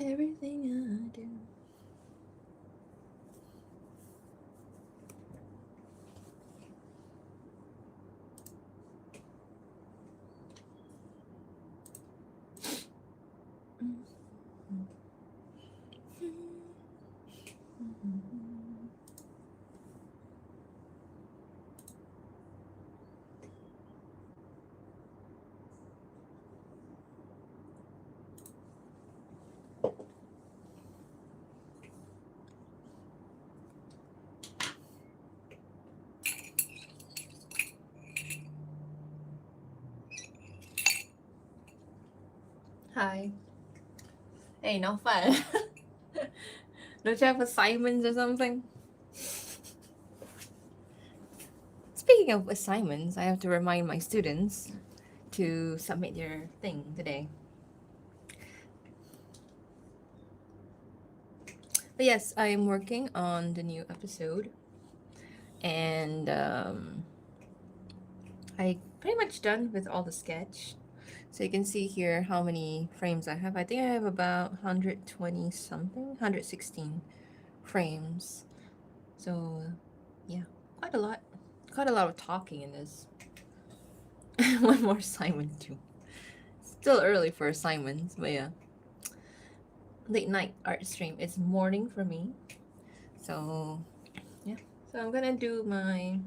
Everything I do. Hi. Hey, no fun. Don't you have assignments or something? Speaking of assignments, I have to remind my students to submit their thing today. But yes, I am working on the new episode, and I pretty much done with all the sketch. So you can see here how many frames I have. I think I have about 120 something, 116 frames. So yeah, quite a lot. Quite a lot of talking in this. One more assignment too. Still early for assignments, but yeah. Late night art stream. It's morning for me. So yeah. So I'm gonna do my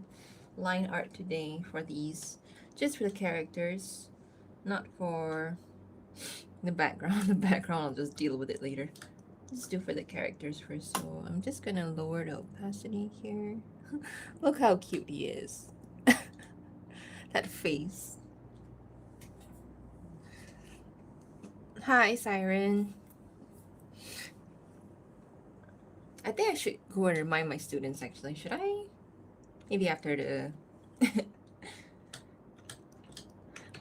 line art today for these. Just for the characters. Not for the background. The background I'll just deal with it later. Let's do for the characters first. So I'm just gonna lower the opacity here. Look how cute he is. That face. Hi, Siren. I think I should go and remind my students actually. Should I? Maybe after the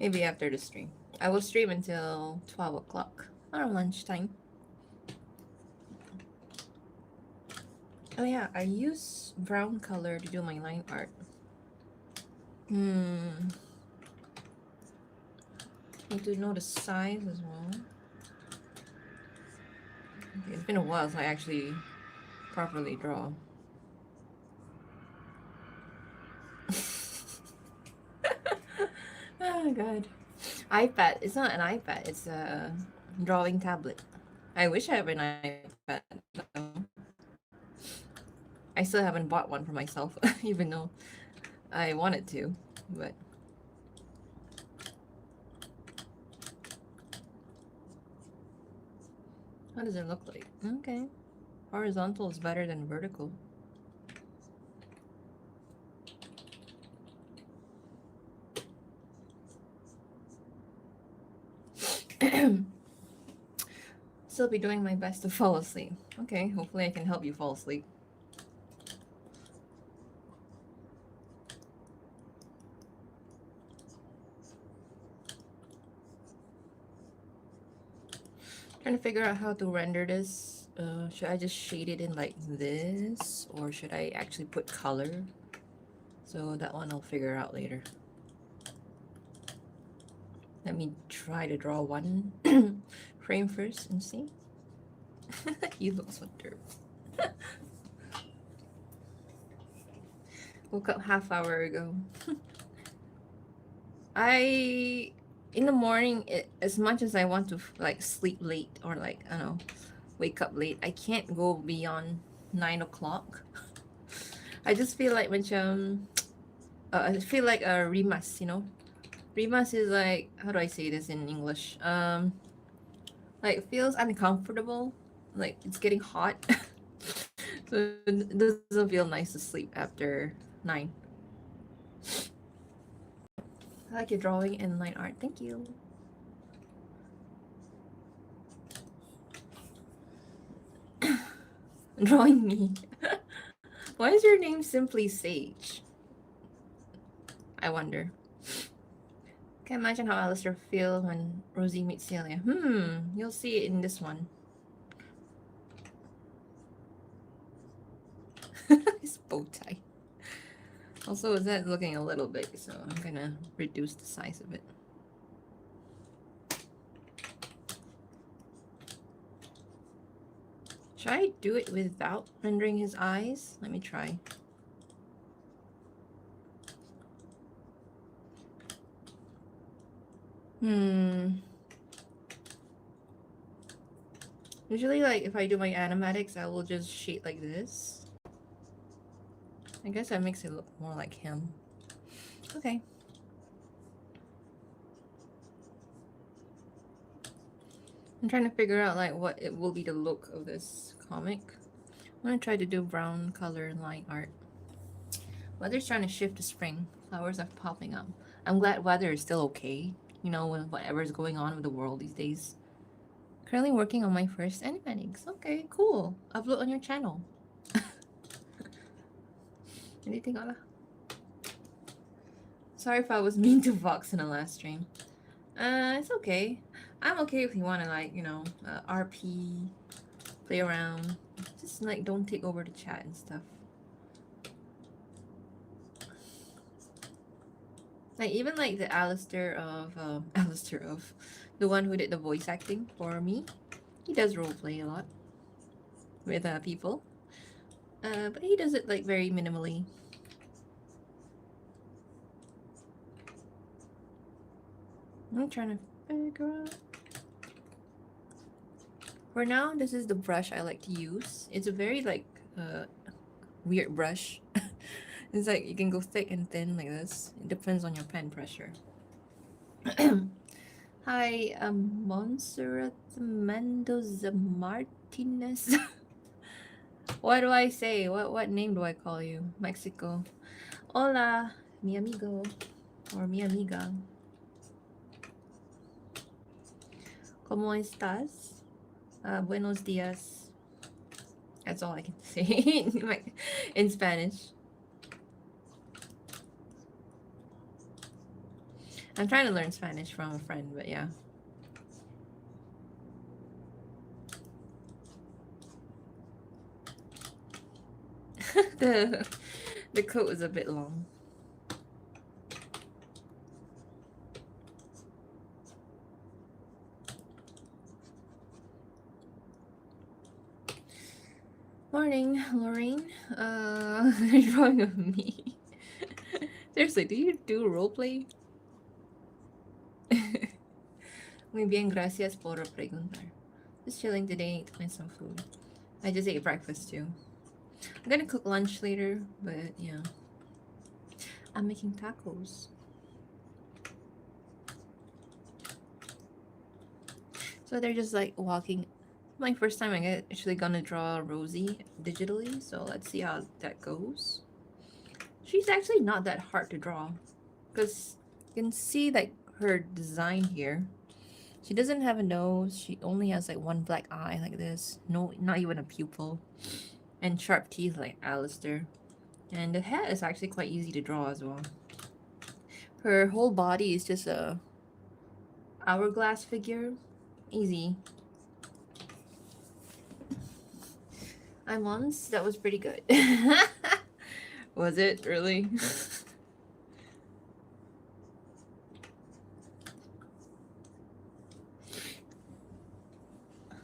maybe after the stream. I will stream until 12 o'clock around lunchtime. Oh yeah, I use brown color to do my line art. Need to know the size as well. Okay, it's been a while since I actually properly draw. Oh god. iPad. It's not an iPad, it's a drawing tablet. I wish I have an iPad though. I still haven't bought one for myself, even though I wanted to, but how does it look like? Okay. Horizontal is better than vertical. Still be doing my best to fall asleep. Okay, hopefully I can help you fall asleep. Trying to figure out how to render this. Should I just shade it in like this, or should I actually put color? So that one I'll figure out later. Let me try to draw one frame first and see. You look so derp. Woke up half hour ago. In the morning, as much as I want to like sleep late or like I don't know, wake up late, I can't go beyond 9 o'clock. I just feel like I feel like a rimas, you know. Rimas is like, how do I say this in English? Like it feels uncomfortable, like it's getting hot. So it doesn't feel nice to sleep after 9. I like your drawing and line art. Thank you. Drawing me. Why is your name simply Sage? I wonder. Can't imagine how Alistair feels when Rosie meets Celia. You'll see it in this one. His bow tie. Also, is that looking a little big, so I'm gonna reduce the size of it. Should I do it without rendering his eyes? Let me try. Usually, like, if I do my animatics, I will just shade like this. I guess that makes it look more like him. Okay. I'm trying to figure out, like, what it will be the look of this comic. I'm gonna try to do brown color line art. Weather's trying to shift to spring. Flowers are popping up. I'm glad weather is still okay, you know, with whatever's going on with the world these days. Currently working on my first animatics. Okay, cool. Upload on your channel. Anything on? Sorry if I was mean to Vox in the last stream. It's okay. I'm okay if you want to, like, you know, RP, play around. Just like don't take over the chat and stuff. Like even like the Alistair of Alistair of the one who did the voice acting for me. He does roleplay a lot with people. But he does it like very minimally. I'm trying to figure out. For now, this is the brush I like to use. It's a very like weird brush. It's like you can go thick and thin like this. It depends on your pen pressure. Hi, Montserrat Mendoza Martinez. What do I say? What name do I call you? Mexico. Hola, mi amigo or mi amiga. ¿Cómo estás? Buenos días. That's all I can say in Spanish. I'm trying to learn Spanish from a friend, but yeah. the coat is a bit long. Morning, Lorraine. You're drawing of me. Seriously, do you do roleplay? Muy bien, gracias por preguntar. Just chilling today to find some food. I just ate breakfast too. I'm gonna cook lunch later, but yeah. I'm making tacos. So they're just like walking. My first time I'm actually gonna draw Rosie digitally, so let's see how that goes. She's actually not that hard to draw, because you can see like her design here. She doesn't have a nose. She only has like one black eye like this. No, not even a pupil. And sharp teeth like Alistair. And the head is actually quite easy to draw as well. Her whole body is just a hourglass figure. Easy. I'm once. That was pretty good. Was it really?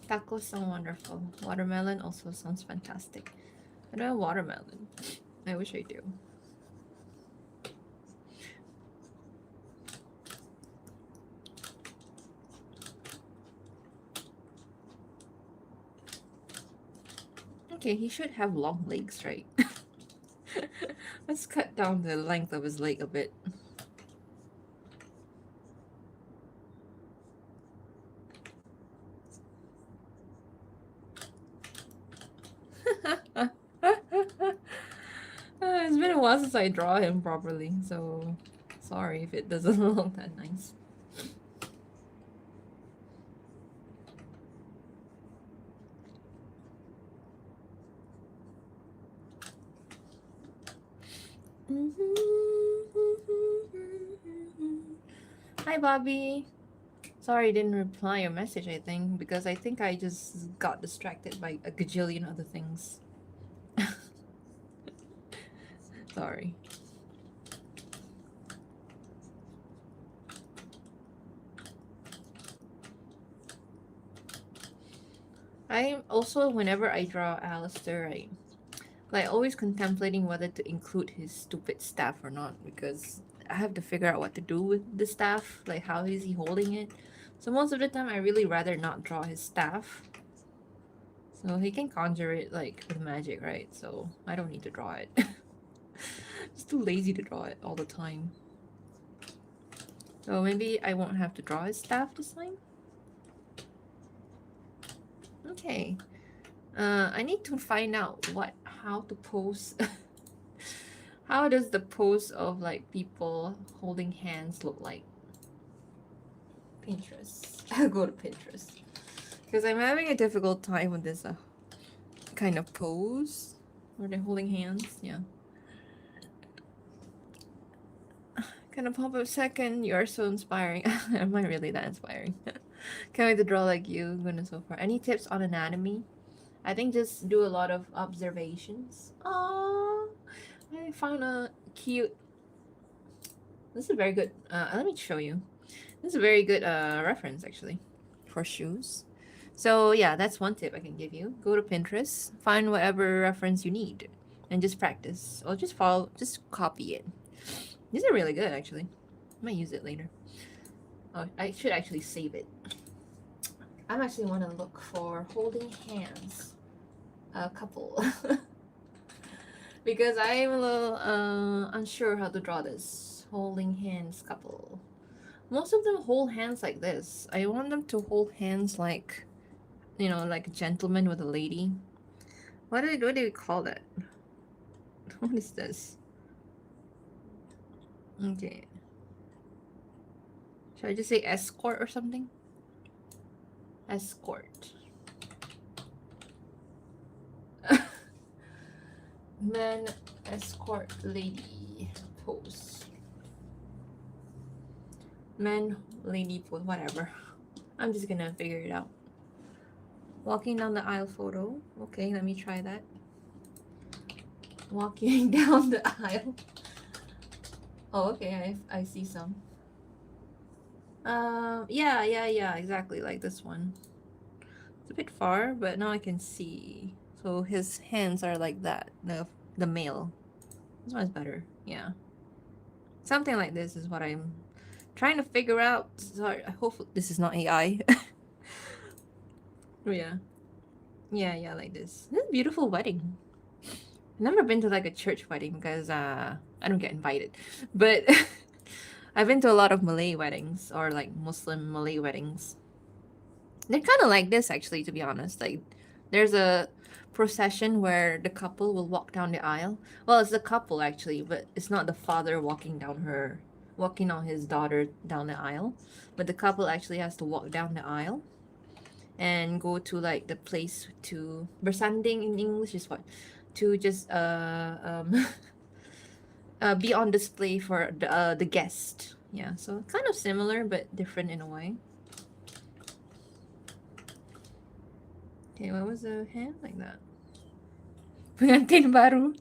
Tacos sound wonderful. Watermelon also sounds fantastic. I don't have watermelon. I wish I do. Okay, he should have long legs, right? Let's cut down the length of his leg a bit. It's been a while since I draw him properly, so sorry if it doesn't look that nice. Hi, Bobby. Sorry I didn't reply your message, I think, because I think I just got distracted by a gajillion other things. Sorry. I also, whenever I draw Alistair, I like always contemplating whether to include his stupid staff or not, because I have to figure out what to do with the staff, like how is he holding it. So most of the time I really rather not draw his staff. So he can conjure it like with magic, right? So I don't need to draw it. Just too lazy to draw it all the time. So maybe I won't have to draw his staff this time. Okay. I need to find out how to pose. How does the pose of like people holding hands look like? Pinterest. I'll go to Pinterest. Because I'm having a difficult time with this kind of pose. Where they're holding hands. Yeah. Kind of pop up second. You are so inspiring. Am I really that inspiring? Can't wait to draw like you. Goodness, so far. Any tips on anatomy? I think just do a lot of observations. Oh, I found a cute. This is very good. Let me show you. This is a very good reference actually for shoes. So yeah, that's one tip I can give you. Go to Pinterest, find whatever reference you need, and just practice. Or just follow, just copy it. These are really good actually. I might use it later. Oh, I should actually save it. I'm actually want to look for holding hands, a couple, because I'm a little unsure how to draw this holding hands couple. Most of them hold hands like this. I want them to hold hands like, you know, like a gentleman with a lady. What do we call that? What is this? Okay. Should I just say escort or something? Escort. Men escort lady pose. Men lady pose, whatever. I'm just gonna figure it out. Walking down the aisle photo. Okay, let me try that. Walking down the aisle. Oh, okay, I see some. Yeah, exactly like this one. It's a bit far, but now I can see. So his hands are like that. The male. This one's better. Yeah. Something like this is what I'm trying to figure out. Sorry, I hope this is not AI. Oh yeah. Yeah, like this. This is a beautiful wedding. I've never been to like a church wedding because I don't get invited. But I've been to a lot of Malay weddings or like Muslim Malay weddings. They're kind of like this actually, to be honest. Like there's a procession where the couple will walk down the aisle. Well, it's the couple actually, but it's not the father walking on his daughter down the aisle, but the couple actually has to walk down the aisle and go to like the place to bersanding in English is what? To just be on display for the guest. Yeah, so kind of similar but different in a way. Okay, what was the hand like that? Pengantin baru.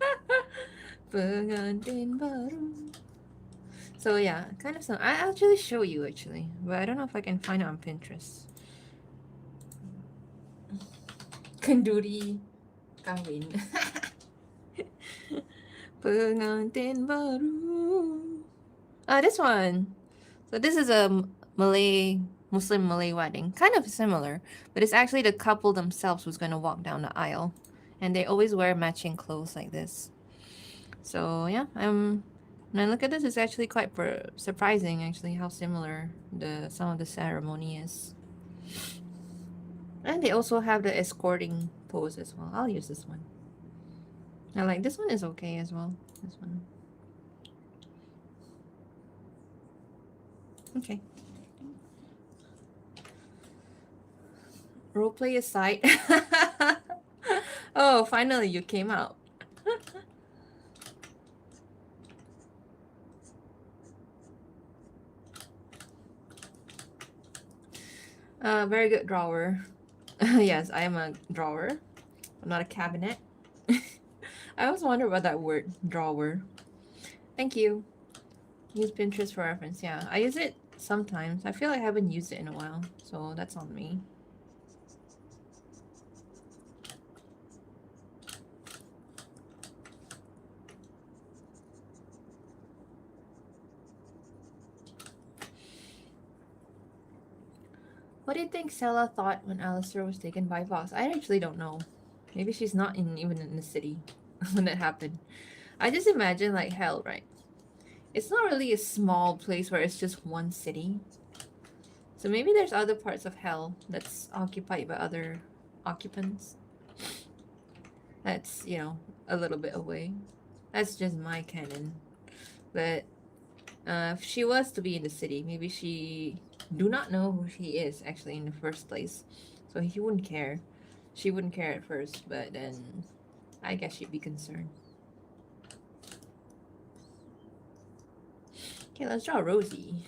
Pengantin baru. So yeah, kind of some. I actually show you actually, but I don't know if I can find it on Pinterest. Kenduri kawin. Pengantin baru. This one. So this is a Muslim Malay wedding. Kind of similar, but it's actually the couple themselves who's going to walk down the aisle. And they always wear matching clothes like this. So yeah, when I look at this, it's actually quite surprising actually how similar some of the ceremony is. And they also have the escorting pose as well. I'll use this one. I like this one is okay as well. This one. Okay. Roleplay aside. Oh, finally you came out. Very good drawer. Yes, I am a drawer. I'm not a cabinet. I always wonder about that word, drawer. Thank you. Use Pinterest for reference. Yeah, I use it sometimes. I feel like I haven't used it in a while, so that's on me. What do you think Sela thought when Alistair was taken by Voss? I actually don't know. Maybe she's not even in the city when that happened. I just imagine like hell, right? It's not really a small place where it's just one city. So maybe there's other parts of hell that's occupied by other occupants. That's, a little bit away. That's just my canon. But if she was to be in the city, maybe she do not know who she is actually in the first place. So he wouldn't care. She wouldn't care at first, but then I guess she'd be concerned. Okay, let's draw Rosie.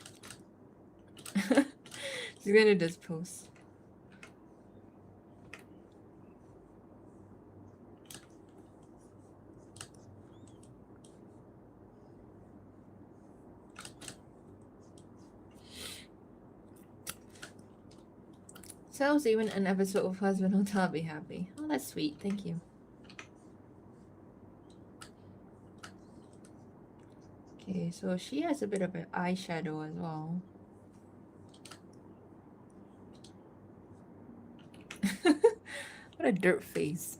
She's gonna dispose. Sounds even an episode of Husband Hotel, I'll be happy. Oh, that's sweet. Thank you. Okay, so she has a bit of an eyeshadow as well. What a dirt face.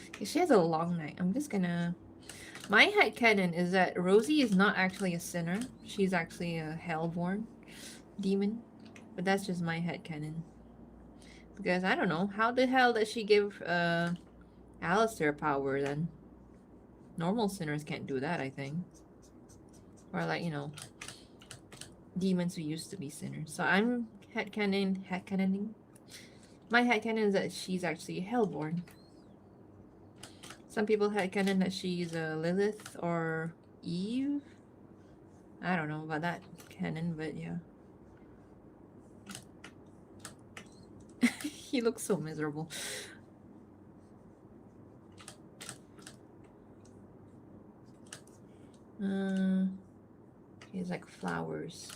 Okay, she has a long neck. I'm just gonna... My headcanon is that Rosie is not actually a sinner. She's actually a hellborn demon. But that's just my headcanon. Because I don't know, how the hell does she give Alistair power then? Normal sinners can't do that, I think. Or like, demons who used to be sinners. So I'm headcanoning. My headcanon is that she's actually hellborn. Some people headcanon that she's a Lilith or Eve. I don't know about that canon, but yeah. He looks so miserable. He's like flowers.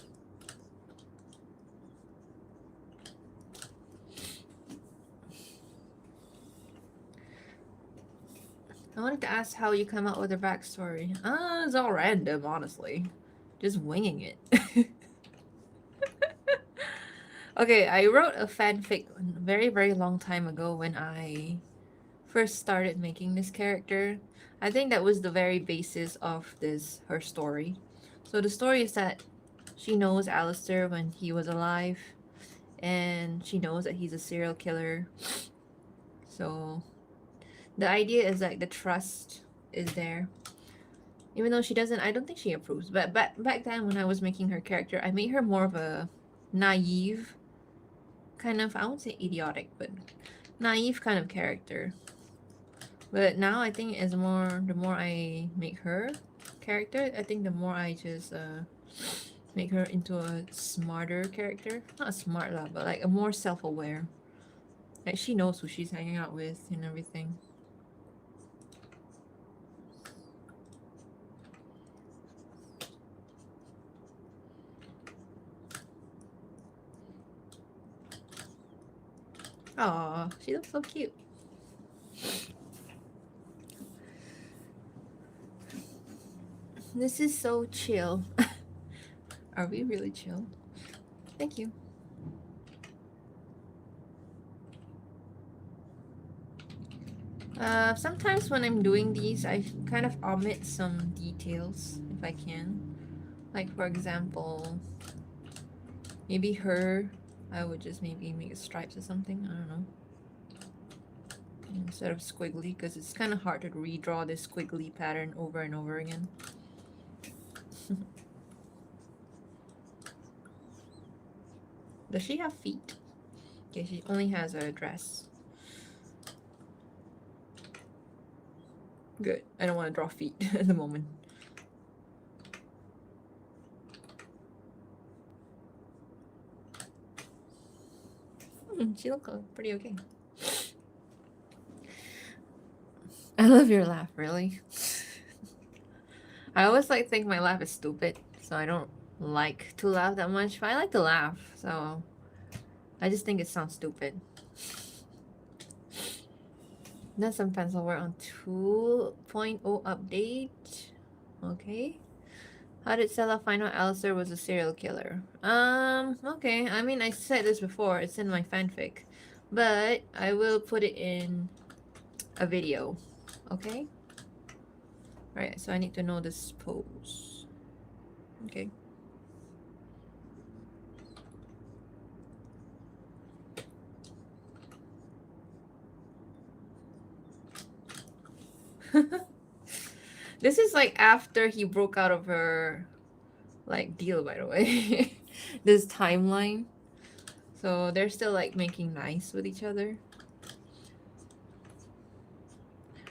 I wanted to ask how you come up with her backstory. It's all random, honestly. Just winging it. Okay, I wrote a fanfic a very, very long time ago when I first started making this character. I think that was the very basis of her story. So the story is that she knows Alistair when he was alive, and she knows that he's a serial killer. So the idea is like the trust is there. Even though she doesn't, I don't think she approves. But back then when I was making her character, I made her more of a naive, kind of, I won't say idiotic, but naive kind of character. But now I think the more I make her character, I think the more I just make her into a smarter character. Not smart lah, but like a more self-aware. Like she knows who she's hanging out with and everything. Aw, she looks so cute. This is so chill. Are we really chill? Thank you. Sometimes when I'm doing these, I kind of omit some details if I can. Like for example, maybe her, I would just maybe make stripes or something. I don't know. Instead of squiggly, because it's kind of hard to redraw this squiggly pattern over and over again. Does she have feet? Okay, she only has a dress. Good. I don't want to draw feet at the moment. She looks pretty okay. I love your laugh, really. I always think my laugh is stupid, so I don't like to laugh that much, but I like to laugh, so I just think it sounds stupid. Then some pencil work on 2.0 update. Okay. How did Stella find out Alistair was a serial killer? Okay. I mean, I said this before. It's in my fanfic. But I will put it in a video. Okay? Right, so I need to know this pose. Okay. This is like after he broke out of her like deal, by the way. This timeline. So they're still like making nice with each other.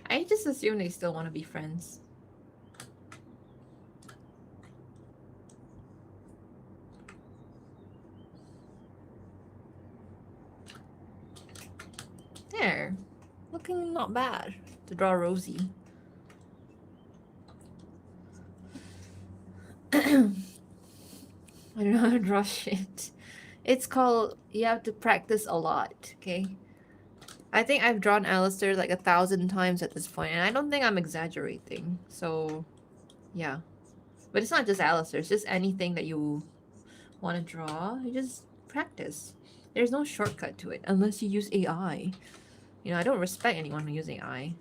I just assume they still want to be friends. There. Looking not bad to draw Rosie. I don't know how to draw shit. It's called, you have to practice a lot, okay? I think I've drawn Alistair like 1,000 times at this point, and I don't think I'm exaggerating. So, yeah. But it's not just Alistair, it's just anything that you want to draw. You just practice. There's no shortcut to it unless you use AI. You know, I don't respect anyone who uses AI.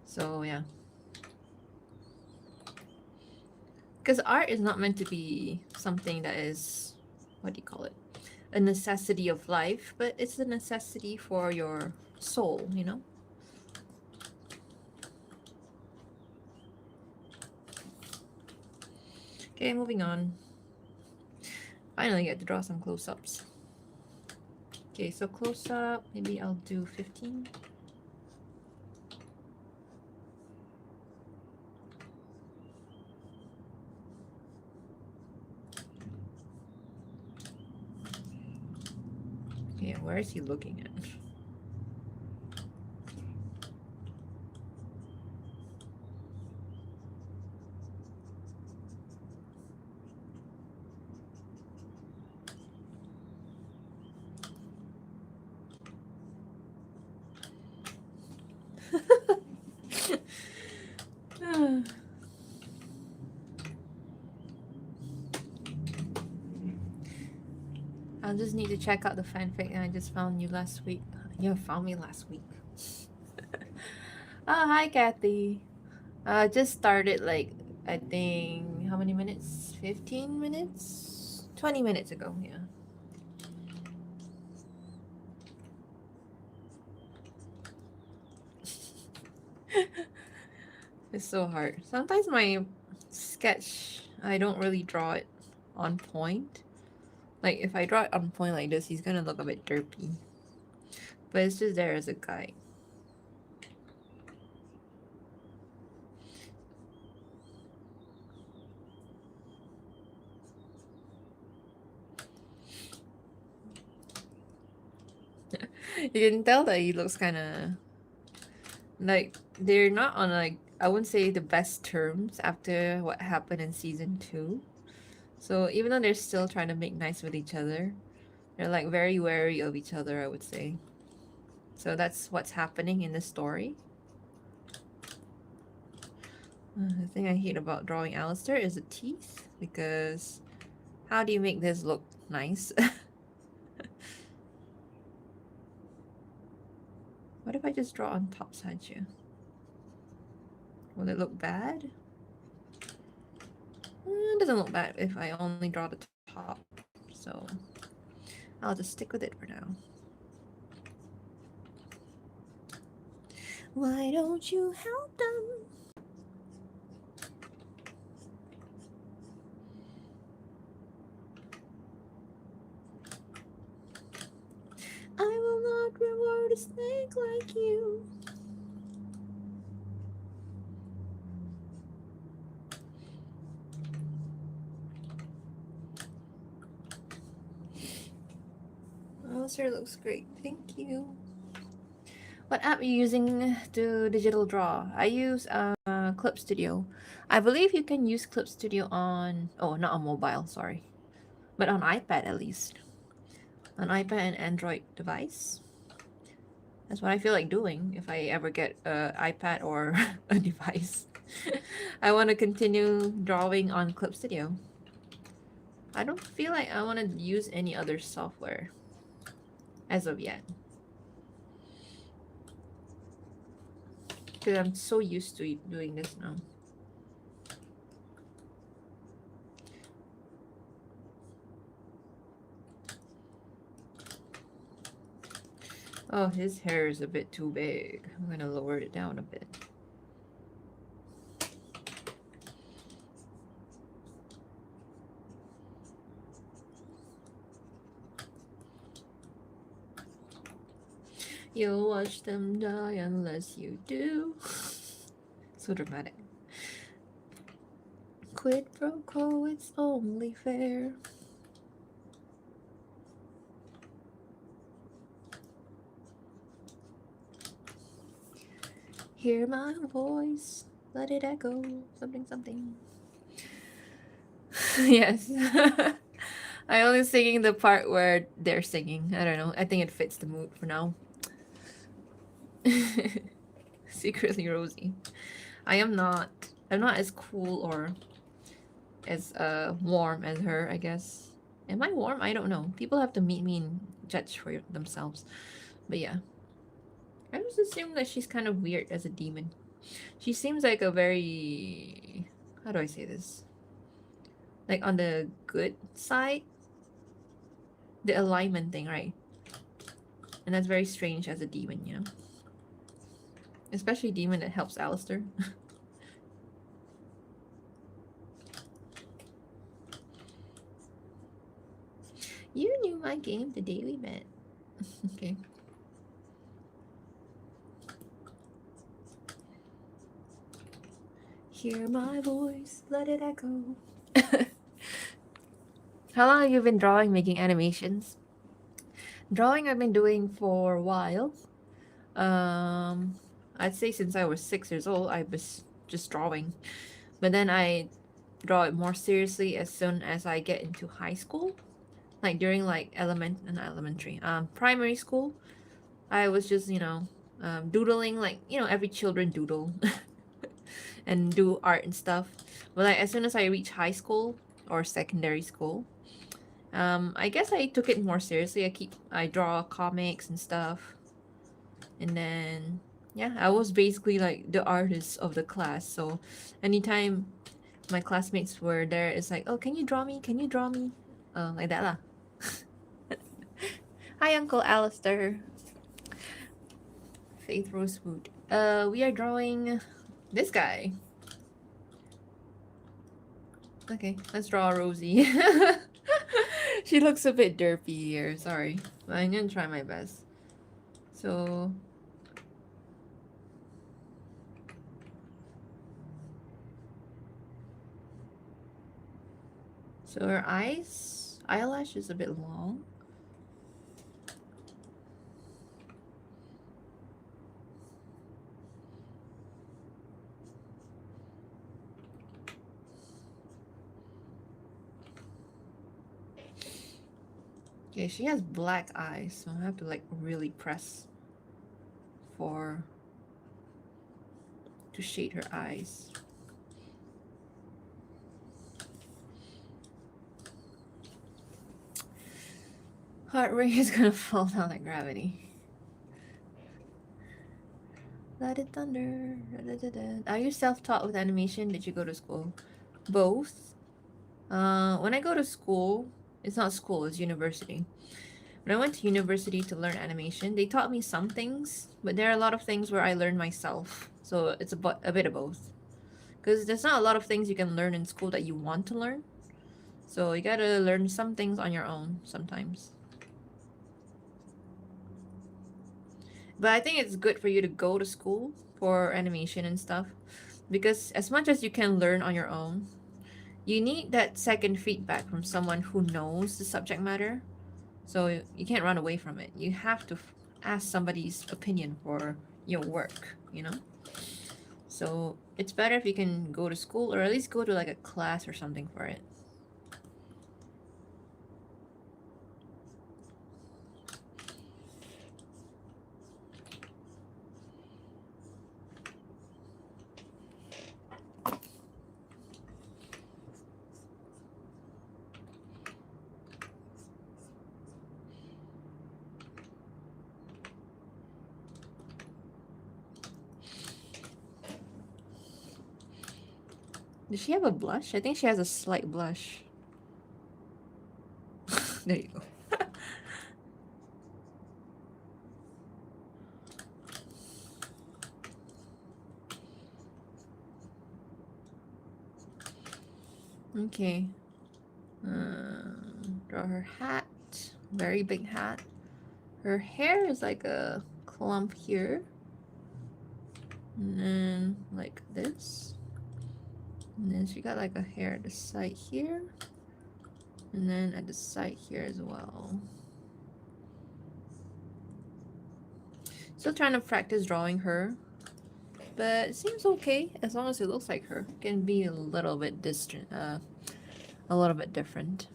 So, yeah. Because art is not meant to be something that is, what do you call it? A necessity of life, but it's a necessity for your soul, you know? Okay, moving on. Finally get to draw some close-ups. Okay, so close-up, maybe I'll do 15. Okay, where is he looking at? I'll just need to check out the fanfic I just found you last week. You found me last week. Oh, hi, Kathy. Just started like, I think, how many minutes? 15 minutes? 20 minutes ago, yeah. It's so hard. Sometimes my sketch, I don't really draw it on point. Like, if I draw it on point like this, he's gonna look a bit derpy. But it's just there as a guide. You can tell that he looks kind of like they're not on like I wouldn't say the best terms after what happened in season 2. So even though they're still trying to make nice with each other, they're like very wary of each other, I would say. So that's what's happening in the story. The thing I hate about drawing Alistair is the teeth, because how do you make this look nice? What if I just draw on top side here? Will it look bad? It doesn't look bad if I only draw the top, so I'll just stick with it for now. Why don't you help them? I will not reward a snake like you. Oh, sure, looks great. Thank you. What app are you using to digital draw? I use Clip Studio. I believe you can use Clip Studio on, oh, not on mobile, sorry, but on iPad at least. On iPad and Android device. That's what I feel like doing if I ever get an iPad or a device. I want to continue drawing on Clip Studio. I don't feel like I want to use any other software as of yet. Because I'm so used to doing this now. Oh, his hair is a bit too big. I'm gonna lower it down a bit. You'll watch them die unless you do. So dramatic. Quid pro quo, it's only fair. Hear my voice, let it echo, something, something. Yes. I only singing the part where they're singing. I don't know. I think it fits the mood for now. Secretly Rosie. I'm not as cool or as warm as her, I guess. Am I warm? I don't know. People have to meet me and judge for themselves. But yeah. I just assume that she's kind of weird as a demon. She seems like a very, how do I say this? Like on the good side, the alignment thing, right? And that's very strange as a demon, you know? Especially a demon that helps Alistair. You knew my game the day we met. Okay. Hear my voice, let it echo. How long have you been drawing, making animations? Drawing I've been doing for a while. I'd say since I was 6 years old, I was just drawing. But then I draw it more seriously as soon as I get into high school. Like during like primary school, I was just, doodling like, every children doodle and do art and stuff. But like as soon as I reach high school or secondary school, I guess I took it more seriously. I draw comics and stuff. And then yeah, I was basically like the artist of the class. So anytime my classmates were there, it's like, oh, can you draw me? Can you draw me? Like that lah. Hi, Uncle Alistair. Faith Rosewood. We are drawing this guy. Okay, let's draw Rosie. She looks a bit derpy here, sorry. But I'm gonna try my best. So her eyelash is a bit long. Okay, she has black eyes, so I have to like really press to shade her eyes. Heart rate is gonna fall down like gravity. Let it thunder. Da, da, da. Are you self-taught with animation? Did you go to school? Both. When I go to school, it's not school, it's university. When I went to university to learn animation, they taught me some things, but there are a lot of things where I learned myself. So it's a bit of both. Because there's not a lot of things you can learn in school that you want to learn. So you gotta learn some things on your own sometimes. But I think it's good for you to go to school for animation and stuff. Because as much as you can learn on your own, you need that second feedback from someone who knows the subject matter. So you can't run away from it. You have to ask somebody's opinion for your work, you know? So it's better if you can go to school or at least go to like a class or something for it. Does she have a blush? I think she has a slight blush. There you go. Okay. Draw her hat. Very big hat. Her hair is like a clump here. And then like this. And then she got like a hair at the side here. And then at the side here as well. Still trying to practice drawing her. But it seems okay as long as it looks like her. It can be a little bit distant, a little bit different.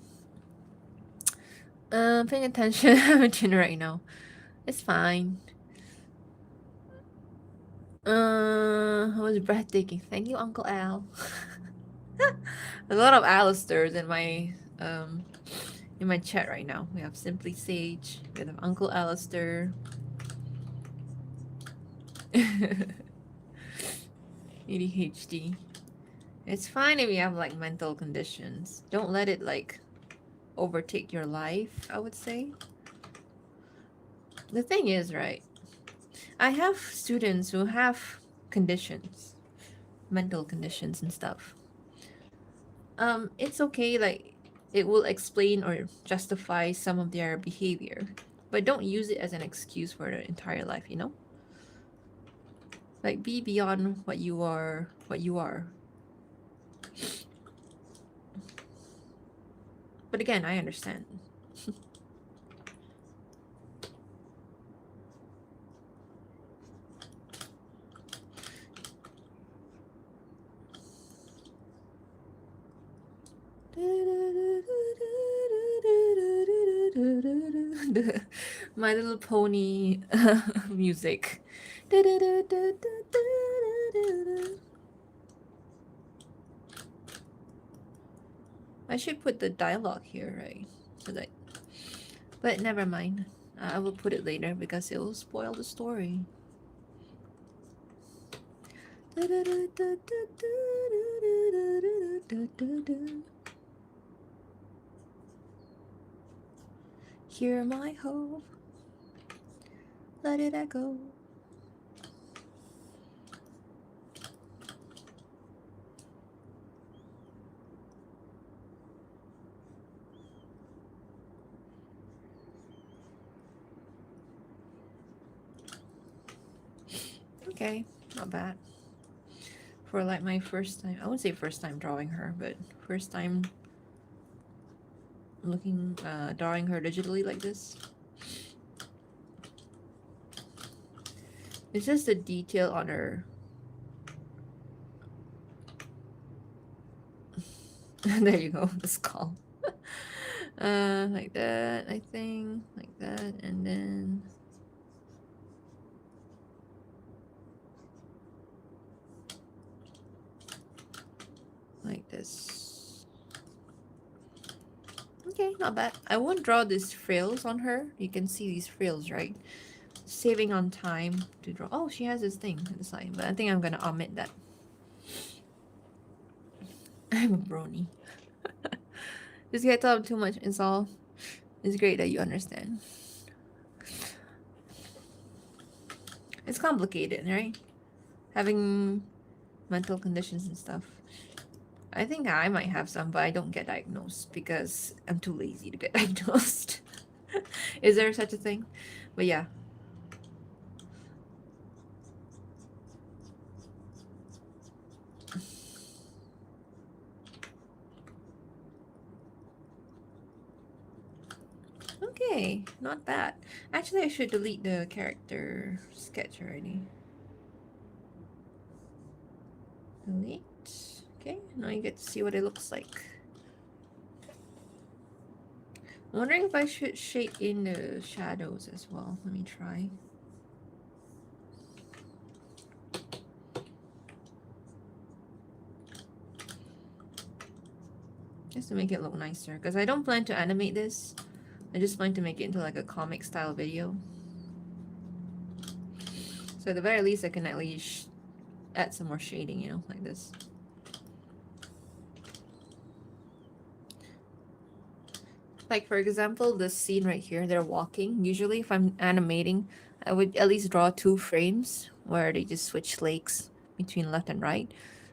Paying attention to right now. It's fine. It was breathtaking. Thank you, Uncle Al. A lot of Alistairs in my chat right now. We have Simply Sage, we have Uncle Alistair. ADHD. It's fine if you have like mental conditions. Don't let it like overtake your life, I would say. The thing is, right? I have students who have conditions, mental conditions and stuff. It's okay, like it will explain or justify some of their behavior, but don't use it as an excuse for their entire life, you know? Like be beyond what you are. But again, I understand. My Little Pony music. I should put the dialogue here, right? So that, but never mind. I will put it later because it will spoil the story. Hear my hope, let it echo. Okay, not bad. For like my first time, I wouldn't say first time drawing her, but first time drawing her digitally like this. It's just the detail on her. There you go, the skull. Like that, I think, like that, and then like this. Okay, not bad. I won't draw these frills on her. You can see these frills, right? Saving on time to draw. Oh, she has this thing at the side, but I think I'm gonna omit that. I'm a brony. Just get up too much. It's all. It's great that you understand. It's complicated, right? Having mental conditions and stuff. I think I might have some, but I don't get diagnosed because I'm too lazy to get diagnosed. Is there such a thing? But yeah. Okay, not bad. Actually, I should delete the character sketch already. Delete. Okay, now you get to see what it looks like. I'm wondering if I should shade in the shadows as well. Let me try. Just to make it look nicer. Because I don't plan to animate this. I just plan to make it into like a comic style video. So at the very least I can at least add some more shading, you know, like this. Like for example, this scene right here, they're walking. Usually if I'm animating, I would at least draw 2 frames where they just switch legs between left and right.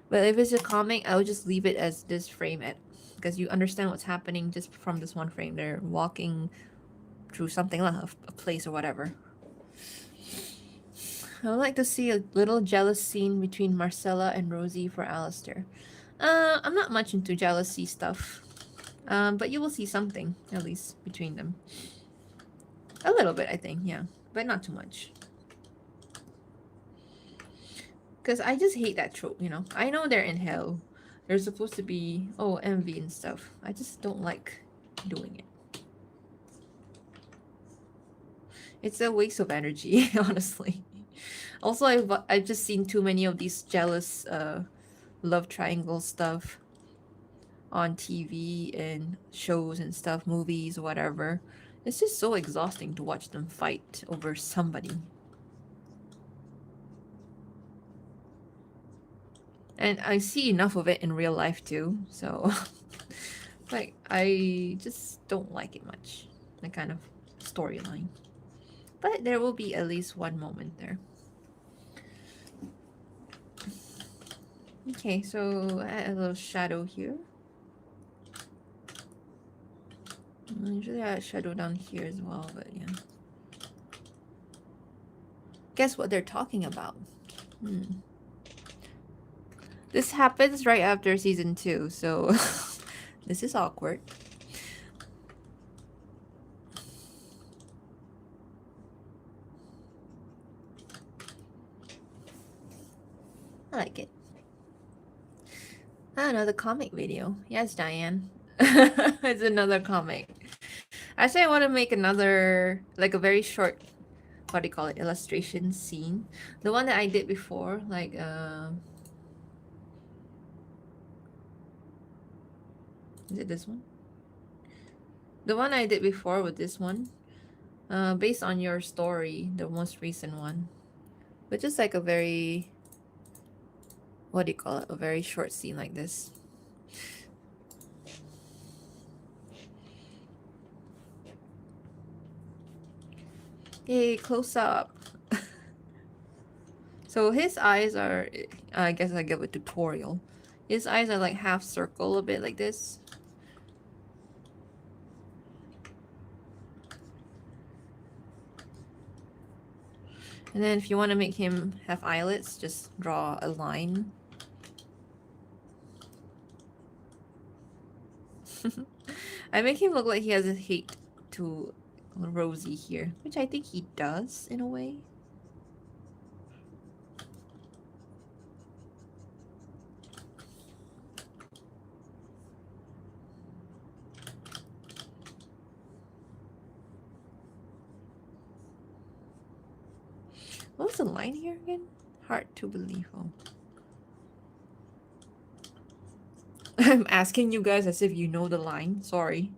But if it's a comic, I would just leave it as this frame at, because you understand what's happening just from this one frame. They're walking through something like a place or whatever. I would like to see a little jealous scene between Marcella and Rosie for Alistair. I'm not much into jealousy stuff. But you will see something, at least, between them. A little bit, I think, yeah. But not too much. Because I just hate that trope, you know? I know they're in hell. They're supposed to be, oh, envy and stuff. I just don't like doing it. It's a waste of energy, honestly. Also, I've just seen too many of these jealous love triangle stuff on TV and shows and stuff, movies, whatever. It's just so exhausting to watch them fight over somebody. And I see enough of it in real life too, so like I just don't like it much. The kind of storyline. But there will be at least one moment there. Okay, so add a little shadow here. Usually I add shadow down here as well, but yeah. Guess what they're talking about? This happens right after season 2, so this is awkward. I like it. Ah, another comic video. Yes, Diane. It's another comic. Actually, I want to make another, like a very short, what do you call it, illustration scene. The one that I did before, like, is it this one? The one I did before with this one, based on your story, the most recent one. But just like a very, what do you call it, a very short scene like this. Yay, close up. So his eyes are, I guess I give a tutorial. His eyes are like half circle, a bit like this. And then if you want to make him have eyelets, just draw a line. I make him look like he has a hate to Rosie here, which I think he does in a way. What was the line here again? Hard to believe. Oh. I'm asking you guys as if you know the line. Sorry.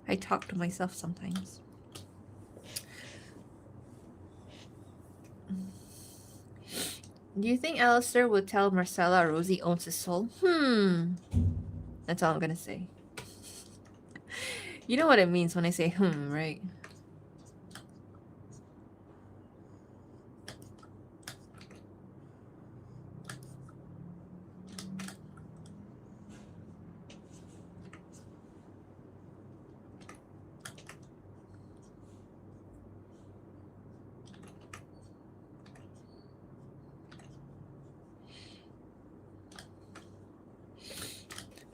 I talk to myself sometimes. Do you think Alistair would tell Marcella Rosie owns his soul? That's all I'm gonna say. You know what it means when I say right?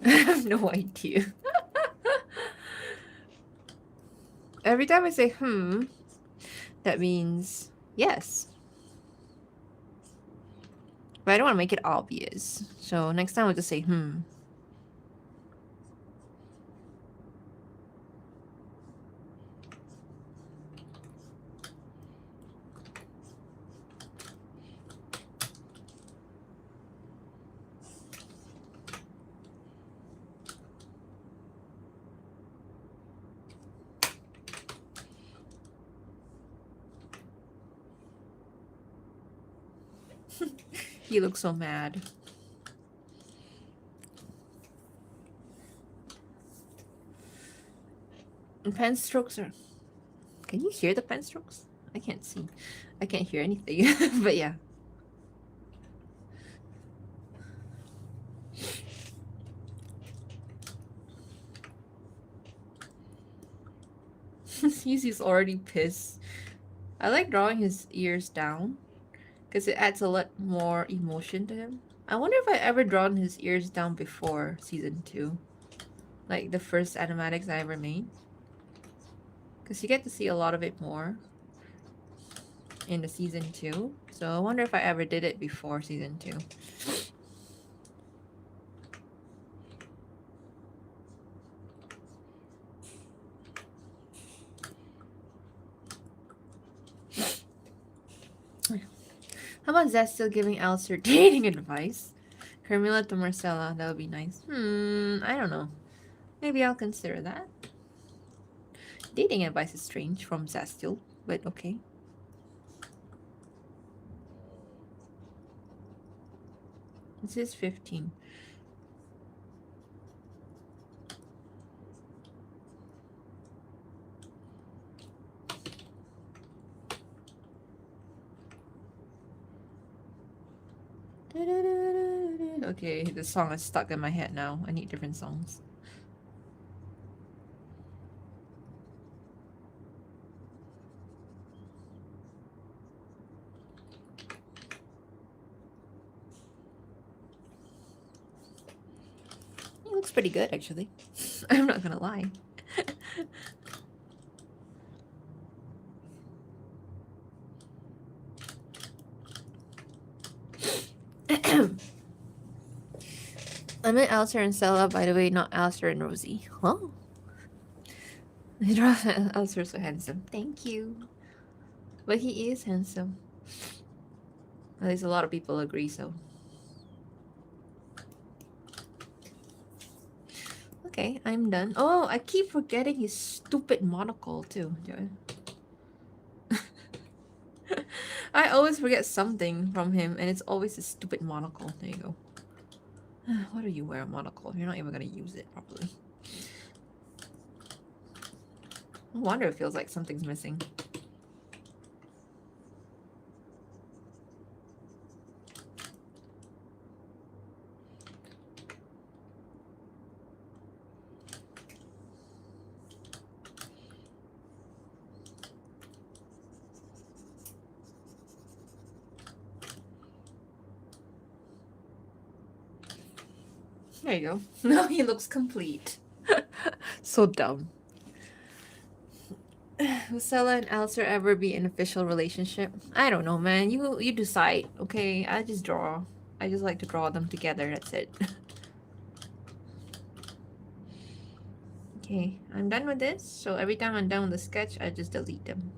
I have no idea. Every time I say that means yes. But I don't want to make it obvious. So next time I'll just say He looks so mad. And pen strokes are... Can you hear the pen strokes? I can't see. I can't hear anything. But yeah. He's already pissed. I like drawing his ears down because it adds a lot more emotion to him. I wonder if I ever drawn his ears down before season 2. Like the first animatics I ever made. Because you get to see a lot of it more in the season 2. So I wonder if I ever did it before season 2. How about Zest still giving Alistair dating advice? Carmilla to Marcella, that would be nice. I don't know. Maybe I'll consider that. Dating advice is strange from Zastiel, but okay. This is 15. Okay, the song is stuck in my head now. I need different songs. It looks pretty good, actually. I'm not gonna lie. I meant Alistair and Stella, by the way, not Alistair and Rosie. Huh? Alistair's so handsome. Thank you. But he is handsome. At least a lot of people agree so. Okay, I'm done. Oh, I keep forgetting his stupid monocle too. I always forget something from him, and it's always a stupid monocle. There you go. Why do you wear a monocle? You're not even gonna use it properly. No wonder it feels like something's missing. There you go. Now he looks complete. So dumb. Will Stella and Alistair ever be an official relationship? I don't know, man. You decide. Okay, I just draw. I just like to draw them together. That's it. Okay, I'm done with this. So every time I'm done with the sketch, I just delete them.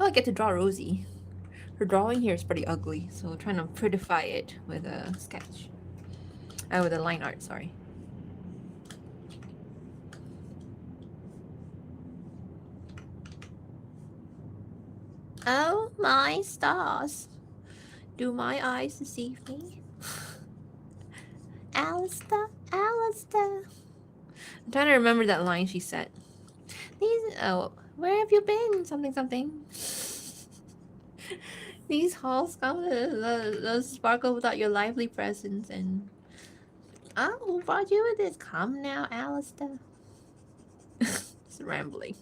Oh, I get to draw Rosie. Her drawing here is pretty ugly, so trying to prettify it with a sketch. With a line art, sorry. Oh my stars. Do my eyes deceive me? Alistair, Alistair. I'm trying to remember that line she said. Where have you been? Something, something. These halls come those sparkle without your lively presence, and who brought you with this? Come now, Alistair. It's rambling.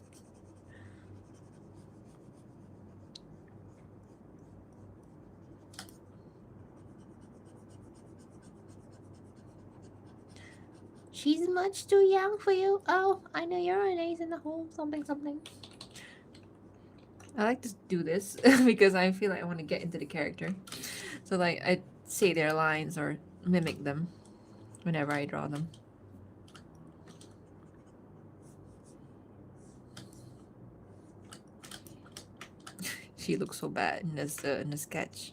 She's much too young for you. Oh, I know you're an ace in the hole. Something, something. I like to do this because I feel like I want to get into the character. So like I say their lines or mimic them whenever I draw them. She looks so bad in the sketch.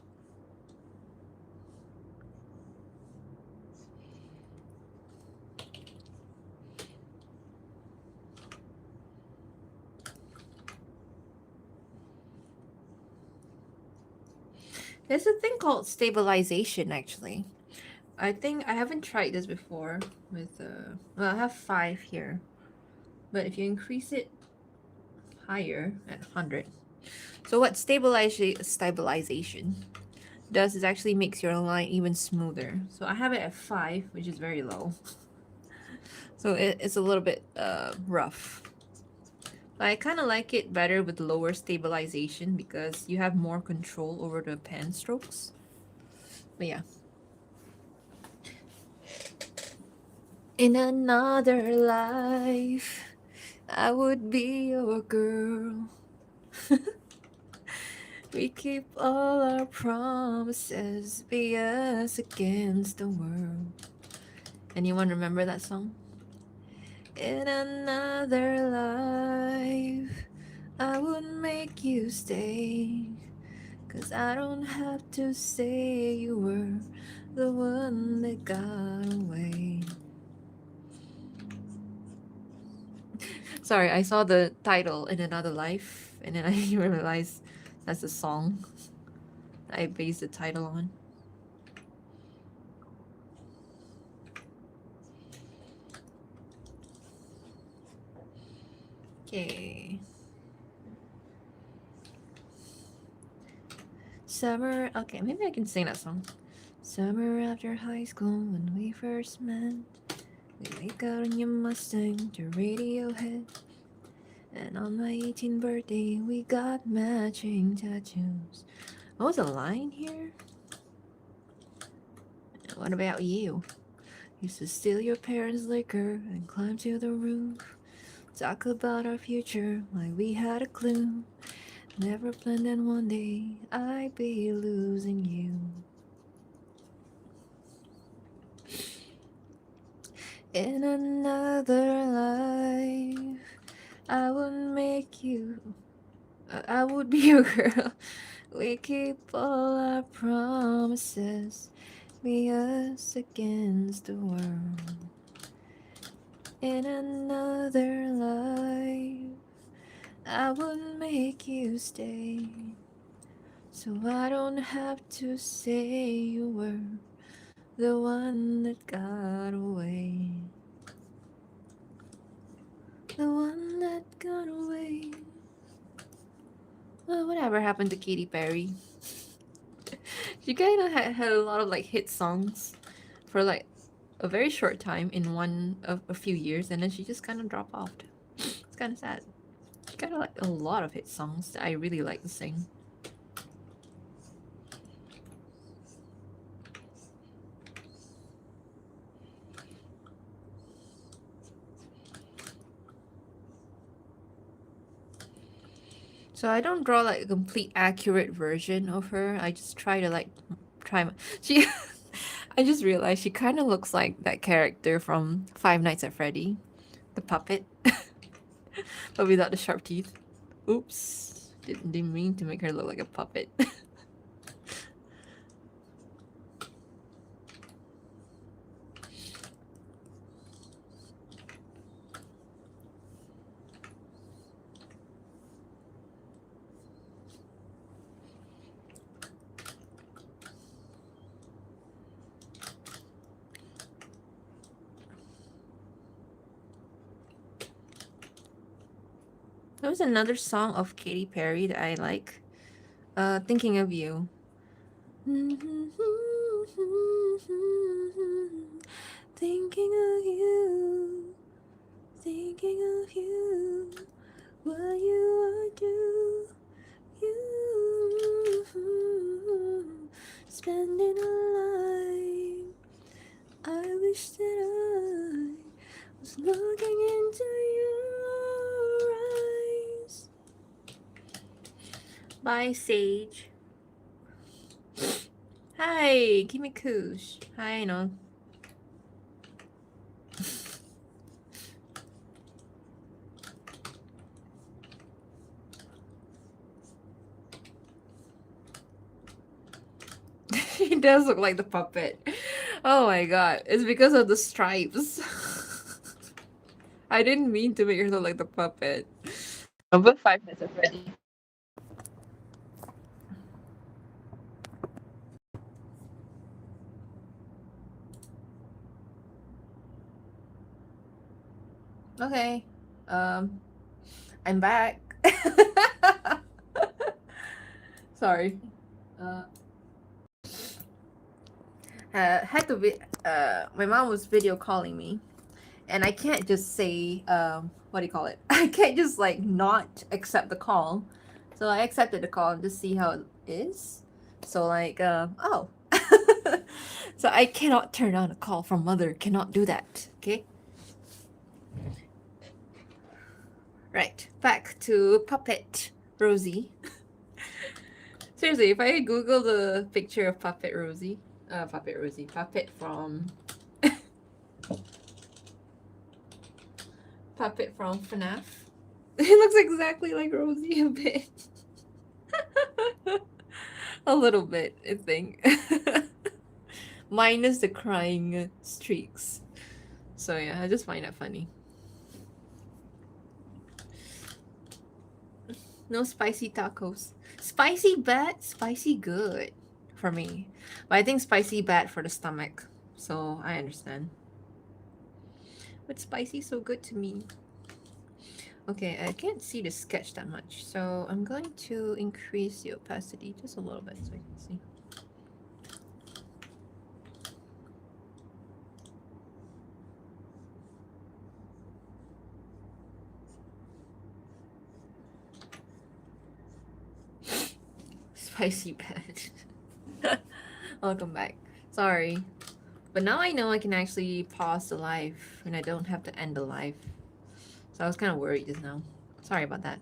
There's a thing called stabilization, actually, I think I haven't tried this before with well, I have 5 here. But if you increase it higher at 100. So what stabilization does is actually makes your line even smoother. So I have it at 5, which is very low. So it's a little bit rough. But I kind of like it better with lower stabilization because you have more control over the pen strokes. But yeah. In another life, I would be your girl. We keep all our promises, be us against the world. Anyone remember that song? In another life, I would make you stay. 'Cause I don't have to say you were the one that got away. Sorry, I saw the title in another life and then I realized that's a song I based the title on. Okay. Summer. Okay, maybe I can sing that song. Summer after high school when we first met. We make out on your Mustang to Radiohead. And on my 18th birthday, we got matching tattoos. What was the line here? What about you? Used to steal your parents' liquor and climb to the roof. Talk about our future like we had a clue. Never planned that one day I'd be losing you. In another life, I would make you. I would be your girl. We keep all our promises. Be us against the world. In another life, I would make you stay. So I don't have to say you were the one that got away. The one that got away. Well, whatever happened to Katy Perry? She kind of had a lot of like hit songs for like a very short time in one of a few years, and then she just kind of dropped off. It's kind of sad. She got like a lot of hit songs that I really like to sing. So I don't draw like a complete accurate version of her. I just try to like she. I just realized she kind of looks like that character from Five Nights at Freddy, the puppet, but without the sharp teeth. Oops, didn't mean to make her look like a puppet. There was another song of Katy Perry that I like. Thinking of You. Thinking of you, thinking of you, what you are do, you spending a life. I wish that I was looking into your eyes. Bye, Sage. Hi, Kimi Kush. Hi, no. He does look like the puppet. Oh my god. It's because of the stripes. I didn't mean to make her look like the puppet. But 5 minutes already. Okay. I'm back. Sorry. Uh, had to be. My mom was video calling me, and I can't just say what do you call it? I can't just like not accept the call. So I accepted the call and just see how it is. So like oh. So I cannot turn down a call from mother. Cannot do that. Okay. Right. Back to Puppet Rosie. Seriously, if I Google the picture of Puppet from Puppet from FNAF. It looks exactly like Rosie a bit. A little bit, I think. Minus the crying streaks. So yeah, I just find that funny. No spicy tacos. Spicy bad, spicy good for me. But I think spicy bad for the stomach. So I understand. But spicy so good to me. Okay, I can't see the sketch that much, so I'm going to increase the opacity just a little bit so I can see. Spicy bad. Welcome back. Sorry. But now I know I can actually pause the live and I don't have to end the live. So I was kind of worried just now. Sorry about that.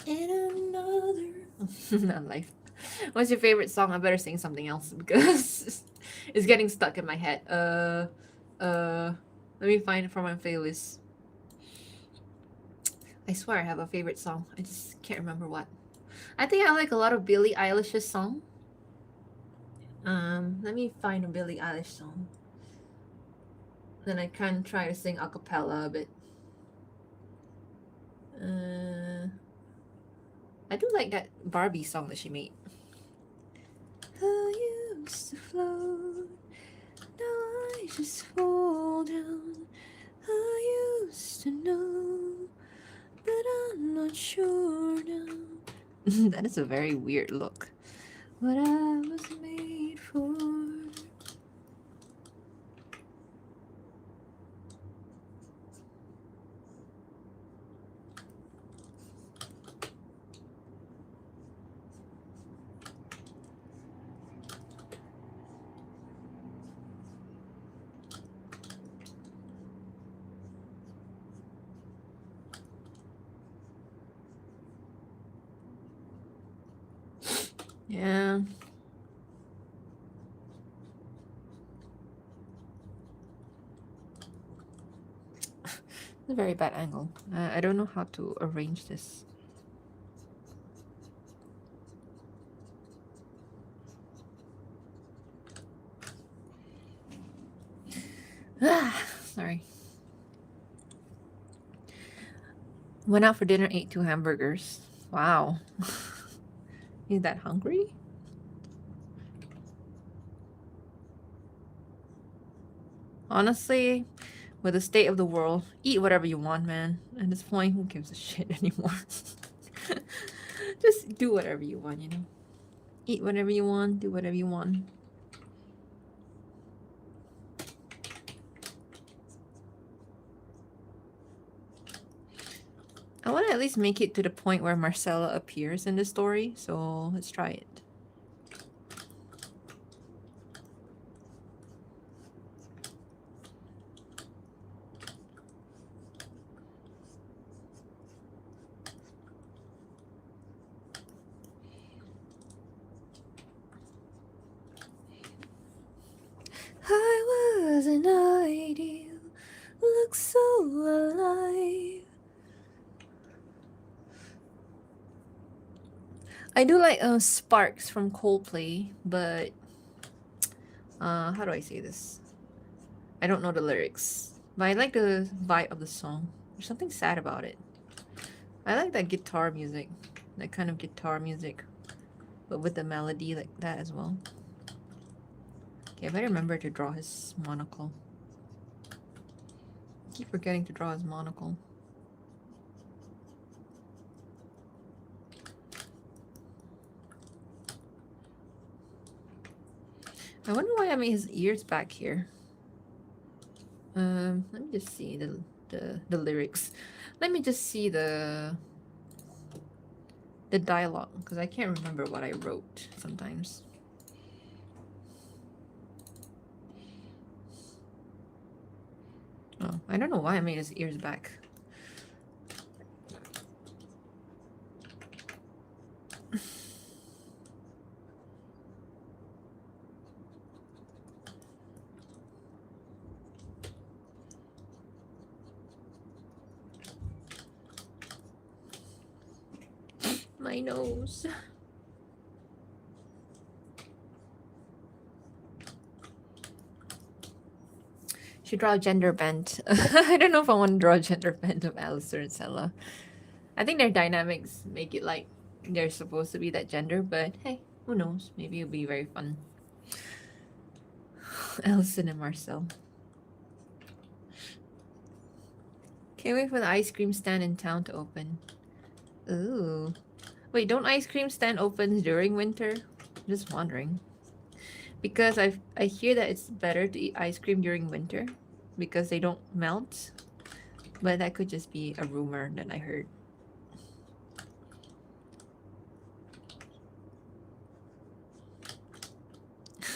In another not life. What's your favorite song? I better sing something else because it's getting stuck in my head. Let me find it from my playlist. I swear I have a favorite song. I just can't remember what. I think I like a lot of Billie Eilish's song. Let me find a Billie Eilish song. Then I can try to sing a cappella a bit. I do like that Barbie song that she made. I used to float, now I just fall down. I used to know, but I'm not sure now. That is a very weird look. What I was made for. Yeah. It's a very bad angle. I don't know how to arrange this. Sorry. Went out for dinner, ate 2 hamburgers. Wow. You that hungry? Honestly, with the state of the world, eat whatever you want, man. At this point, who gives a shit anymore? Just do whatever you want, you know? Eat whatever you want, do whatever you want. I want to at least make it to the point where Marcella appears in the story, so let's try it. I was an ideal, look so alive. I do like Sparks from Coldplay, but How do I say this? I don't know the lyrics, but I like the vibe of the song. There's something sad about it. I like that guitar music, that kind of guitar music, but with the melody like that as well. Okay, I better remember to draw his monocle. I keep forgetting to draw his monocle. I wonder why I made his ears back here. Let me just see the lyrics. Let me just see the dialogue, because I can't remember what I wrote sometimes. Oh, I don't know why I made his ears back. My nose. Should draw a gender bent. I don't know if I want to draw a gender bent of Alistair and Sella. I think their dynamics make it like they're supposed to be that gender, but hey, who knows? Maybe it'll be very fun. Alison and Marcel. Can't wait for the ice cream stand in town to open. Ooh. Wait, don't ice cream stand open during winter? Just wondering. Because I hear that it's better to eat ice cream during winter because they don't melt. But that could just be a rumor that I heard.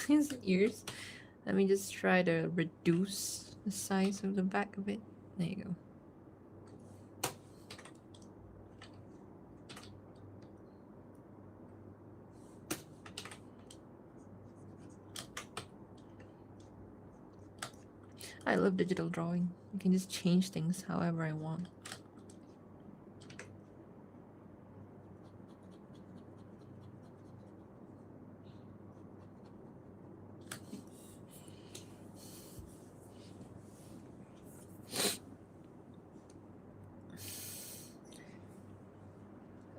His ears. Let me just try to reduce the size of the back of it. There you go. I love digital drawing. I can just change things however I want.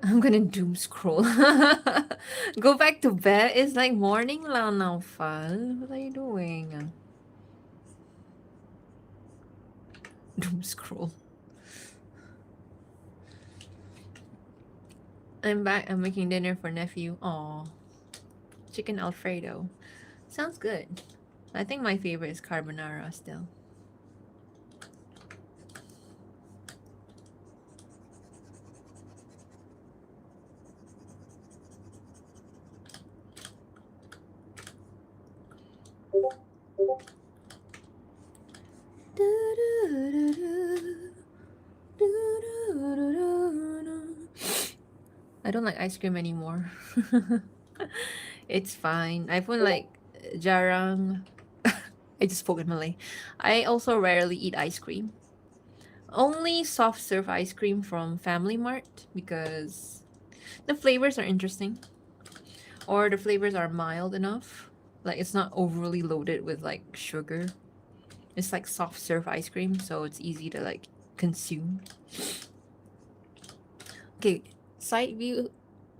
I'm gonna doom scroll. Go back to bed. It's like morning now, Fal. What are you doing? Doom scroll. I'm back. I'm making dinner for nephew. Aw. Chicken Alfredo. Sounds good. I think my favorite is carbonara still. I don't like ice cream anymore. It's fine. I put like jarang. I just spoke in Malay. I also rarely eat ice cream. Only soft serve ice cream from Family Mart because the flavors are interesting, or the flavors are mild enough. Like it's not overly loaded with like sugar. It's like soft serve ice cream, so it's easy to like consume. Okay, side view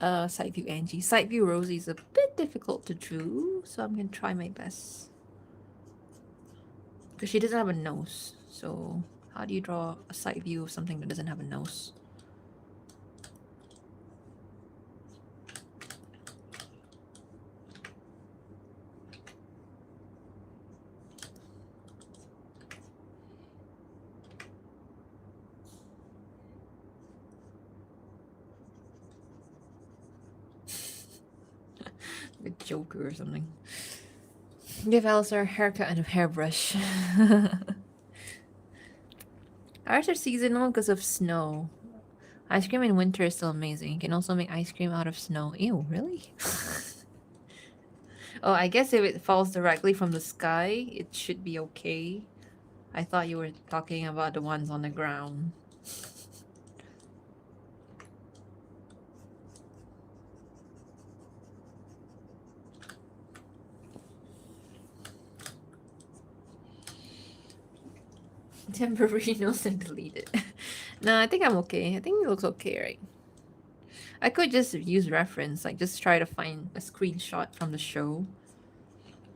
Angie. Side view Rosie is a bit difficult to draw, so I'm gonna try my best. Because she doesn't have a nose, so how do you draw a side view of something that doesn't have a nose? A Joker or something. Give Alistair a haircut and a hairbrush. Ours are seasonal because of snow. Ice cream in winter is still amazing. You can also make ice cream out of snow. Ew, really? Oh, I guess if it falls directly from the sky, it should be okay. I thought you were talking about the ones on the ground. Temporary notes and delete it. No, I think I'm okay. I think it looks okay, right? I could just use reference, like just try to find a screenshot from the show.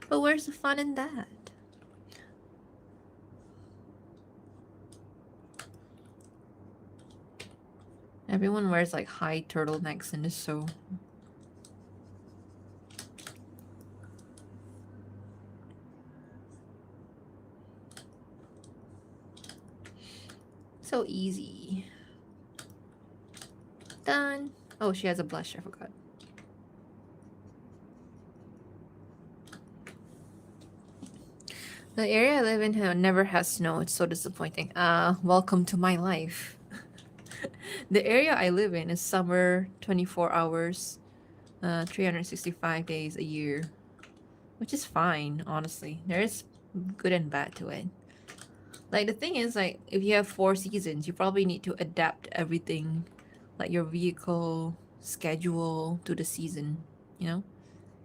But where's the fun in that? Everyone wears like high turtlenecks in this show. So easy. Done. Oh, she has a blush, I forgot. The area I live in never has snow. It's so disappointing. Welcome to my life. The area I live in is summer 24 hours, 365 days a year, which is fine, honestly. There's good and bad to it. Like the thing is, like if you have 4 seasons, you probably need to adapt everything, like your vehicle schedule to the season, you know?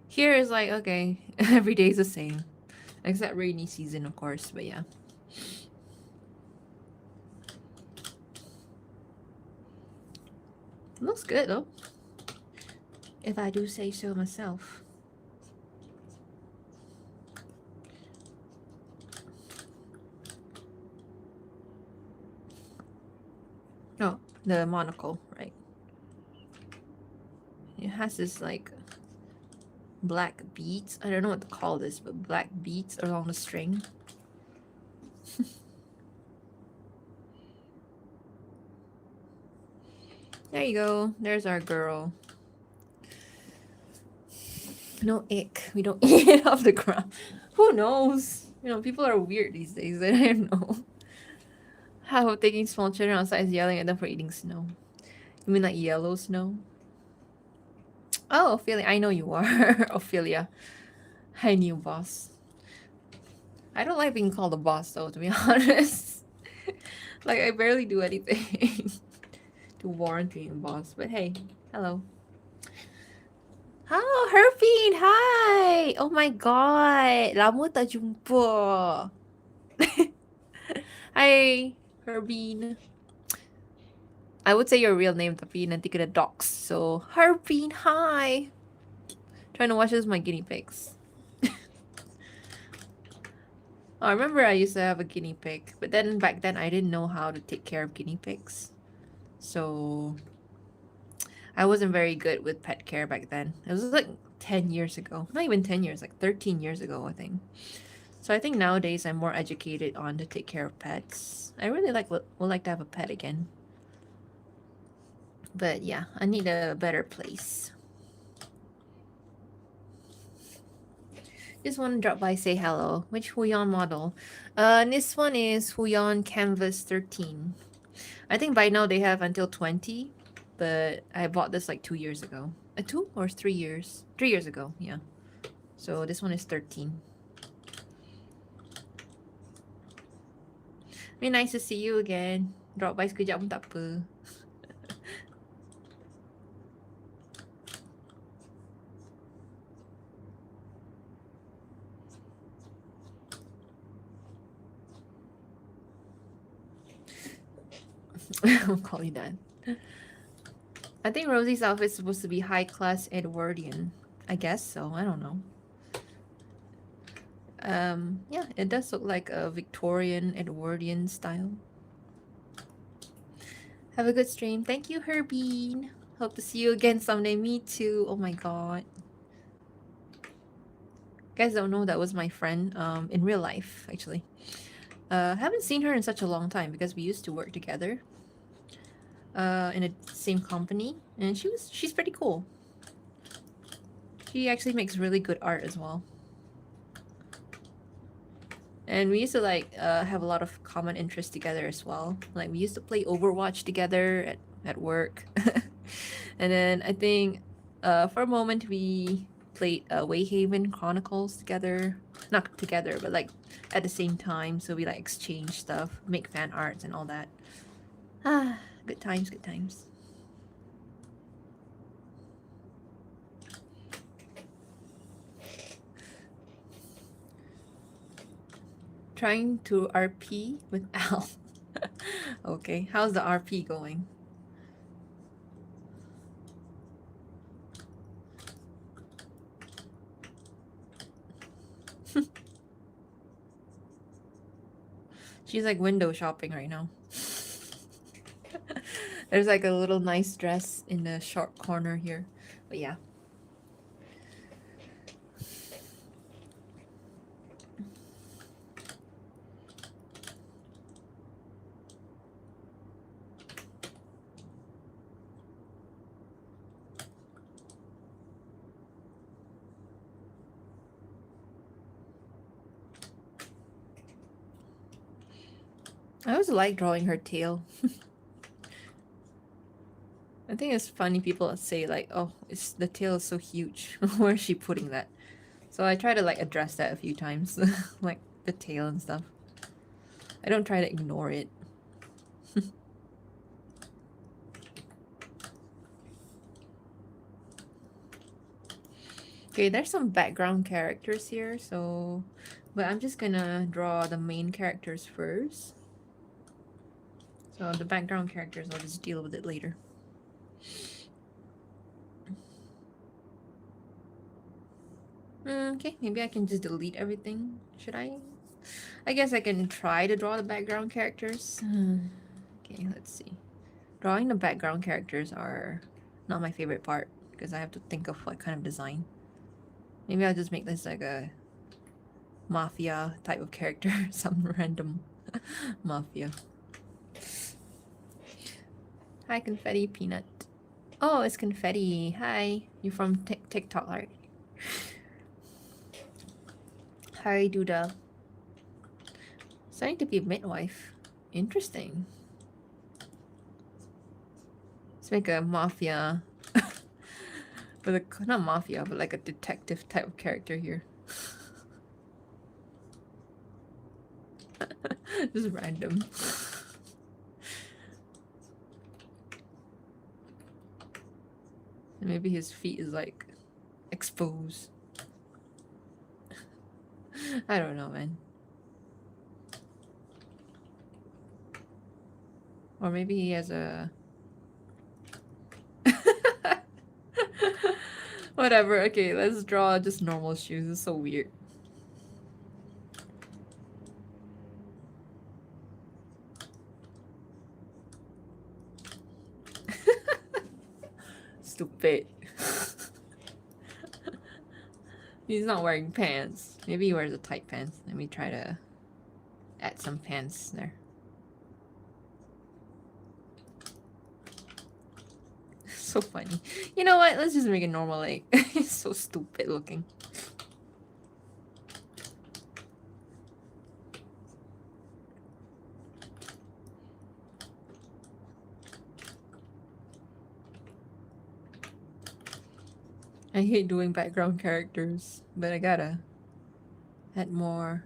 Here is like, okay, every day is the same. Except rainy season, of course, but yeah. Looks good though. If I do say so myself. Oh, the monocle, right. It has this like black beads. I don't know what to call this, but black beads along the string. There you go. There's our girl. No ick. We don't eat it off the ground. Who knows? You know, people are weird these days. I don't know. How about taking small children outside is yelling at them for eating snow? You mean like yellow snow? Oh, Ophelia. I know you are. Ophelia. Hi, new boss. I don't like being called a boss though, to be honest. Like, I barely do anything to warrant being a boss. But hey, hello. Oh, Herpine, hi! Oh my god, lama tak jumpa. Hi, Herpine. I would say your real name, tapi nanti kena dox. So, Herpine, hi! Trying to watch this with my guinea pigs. Oh, I remember I used to have a guinea pig, but then back then I didn't know how to take care of guinea pigs. So, I wasn't very good with pet care back then. It was like 10 years ago. Not even 10 years, like 13 years ago, I think. So I think nowadays I'm more educated on to take care of pets. I really would like to have a pet again. But yeah, I need a better place. Just want to drop by, say hello. Which Huion model? This one is Huion Canvas 13. I think by now they have until 20, but I bought this like 2 years ago. 2 or 3 years? 3 years ago, yeah. So this one is 13. Very nice to see you again. Drop by sekejap pun tak apa. I'll call you that. I think Rosie's outfit is supposed to be high class Edwardian. I guess so. I don't know. Yeah, it does look like a Victorian Edwardian style. Have a good stream. Thank you, Herbine. Hope to see you again someday. Me too. Oh my god. You guys don't know that was my friend in real life, actually. Haven't seen her in such a long time because we used to work together in the same company, and she's pretty cool. She actually makes really good art as well. And we used to like have a lot of common interests together as well. Like we used to play Overwatch together at work. And then I think for a moment we played Wayhaven Chronicles together. Not together, but like at the same time. So we like exchange stuff, make fan arts and all that. Ah, good times, good times. Trying to RP with Al. Okay, how's the RP going? She's like window shopping right now. There's like a little nice dress in the short corner here. But yeah. I always like drawing her tail. I think it's funny people say like, oh, it's the tail is so huge. Where is she putting that? So I try to like address that a few times. Like the tail and stuff. I don't try to ignore it. Okay, there's some background characters here, so... But I'm just gonna draw the main characters first. So the background characters, I'll just deal with it later. Okay, maybe I can just delete everything. Should I? I guess I can try to draw the background characters. Okay, let's see. Drawing the background characters are not my favorite part because I have to think of what kind of design. Maybe I'll just make this like a mafia type of character. Some random mafia. Hi, Confetti Peanut. Oh, it's Confetti. Hi. You're from TikTok, right? Hi, Duda. Starting to be a midwife. Interesting. Let's make a mafia. But not mafia, but like a detective type of character here. Just random. And maybe his feet is like exposed. I don't know, man. Or maybe he has a... Whatever, okay, let's draw just normal shoes. It's so weird. Stupid. He's not wearing pants. Maybe he wears a tight pants. Let me try to add some pants there. So funny. You know what? Let's just make it normal leg. It's so stupid looking. I hate doing background characters, but I gotta add more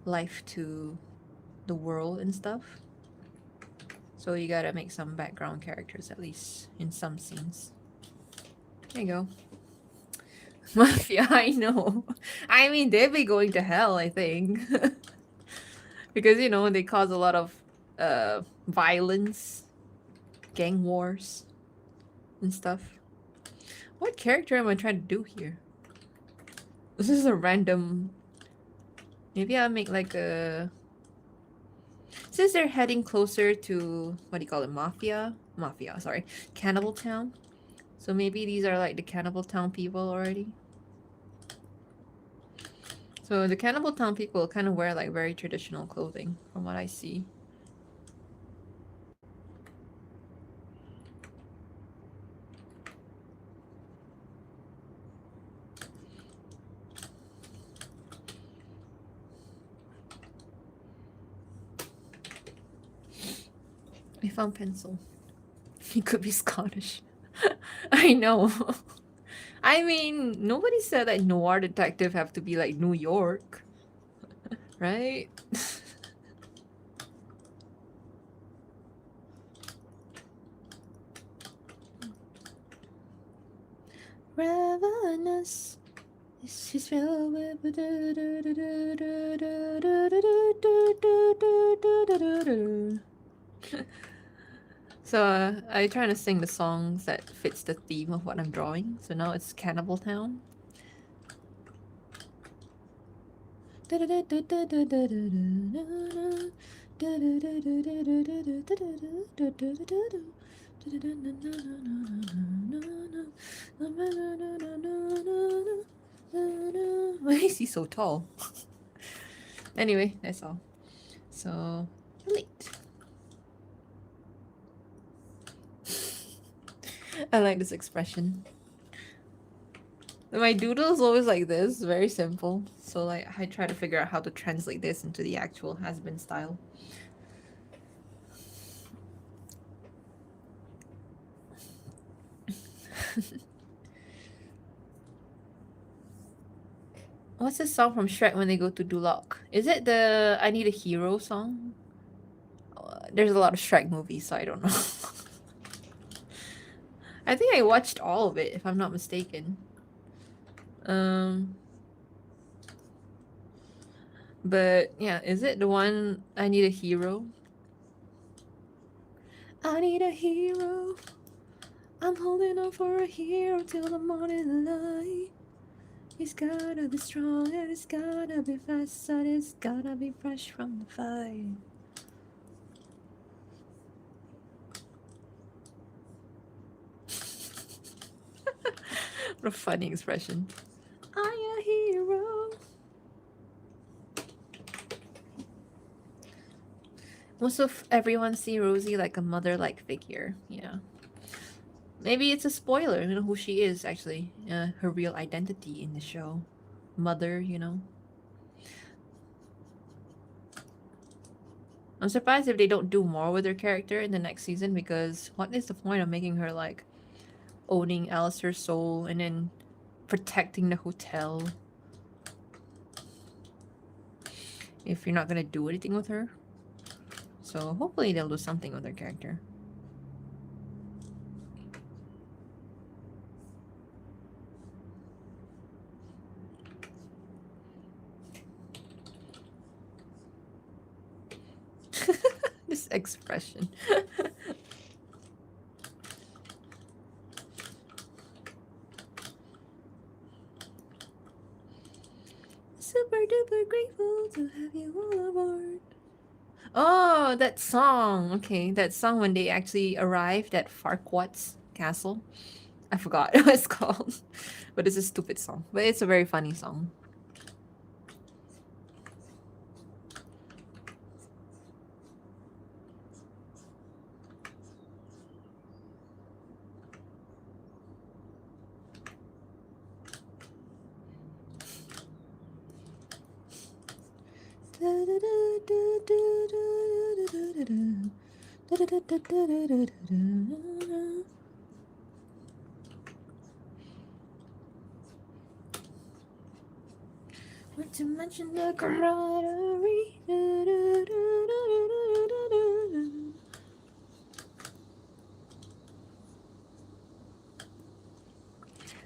life to the world and stuff. So you gotta make some background characters at least in some scenes. There you go. Mafia, I know. I mean, they'd be going to hell, I think. Because, you know, they cause a lot of violence, gang wars, and stuff. What character am I trying to do here? This is a random... Maybe I'll make like a... Since they're heading closer to, what do you call it, Mafia, sorry. Cannibal Town. So maybe these are like the Cannibal Town people already. So the Cannibal Town people kind of wear like very traditional clothing from what I see. I found pencil. He could be Scottish. I know. I mean, nobody said that noir detective have to be like New York. Right? Ravenous. She's filled with... So I try to sing the songs that fits the theme of what I'm drawing. So now it's Cannibal Town. Why is he so tall? Anyway, that's all. So, relate. I like this expression. My doodle is always like this, very simple. So like I try to figure out how to translate this into the actual has-been style. What's the song from Shrek when they go to Duloc? Is it the I Need a Hero song? There's a lot of Shrek movies, so I don't know. I think I watched all of it, if I'm not mistaken. But yeah, is it the one I Need a Hero? I need a hero. I'm holding on for a hero till the morning light. It's gotta be strong and it's gotta be fast and it's gotta be fresh from the fire. What a funny expression. I'm a hero. Most of everyone see Rosie like a mother-like figure. Yeah. Maybe it's a spoiler. You know who she is actually. Her real identity in the show. Mother, you know. I'm surprised if they don't do more with her character in the next season because what is the point of making her like owning Alistair's soul and then protecting the hotel if you're not gonna do anything with her? So hopefully they'll do something with her character. This expression. Super duper grateful to have you all aboard. Oh, that song. Okay, that song when they actually arrived at Farquaad's castle. I forgot what it's called. But it's a stupid song. But it's a very funny song. Want to mention the camaraderie.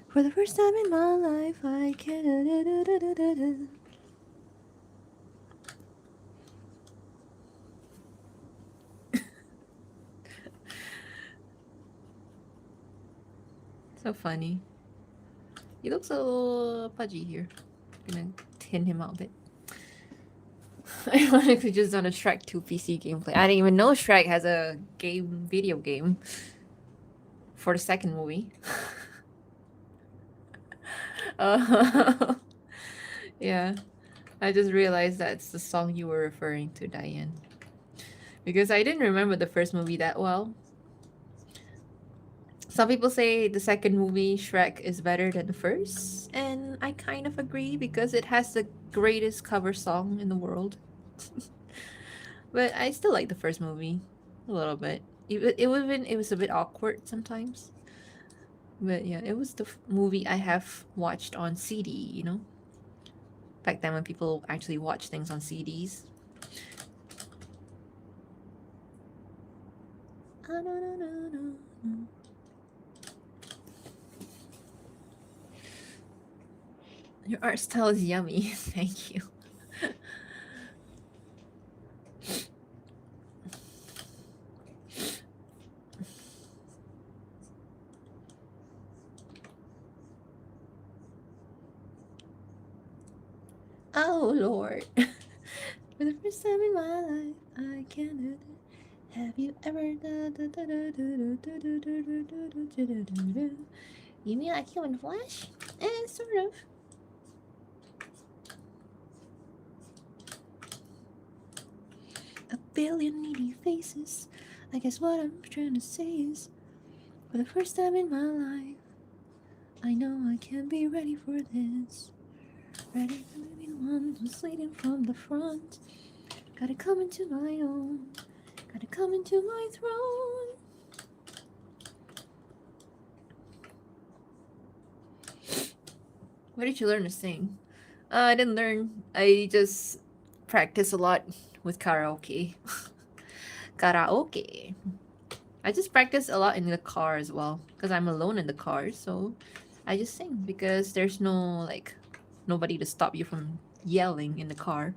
For the first time in my life, I can. So funny. He looks a little pudgy here. Gonna tin him out a bit. Ironically, just done a Shrek 2 PC gameplay. I didn't even know Shrek has a video game for the second movie. Yeah, I just realized that's the song you were referring to, Diane. Because I didn't remember the first movie that well. Some people say the second movie, Shrek, is better than the first, and I kind of agree because it has the greatest cover song in the world. But I still like the first movie a little bit. It was a bit awkward sometimes. But yeah, it was the movie I have watched on CD, you know? Back then when people actually watch things on CDs. Your art style is yummy. Thank you. Oh Lord. For the first time in my life, I can't do it. Have you ever You mean like human flesh? Sort of. A billion needy faces. I guess what I'm trying to say is, for the first time in my life, I know I can't be ready for this. Ready to be the one who's leading from the front. Gotta come into my own. Gotta come into my throne. Where did you learn to sing? I didn't learn. I just practice a lot with karaoke. Karaoke. I just practice a lot in the car as well because I'm alone in the car, so I just sing because there's no like nobody to stop you from yelling in the car.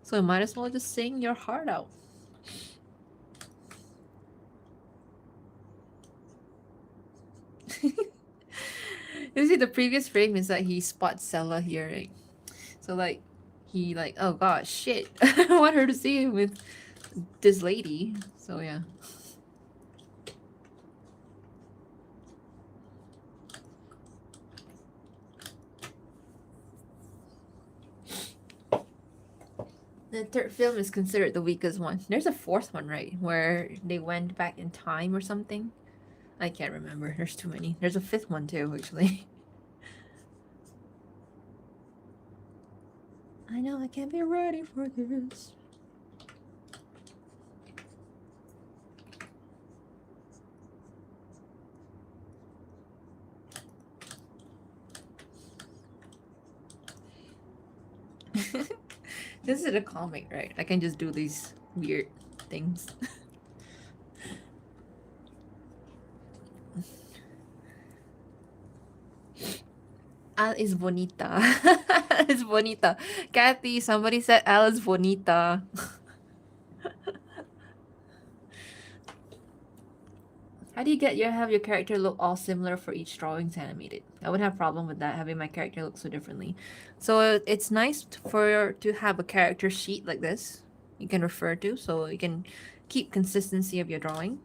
So you might as well just sing your heart out. You see, the previous frame is that he spots Sella here, right? So like, he like, oh gosh, shit, I don't want her to see him with this lady. So yeah. The third film is considered the weakest one. There's a fourth one, right? Where they went back in time or something. I can't remember. There's too many. There's a fifth one too, actually. I know I can't be ready for this. This is a comic, right? I can just do these weird things. Al is bonita. Al is bonita. Kathy, somebody said Al is bonita. How do you have your character look all similar for each drawings animated? I would have problem with that, having my character look so differently. So it's nice to have a character sheet like this you can refer to, so you can keep consistency of your drawing.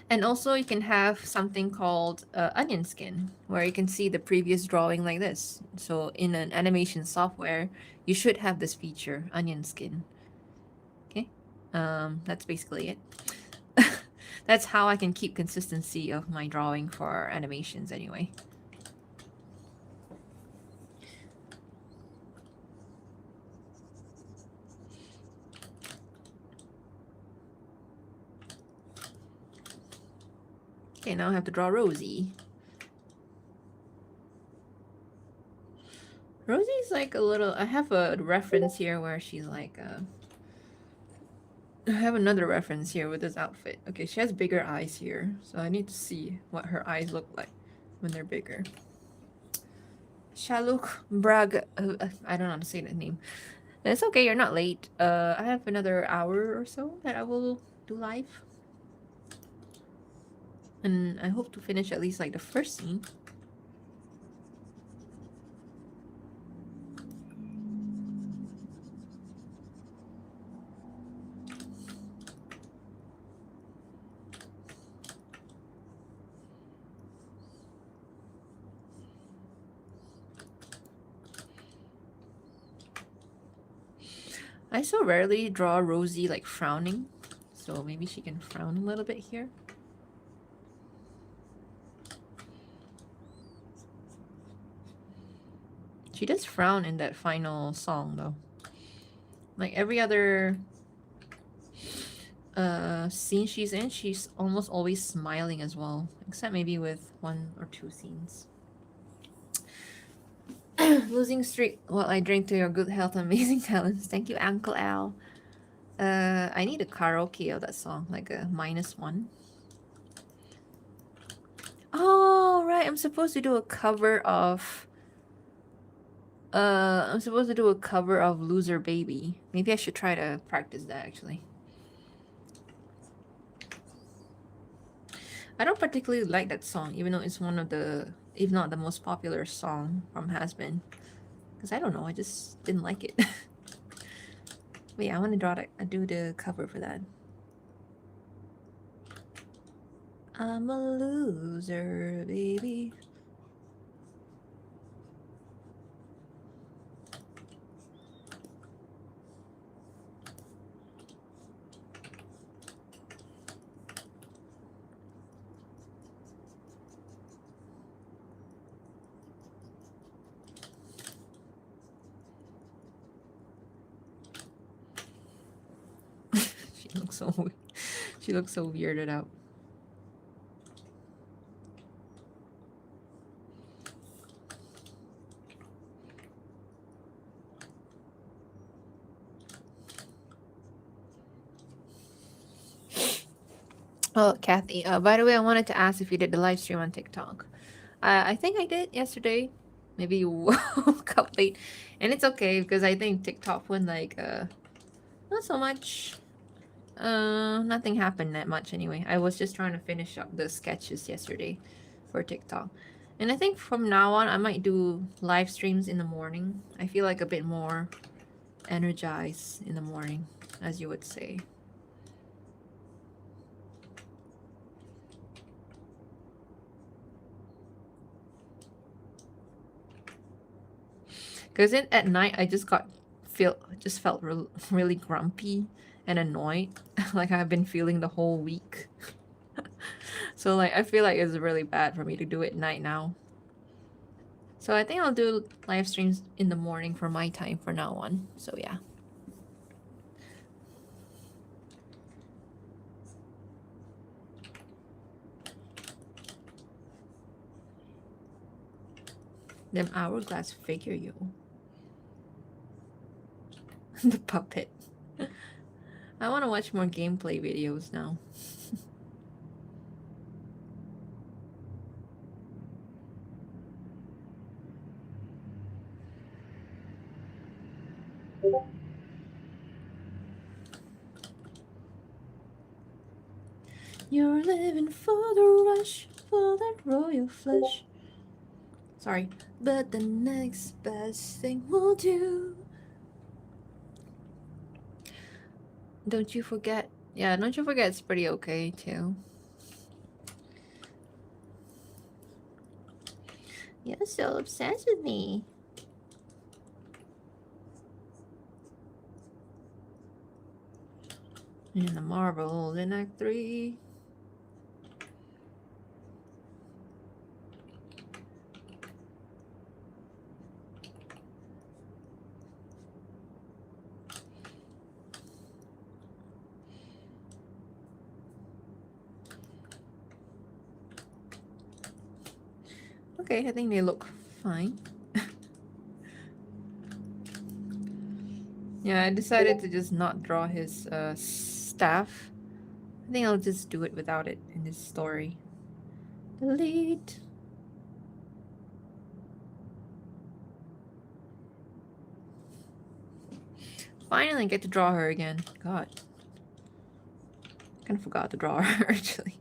And also you can have something called onion skin, where you can see the previous drawing like this. So in an animation software, you should have this feature, onion skin. Okay, that's basically it. That's how I can keep consistency of my drawing for animations anyway. Okay, now I have to draw Rosie. Rosie's like a little... I have a reference here where she's like... I have another reference here with this outfit. Okay, she has bigger eyes here, so I need to see what her eyes look like when they're bigger. Shaluk Brag... I don't know how to say that name. It's okay, you're not late. I have another hour or so that I will do live. And I hope to finish at least like the first scene. I so rarely draw Rosie like frowning, so maybe she can frown a little bit here. She does frown in that final song though. Like every other scene she's in, she's almost always smiling as well, except maybe with 1 or 2 scenes. Losing streak while I drink to your good health and amazing talents. Thank you, Uncle Al. I need a karaoke of that song, like a -1. Oh, right, I'm supposed to do a cover of... I'm supposed to do a cover of Loser Baby. Maybe I should try to practice that, actually. I don't particularly like that song, even though it's one of the, if not the most popular song from Has Been. Because I don't know, I just didn't like it. But yeah, I want to draw I do the cover for that. I'm a loser, baby. She looks so she looks so weirded out. Oh, Kathy. By the way, I wanted to ask if you did the live stream on TikTok. I think I did yesterday. Maybe you woke up late, and it's okay because I think TikTok went like not so much. Nothing happened that much anyway. I was just trying to finish up the sketches yesterday for TikTok. And I think from now on, I might do live streams in the morning. I feel like a bit more energized in the morning, as you would say. Because at night, I just felt really grumpy and annoyed, like I've been feeling the whole week. So like I feel like it's really bad for me to do it at night now. So I think I'll do live streams in the morning for my time from now on. So yeah. Them hourglass figure, you. The puppet. I want to watch more gameplay videos now. You're living for the rush, for that royal flush. Sorry, but the next best thing we'll do. Don't you forget. Yeah, don't you forget it's pretty okay too. You're so obsessed with me. In the marbles in Act 3. Okay, I think they look fine. Yeah, I decided to just not draw his staff. I think I'll just do it without it in this story. Delete. Finally get to draw her again. God. I kind of forgot to draw her actually.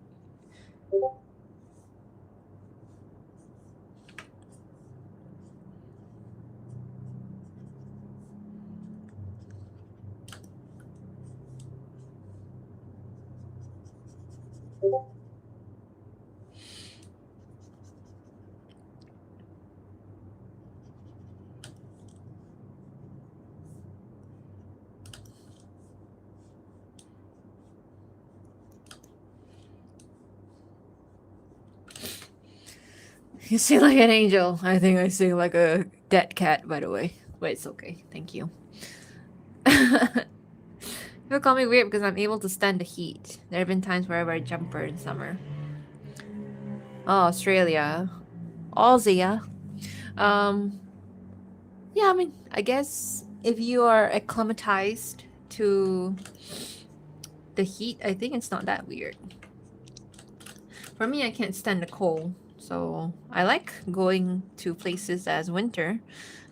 You sing like an angel. I think I sing like a dead cat, by the way. But it's okay. Thank you. People call me weird because I'm able to stand the heat. There have been times where I wear a jumper in summer. Oh, Australia. Aussie, yeah. Yeah, I mean, I guess if you are acclimatized to the heat, I think it's not that weird. For me, I can't stand the cold. So I like going to places as winter,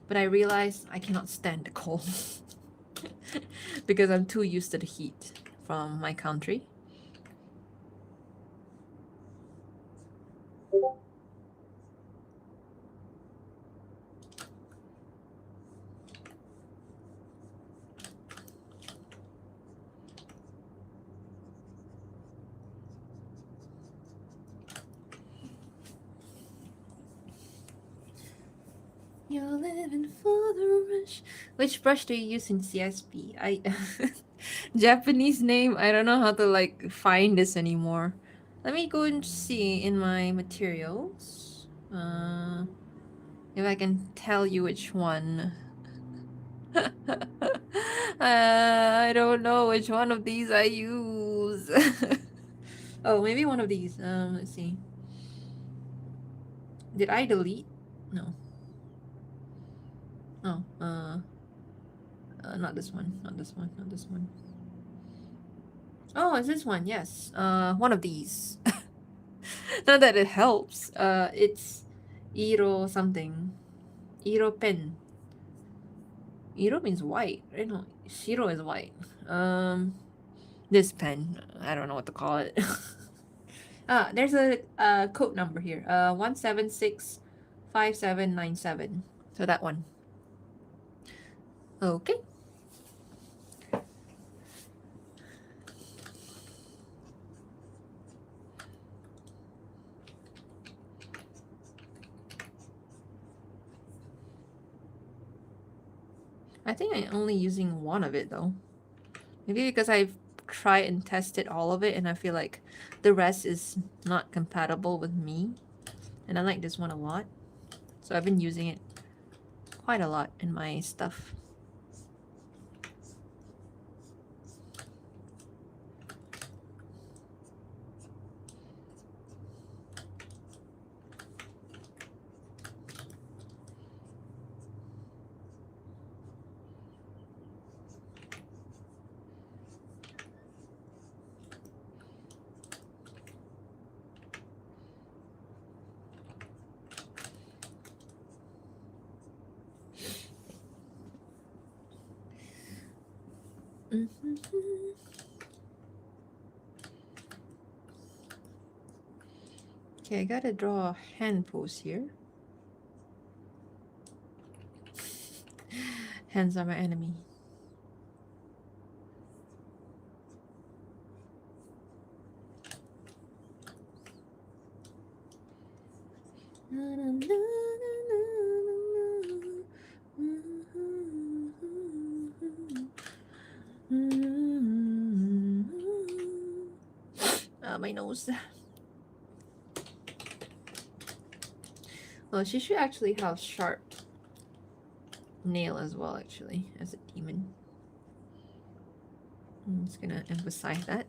but I realize I cannot stand the cold because I'm too used to the heat from my country. You're living for the rush. Which brush do you use in CSP? I Japanese name. I don't know how to like find this anymore. Let me go and see in my materials. If I can tell you which one. I don't know which one of these I use. Oh, maybe one of these. Let's see. Did I delete? No. Oh, not this one. Not this one. Not this one. Oh, it's this one. Yes. One of these. Not that it helps. It's Iro something. Iro pen. Iro means white, right? No, Shiro is white. This pen. I don't know what to call it. There's a code number here. 1765797. So that one. Okay. I think I'm only using one of it though. Maybe because I've tried and tested all of it and I feel like the rest is not compatible with me. And I like this one a lot. So I've been using it quite a lot in my stuff. Okay, I gotta draw a hand pose here. Hands are my enemy. My nose. Well, she should actually have sharp nail as well, actually, as a demon. I'm just gonna emphasize that.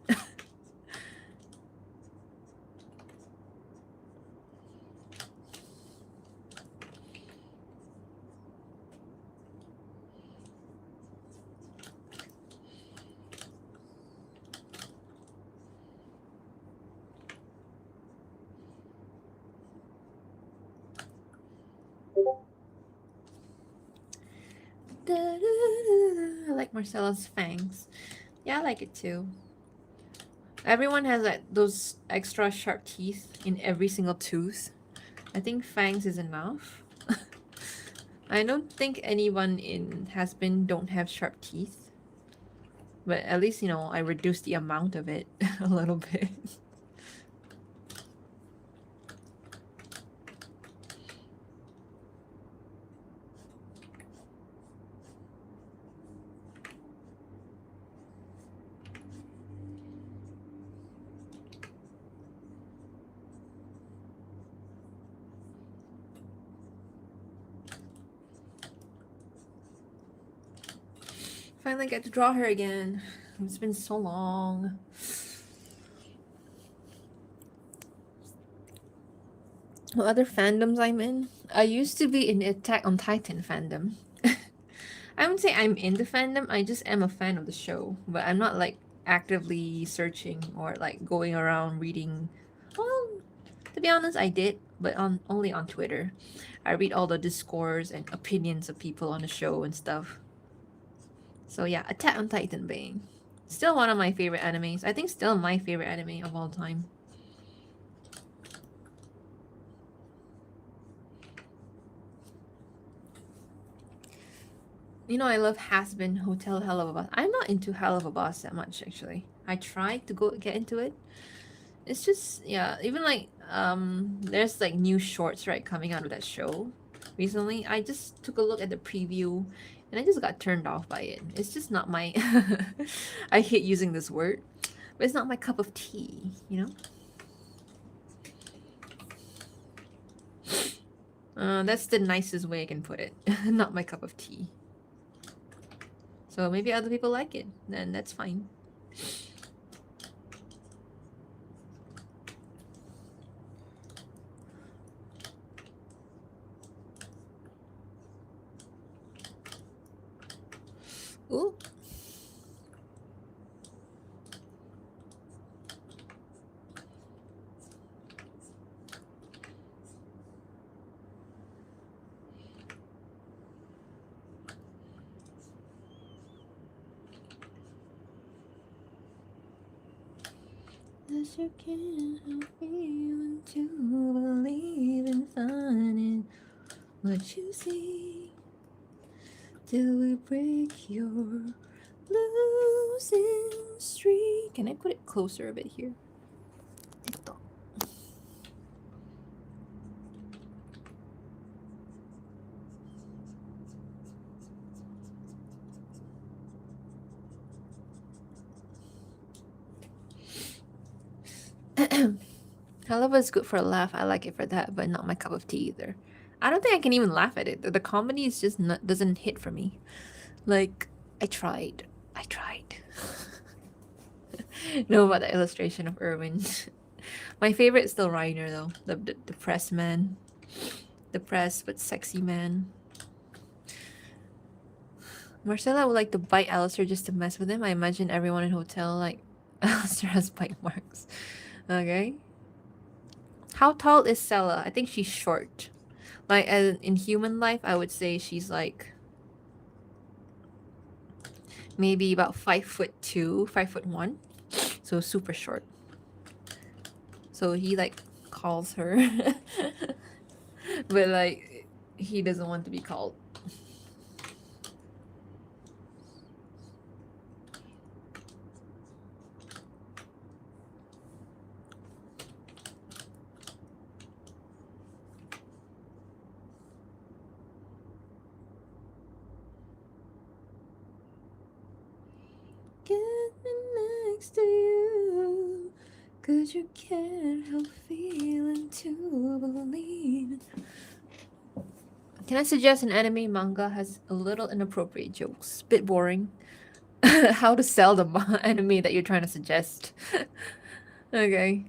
I like Marcella's fangs. Yeah, I like it too. Everyone has like those extra sharp teeth in every single tooth. I think fangs is enough. I don't think anyone in Has-Been don't have sharp teeth. But at least, you know, I reduced the amount of it a little bit. Finally get to draw her again. It's been so long. What other fandoms I'm in? I used to be in Attack on Titan fandom. I wouldn't say I'm in the fandom, I just am a fan of the show. But I'm not like actively searching or like going around reading. Well, to be honest, I did, but only on Twitter. I read all the discourse and opinions of people on the show and stuff. So yeah, Attack on Titan Bane. Still one of my favorite animes. I think still my favorite anime of all time. You know, I love Has-Been, Hotel Hell of a Boss. I'm not into Hell of a Boss that much, actually. I tried to get into it. It's just, yeah, even like, there's like new shorts, right, coming out of that show, recently. I just took a look at the preview and I just got turned off by it. It's just not my I hate using this word, but it's not my cup of tea, you know? That's the nicest way I can put it. Not my cup of tea. So maybe other people like it, then that's fine. Ooh. Cause you can't help feeling to believe in finding what you see till we break your losing streak. Can I put it closer a bit here? Hello is good for a laugh. I like it for that, but not my cup of tea either. I don't think I can even laugh at it. The comedy is just not, doesn't hit for me. Like, I tried. I tried. Know about the illustration of Irwin. My favorite is still Reiner though. The press man. The press but sexy man. Marcella would like to bite Alistair just to mess with him. I imagine everyone in hotel like Alistair has bite marks. Okay. How tall is Sella? I think she's short. Like in human life, I would say she's like maybe about 5'2", 5'1", so super short. So he like calls her, but like he doesn't want to be called. Get me next to you, 'cause you can't help feeling to believe. Can I suggest an anime manga has a little inappropriate jokes? Bit boring. How to sell the anime that you're trying to suggest. Okay.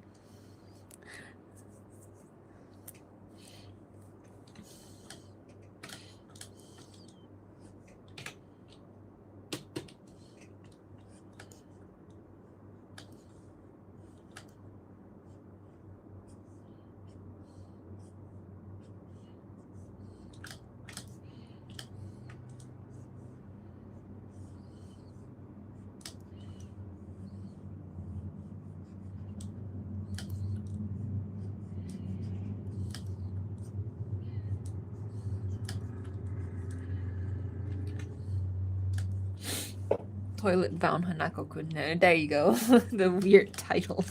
Toilet Bound Hanako-kun. There you go. The weird titles.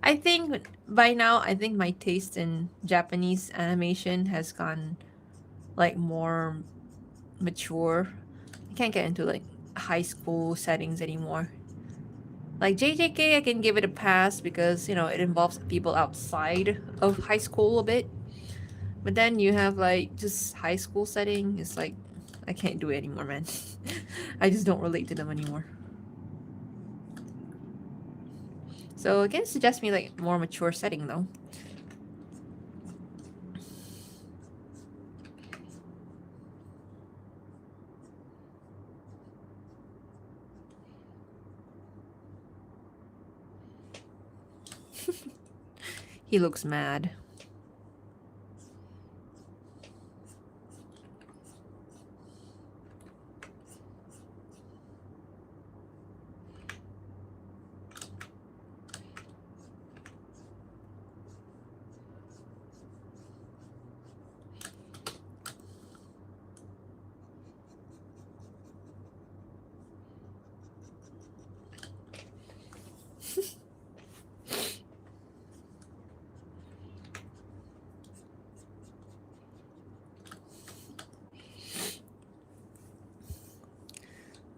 I think by now, I think my taste in Japanese animation has gone like more mature. I can't get into like high school settings anymore. Like JJK, I can give it a pass because, you know, it involves people outside of high school a bit. But then you have like just high school setting. It's like, I can't do it anymore, man. I just don't relate to them anymore. So again, suggest me like more mature setting though. He looks mad.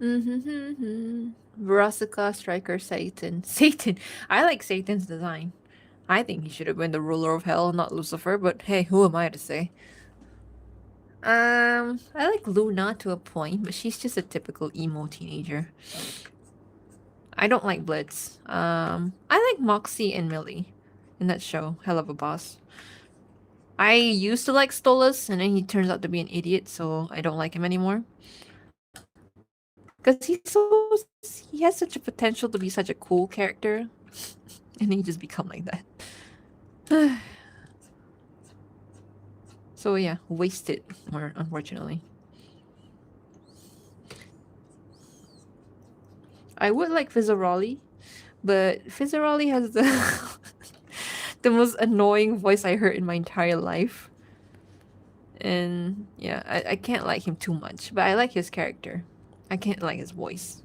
Mm-hmm. Brassica, Striker, Satan. Satan. I like Satan's design. I think he should have been the ruler of hell, not Lucifer, but hey, who am I to say? I like Luna to a point, but she's just a typical emo teenager. I don't like Blitz. I like Moxie and Millie in that show, Hell of a Boss. I used to like Stolas, and then he turns out to be an idiot, so I don't like him anymore. Because he has such a potential to be such a cool character, and he just become like that. So yeah, wasted, more unfortunately. I would like Fizzarolli, but Fizzarolli has the the most annoying voice I heard in my entire life. And yeah, I can't like him too much, but I like his character. I can't like his voice.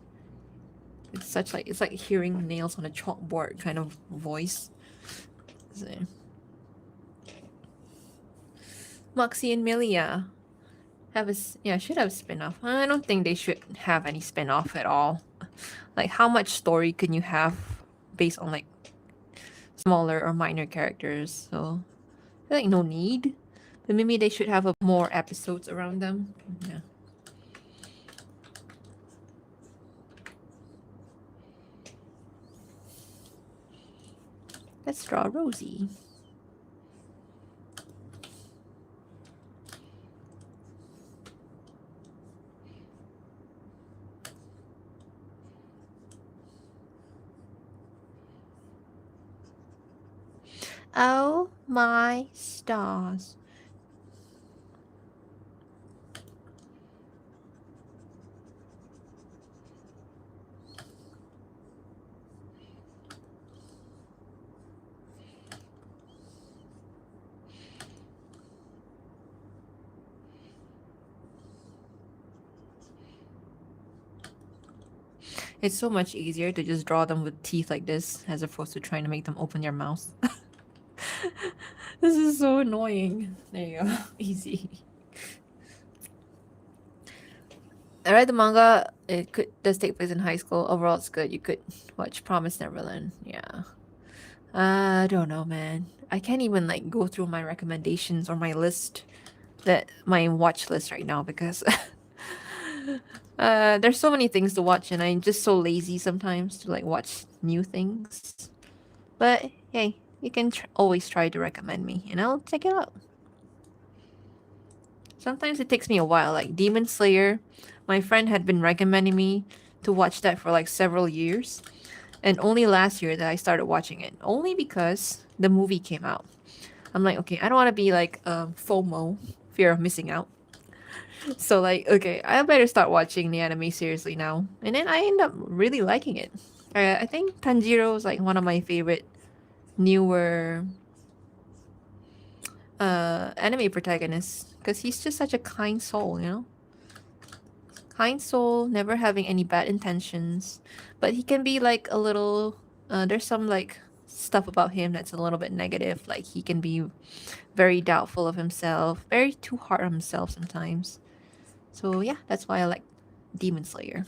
It's like hearing nails on a chalkboard kind of voice. So, Moxie and Milia should have a spin-off. I don't think they should have any spin-off at all. Like how much story can you have based on like smaller or minor characters? So I feel like no need. But maybe they should have more episodes around them. Yeah. Let's draw Rosie. Oh my stars. It's so much easier to just draw them with teeth like this as opposed to trying to make them open their mouth. This is so annoying. There you go. Easy. I read the manga. Does take place in high school. Overall, it's good. You could watch Promise Neverland. Yeah. I don't know, man. I can't even like go through my recommendations or my watch list right now because there's so many things to watch and I'm just so lazy sometimes to like watch new things. But hey, you can always try to recommend me and I'll check it out. Sometimes it takes me a while. Like Demon Slayer, my friend had been recommending me to watch that for like several years. And only last year that I started watching it. Only because the movie came out. I'm like, okay, I don't want to be like FOMO, fear of missing out. So like, okay, I better start watching the anime seriously now. And then I end up really liking it. I think Tanjiro is like one of my favorite newer anime protagonists because he's just such a kind soul, you know? Kind soul, never having any bad intentions, but he can be like a little. There's some like stuff about him that's a little bit negative. Like he can be very doubtful of himself, very too hard on himself sometimes. So yeah, that's why I like Demon Slayer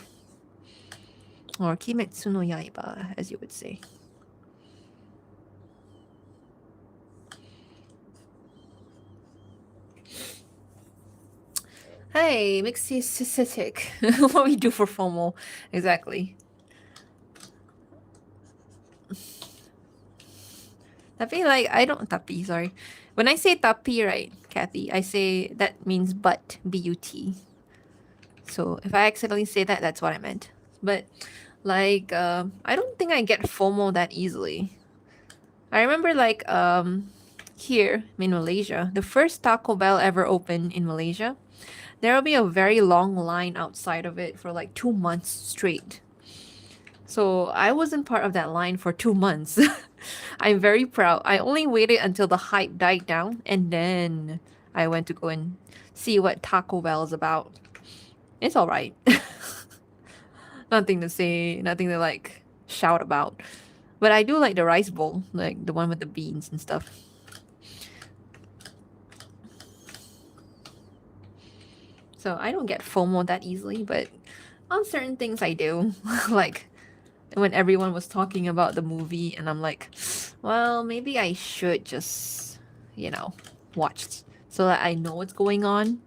or Kimetsu no Yaiba, as you would say. Hey, Mixie. What we do for FOMO, exactly. Tapi like I don't tapi, sorry. When I say tapi, right, Kathy, I say that means but, B-U-T. So if I accidentally say that, that's what I meant. But like I don't think I get FOMO that easily. I remember like here in Malaysia, the first Taco Bell ever opened in Malaysia, there will be a very long line outside of it for like 2 months straight. So I wasn't part of that line for 2 months. I'm very proud. I only waited until the hype died down and then I went to go and see what Taco Bell is about. It's alright. Nothing to say, nothing to like shout about. But I do like the rice bowl, like the one with the beans and stuff. So I don't get FOMO that easily, but On certain things I do. Like when everyone was talking about the movie and I'm like, well, maybe I should just, you know, watch so that I know what's going on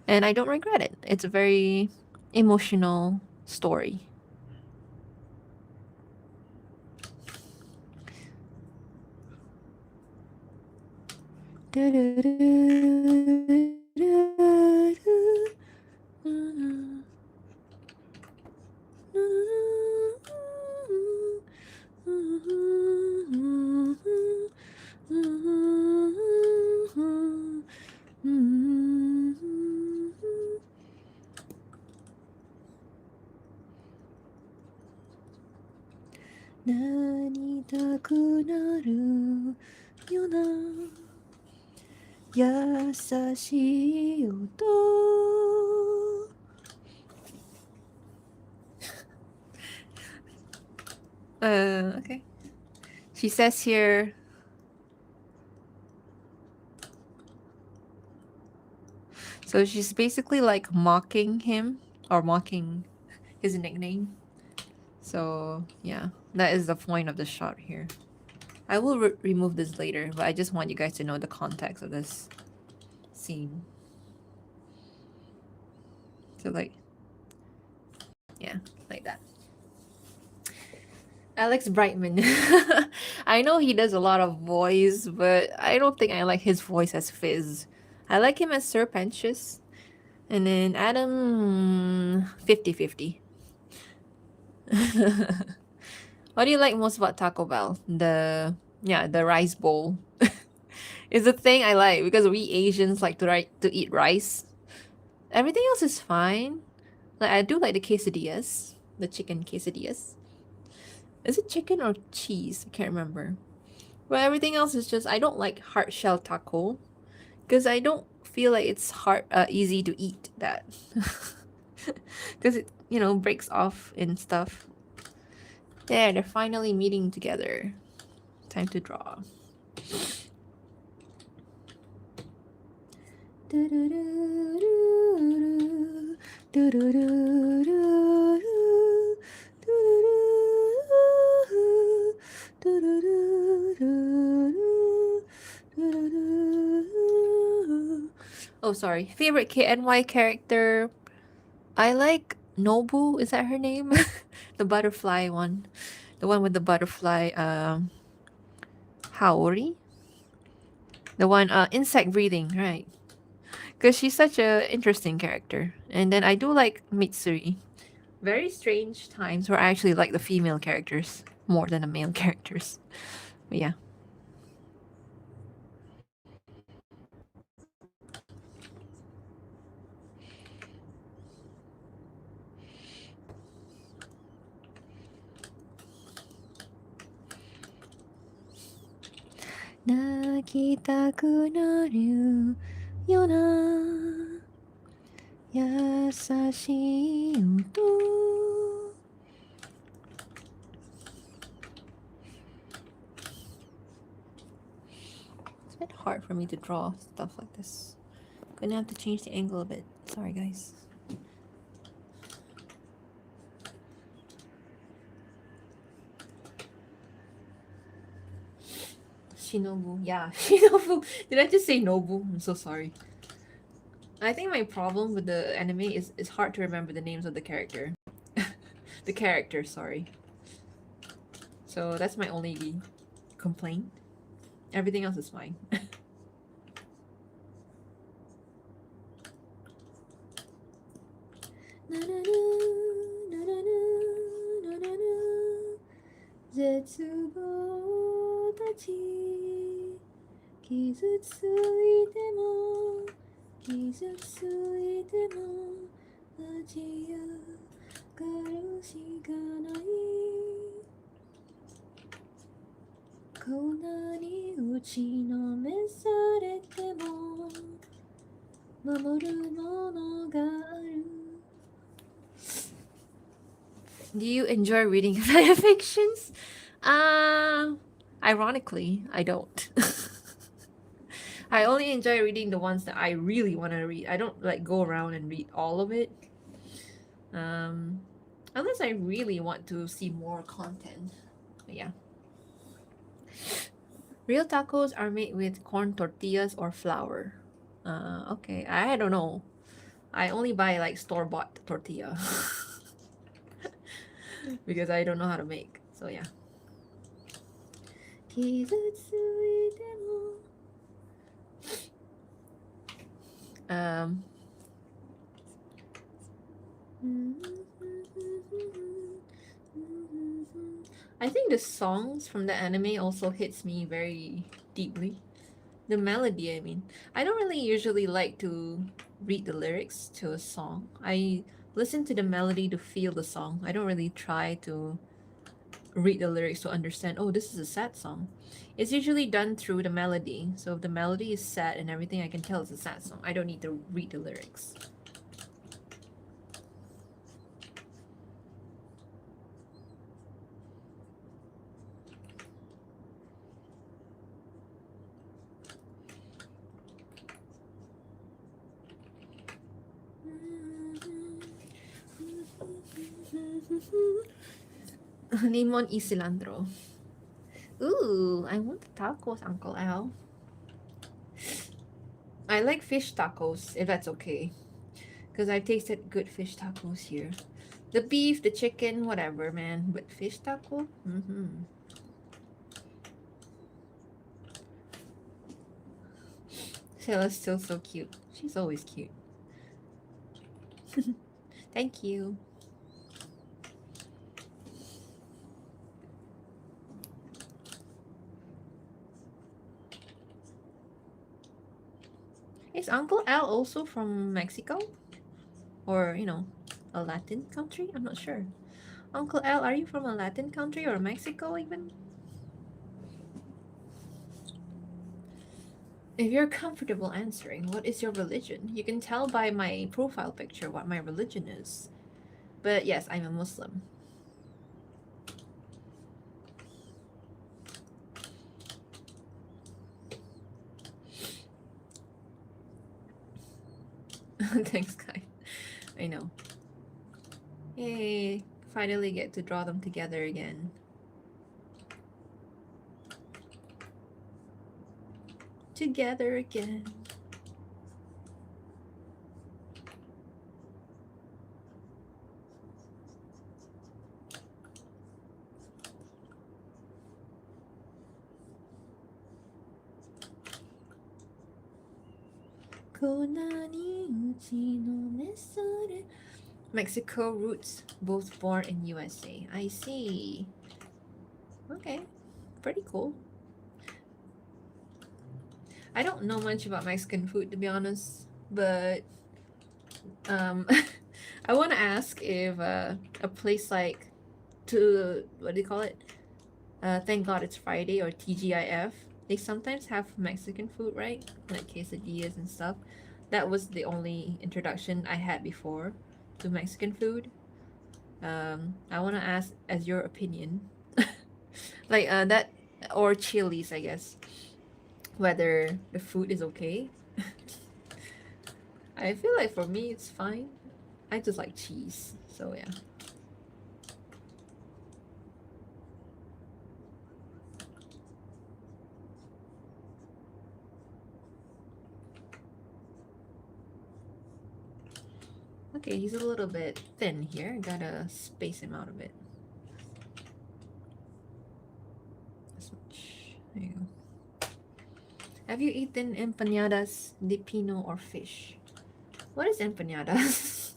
and I don't regret it. It's a very emotional story.何たくなるよな優しい音 okay. She says here, so she's basically like mocking him or mocking his nickname. So yeah, that is the point of the shot here. I will remove this later, but I just want you guys to know the context of this scene. So like, yeah, like that. Alex Brightman. I know he does a lot of voice, but I don't think I like his voice as Fizz. I like him as Sir Pentious. And then Adam 50-50. What do you like most about Taco Bell? The rice bowl. It's a thing I like because we Asians like to eat rice. Everything else is fine. Like I do like the quesadillas, the chicken quesadillas. Is it chicken or cheese? I can't remember. But everything else is just I don't like hard shell taco because I don't feel like it's easy to eat that because it breaks off and stuff. There, they're finally meeting together. Time to draw. Oh, sorry. Favorite KNY character? I like Nobu. Is that her name? The butterfly one. The one with the butterfly, Haori? The one, insect breathing, right? Because she's such a interesting character. And then I do like Mitsuri. Very strange times where I actually like the female characters more than the male characters. But yeah. It's a bit hard for me to draw stuff like this. Gonna have to change the angle a bit. Sorry, guys. Shinobu. Yeah, Shinobu. Did I just say Nobu? I'm so sorry. I think my problem with the anime is it's hard to remember the names of the character. The character, sorry. So that's my only complaint. Everything else is fine. Do you enjoy reading fan fictions? Ironically, I don't. I only enjoy reading the ones that I really want to read. I don't like go around and read all of it. Um, unless I really want to see more content. But yeah. Real tacos are made with corn tortillas or flour. Okay, I don't know. I only buy like store-bought tortilla because I don't know how to make. So yeah. Um, I think the songs from the anime also hits me very deeply. The melody, I mean. I don't really usually like to read the lyrics to a song. I listen to the melody to feel the song. I don't really try to read the lyrics to understand, oh, this is a sad song. It's usually done through the melody. So if the melody is sad and everything, I can tell it's a sad song. I don't need to read the lyrics. Limon y cilantro. Ooh, I want the tacos, Uncle Al. I like fish tacos, if that's okay. Because I've tasted good fish tacos here. The beef, the chicken, whatever, man. But fish taco? Mm-hmm. Shayla's still so cute. She's always cute. Thank you. Is Uncle Al also from Mexico? Or, a Latin country? I'm not sure. Uncle Al, are you from a Latin country or Mexico even? If you're comfortable answering, what is your religion? You can tell by my profile picture what my religion is. But yes, I'm a Muslim. Thanks, guys. I know. Yay! Finally get to draw them together again. Together again. Mexico roots, both born in USA. I see. Okay, pretty cool. I don't know much about Mexican food to be honest, but I want to ask if a place like what do you call it? Thank God It's Friday or TGIF. They sometimes have Mexican food, right? Like quesadillas and stuff. That was the only introduction I had before to Mexican food. I want to ask as your opinion, like that or chilies, I guess, whether the food is okay. I feel like for me it's fine. I just like cheese, so yeah. Okay, he's a little bit thin here. Gotta space him out a bit. This much. There you go. Have you eaten empanadas de pino or fish? What is empanadas?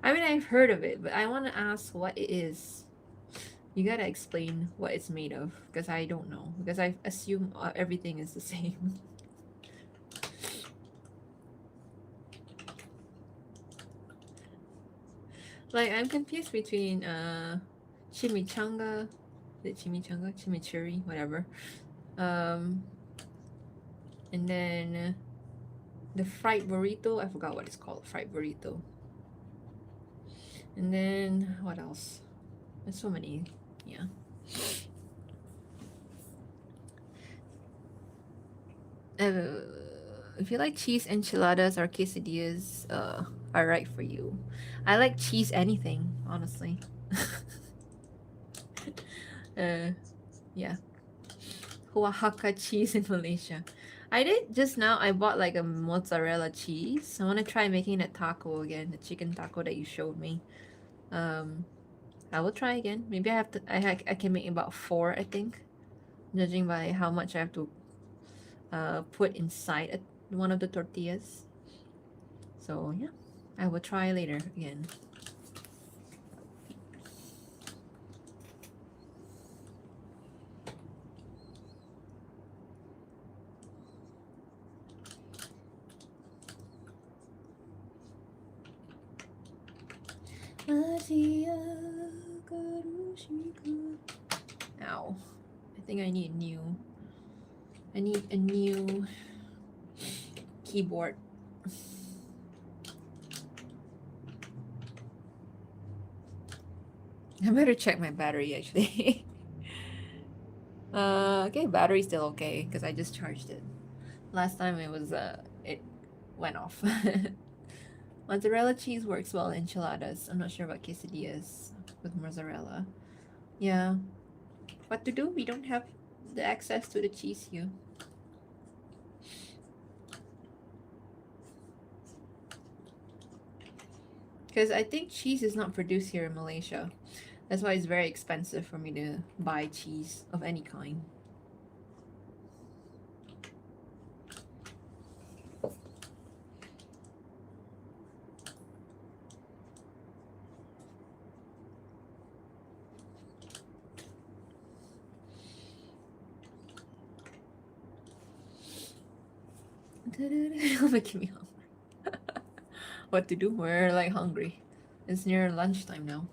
I mean, I've heard of it, but I want to ask what it is. You gotta explain what it's made of, because I don't know. Because I assume everything is the same. Like, I'm confused between chimichanga, is it chimichanga, chimichurri, whatever. And then the fried burrito. I forgot what it's called. Fried burrito. And then what else? There's so many. Yeah. If you like cheese enchiladas or quesadillas, are right for you. I like cheese anything, honestly. uh, yeah. Oaxaca cheese in Malaysia. I did just now. I bought like a mozzarella cheese. I want to try making a taco again, the chicken taco that you showed me. Um, I will try again. Maybe I have to. I can make about four, I think, judging by how much I have to put inside one of the tortillas. So yeah, I will try later again. Ow. I think I need new. I need a new keyboard. I better check my battery actually. Okay, battery's still okay because I just charged it. Last time it went off. Mozzarella cheese works well in enchiladas. I'm not sure about quesadillas with mozzarella. Yeah. What to do? We don't have the access to the cheese here. Because I think cheese is not produced here in Malaysia. That's why it's very expensive for me to buy cheese of any kind. You're making me hungry. What to do? We're like hungry. It's near lunchtime now.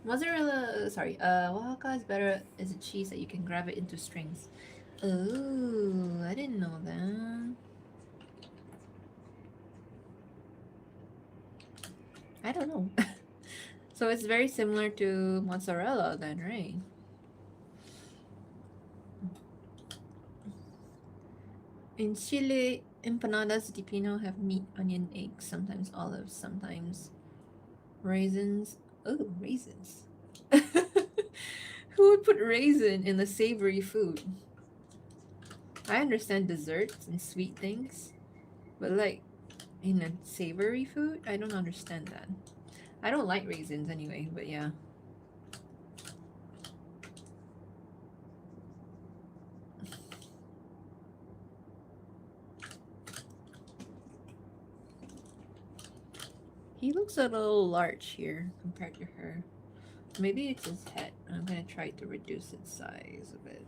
Mozzarella, sorry, Oaxaca is better as a cheese that you can grab it into strings. Oh, I didn't know that. I don't know. So it's very similar to mozzarella then, right? In Chile, empanadas de pino have meat, onion, eggs, sometimes olives, sometimes raisins. Oh, raisins. Who would put raisin in a savory food? I understand desserts and sweet things, but like in a savory food, I don't understand that. I don't like raisins anyway, but yeah. He looks a little large here compared to her. Maybe it's his head. I'm gonna try to reduce its size a bit.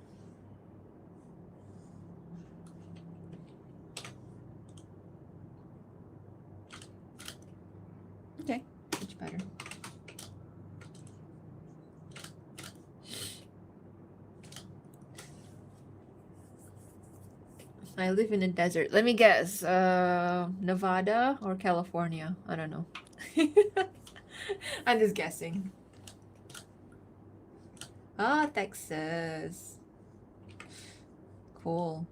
Okay, much better. I live in a desert. Let me guess. Nevada or California? I don't know. I'm just guessing. Ah, Texas. Cool.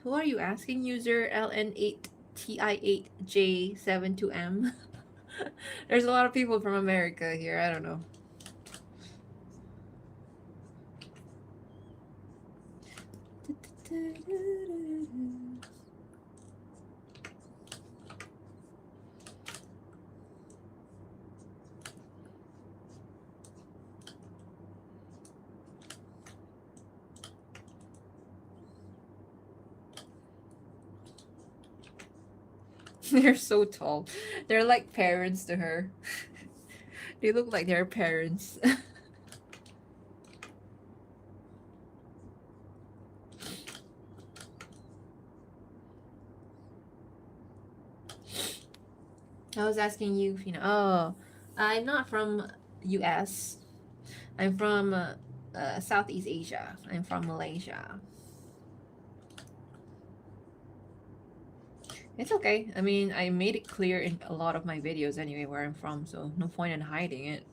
Who are you asking? User LN8TI8J72M. There's a lot of people from America here. I don't know. They're so tall. They're like parents to her. They look like their parents. I was asking you, oh, I'm not from US. I'm from Southeast Asia. I'm from Malaysia. It's okay. I mean, I made it clear in a lot of my videos anyway where I'm from, so no point in hiding it.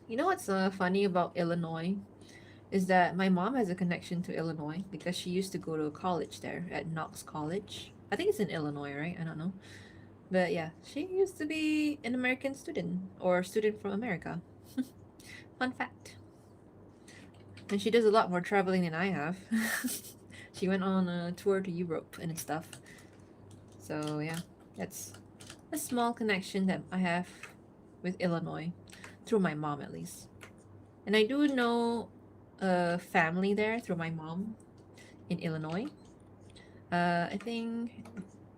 You know what's funny about Illinois is that my mom has a connection to Illinois because she used to go to college there at Knox College. I think it's in Illinois, right? I don't know. But yeah, she used to be an American student or student from America. Fun fact. And she does a lot more traveling than I have. She went on a tour to Europe and stuff. So yeah, that's a small connection that I have with Illinois, through my mom at least. And I do know a family there through my mom in Illinois. I think,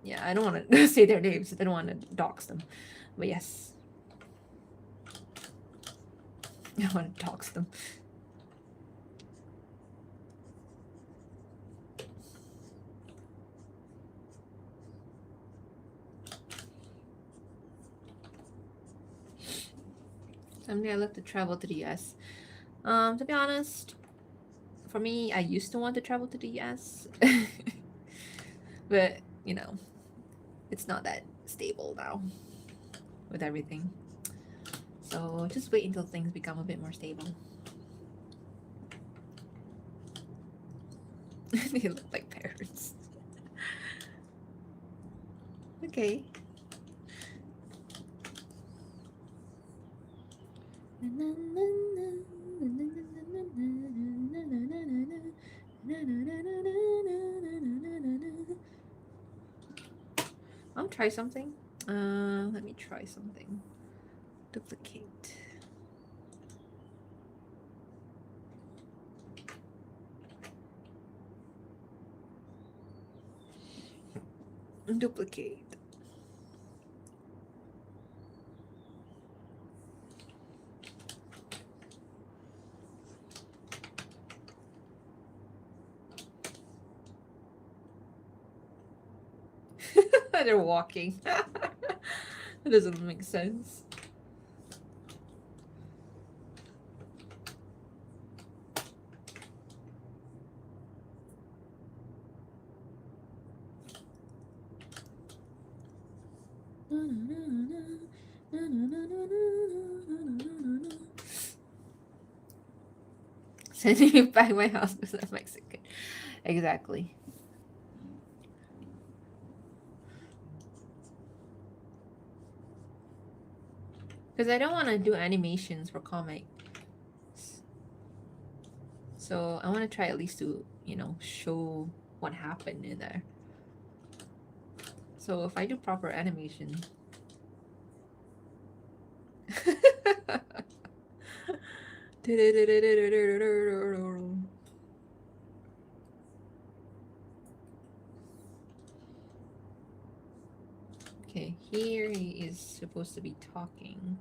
yeah, I don't want to say their names. I don't want to dox them. But yes, I want to dox them. Someday I'd love to travel to the US. To be honest, for me, I used to want to travel to the US. But, it's not that stable now with everything. So just wait until things become a bit more stable. They look like parrots. Okay. I'll try something. Let me try something. Duplicate. Duplicate. They're walking. That doesn't make sense. Sending me back my house because I'm Mexican. Exactly. Because I don't want to do animations for comics. So I want to try at least to, show what happened in there. So if I do proper animation. Okay, here he is supposed to be talking.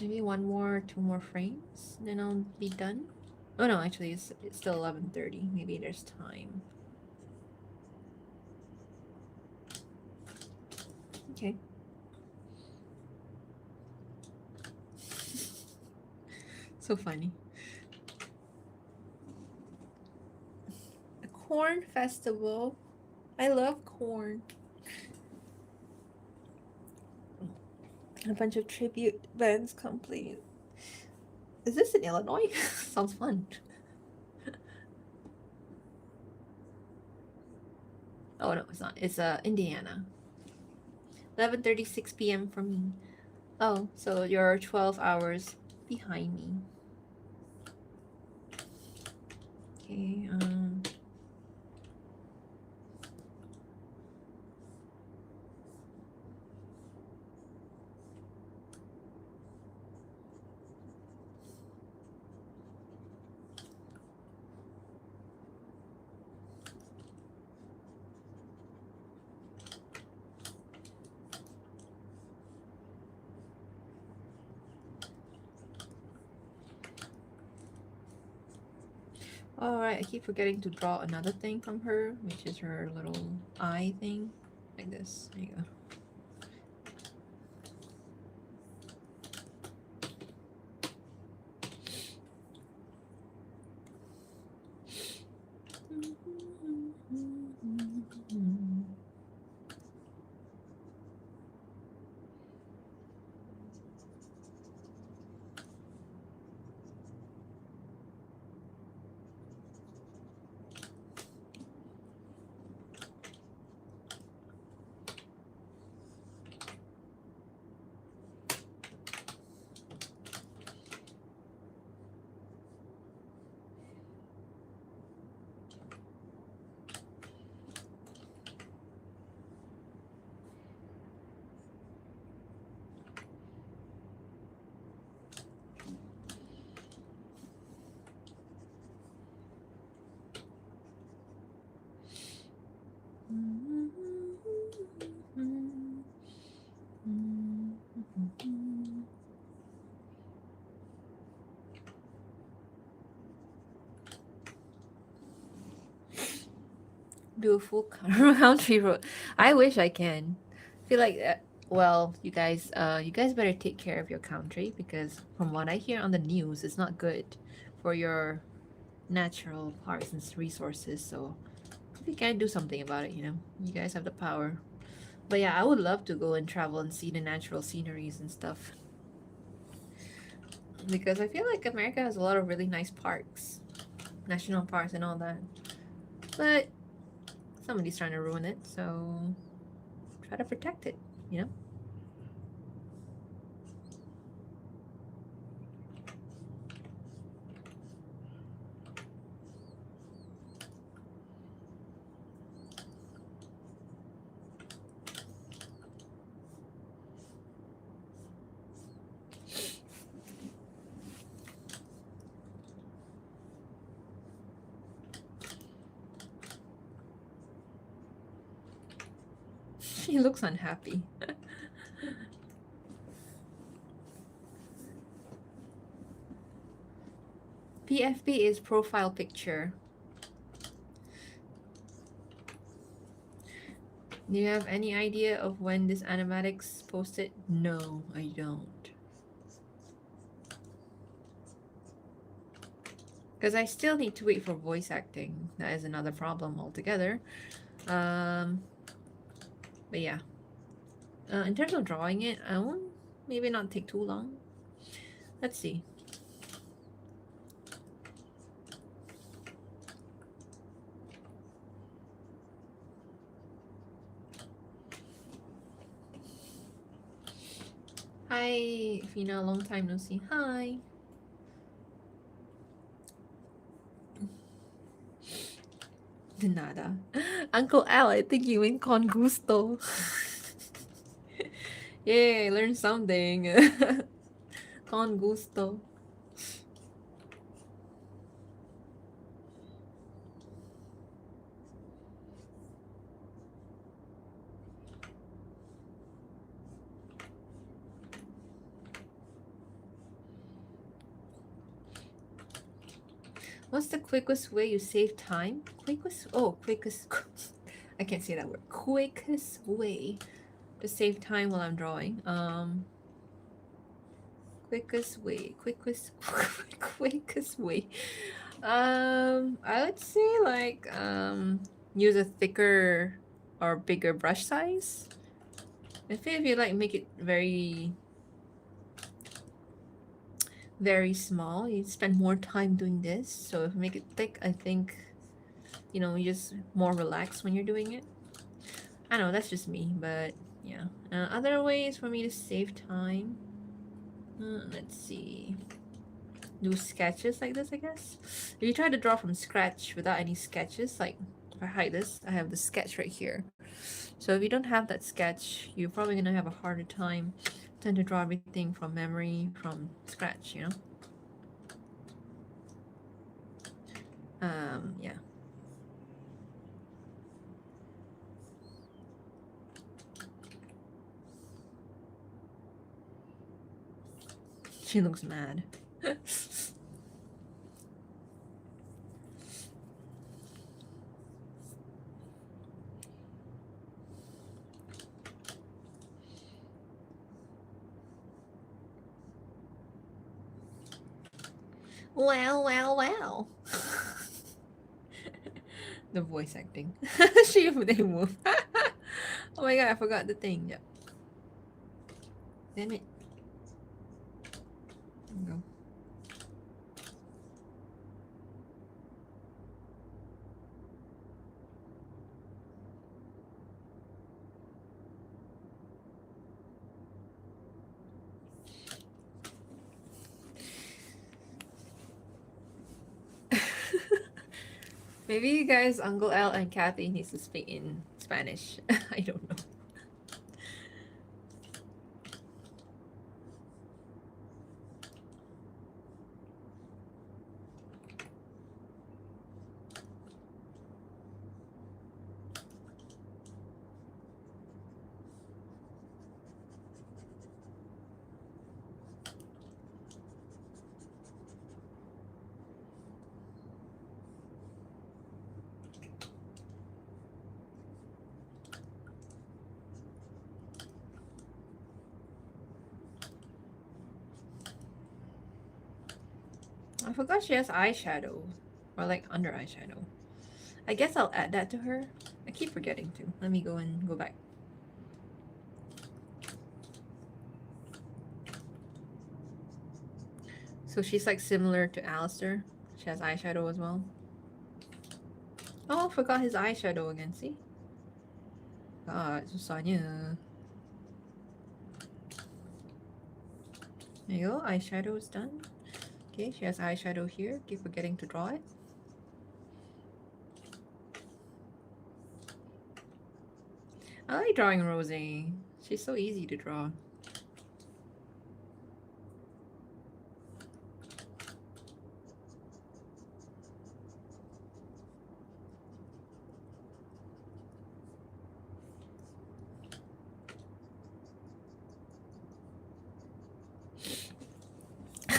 Maybe one more, two more frames, then I'll be done. Oh no, actually it's still 11:30. Maybe there's time. Okay. So funny. A corn festival. I love corn. A bunch of tribute bands come play. Is this in Illinois? Sounds fun. Oh no, it's not. It's Indiana. 11:36 p.m. for me. Oh, so you're 12 hours behind me. Okay. Alright, I keep forgetting to draw another thing from her, which is her little eye thing. Like this. There you go. Do a full country road. I wish I can. Feel like well, you guys better take care of your country because from what I hear on the news, it's not good for your natural parks and resources. So if you can do something about it, you guys have the power. But yeah, I would love to go and travel and see the natural sceneries and stuff because I feel like America has a lot of really nice parks, national parks, and all that. But somebody's trying to ruin it, so try to protect it, you know? She looks unhappy. PFP is profile picture. Do you have any idea of when this animatics posted? No, I don't. Because I still need to wait for voice acting. That is another problem altogether. Um, but yeah. In terms of drawing it, I won't maybe not take too long. Let's see. Hi, Fina, long time no see. Hi. De nada. Uncle Al, I think you mean con gusto. Yay, I learned something. Con gusto. What's the quickest way you save time? Quickest. I can't say that word. Quickest way to save time while I'm drawing. Quickest way. Quickest way. I would say like use a thicker or bigger brush size. If you like make it very small, you spend more time doing this. So if you make it thick, I think you just more relaxed when you're doing it. I know that's just me, but yeah. Other ways for me to save time. Let's see. Do sketches like this, I guess. If you try to draw from scratch without any sketches, like if I hide this, I have the sketch right here. So if you don't have that sketch, you're probably gonna have a harder time trying to draw everything from memory, from scratch, yeah. She looks mad. Wow. The voice acting. They move. Oh my god, I forgot the thing. Yep. Damn it. There we go. Maybe you guys, Uncle L and Kathy needs to speak in Spanish. I don't know. I forgot she has eyeshadow. Or like under eyeshadow. I guess I'll add that to her. I keep forgetting to. Let me go and go back. So she's like similar to Alistair. She has eyeshadow as well. Oh, I forgot his eyeshadow again. See? God, Susanya. There you go. Eyeshadow is done. Okay, she has eyeshadow here. Keep forgetting to draw it. I like drawing Rose. She's so easy to draw.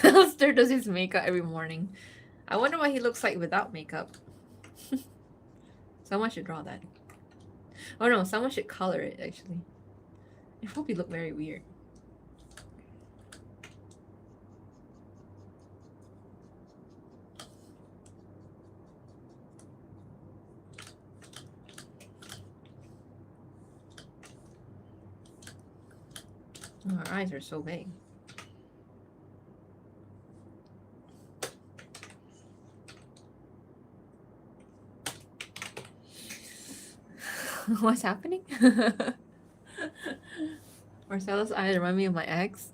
Alistair does his makeup every morning. I wonder what he looks like without makeup. Someone should draw that. Oh no, someone should color it actually. It probably look very weird. Oh, her eyes are so big. What's happening? Marcella's eyes remind me of my ex.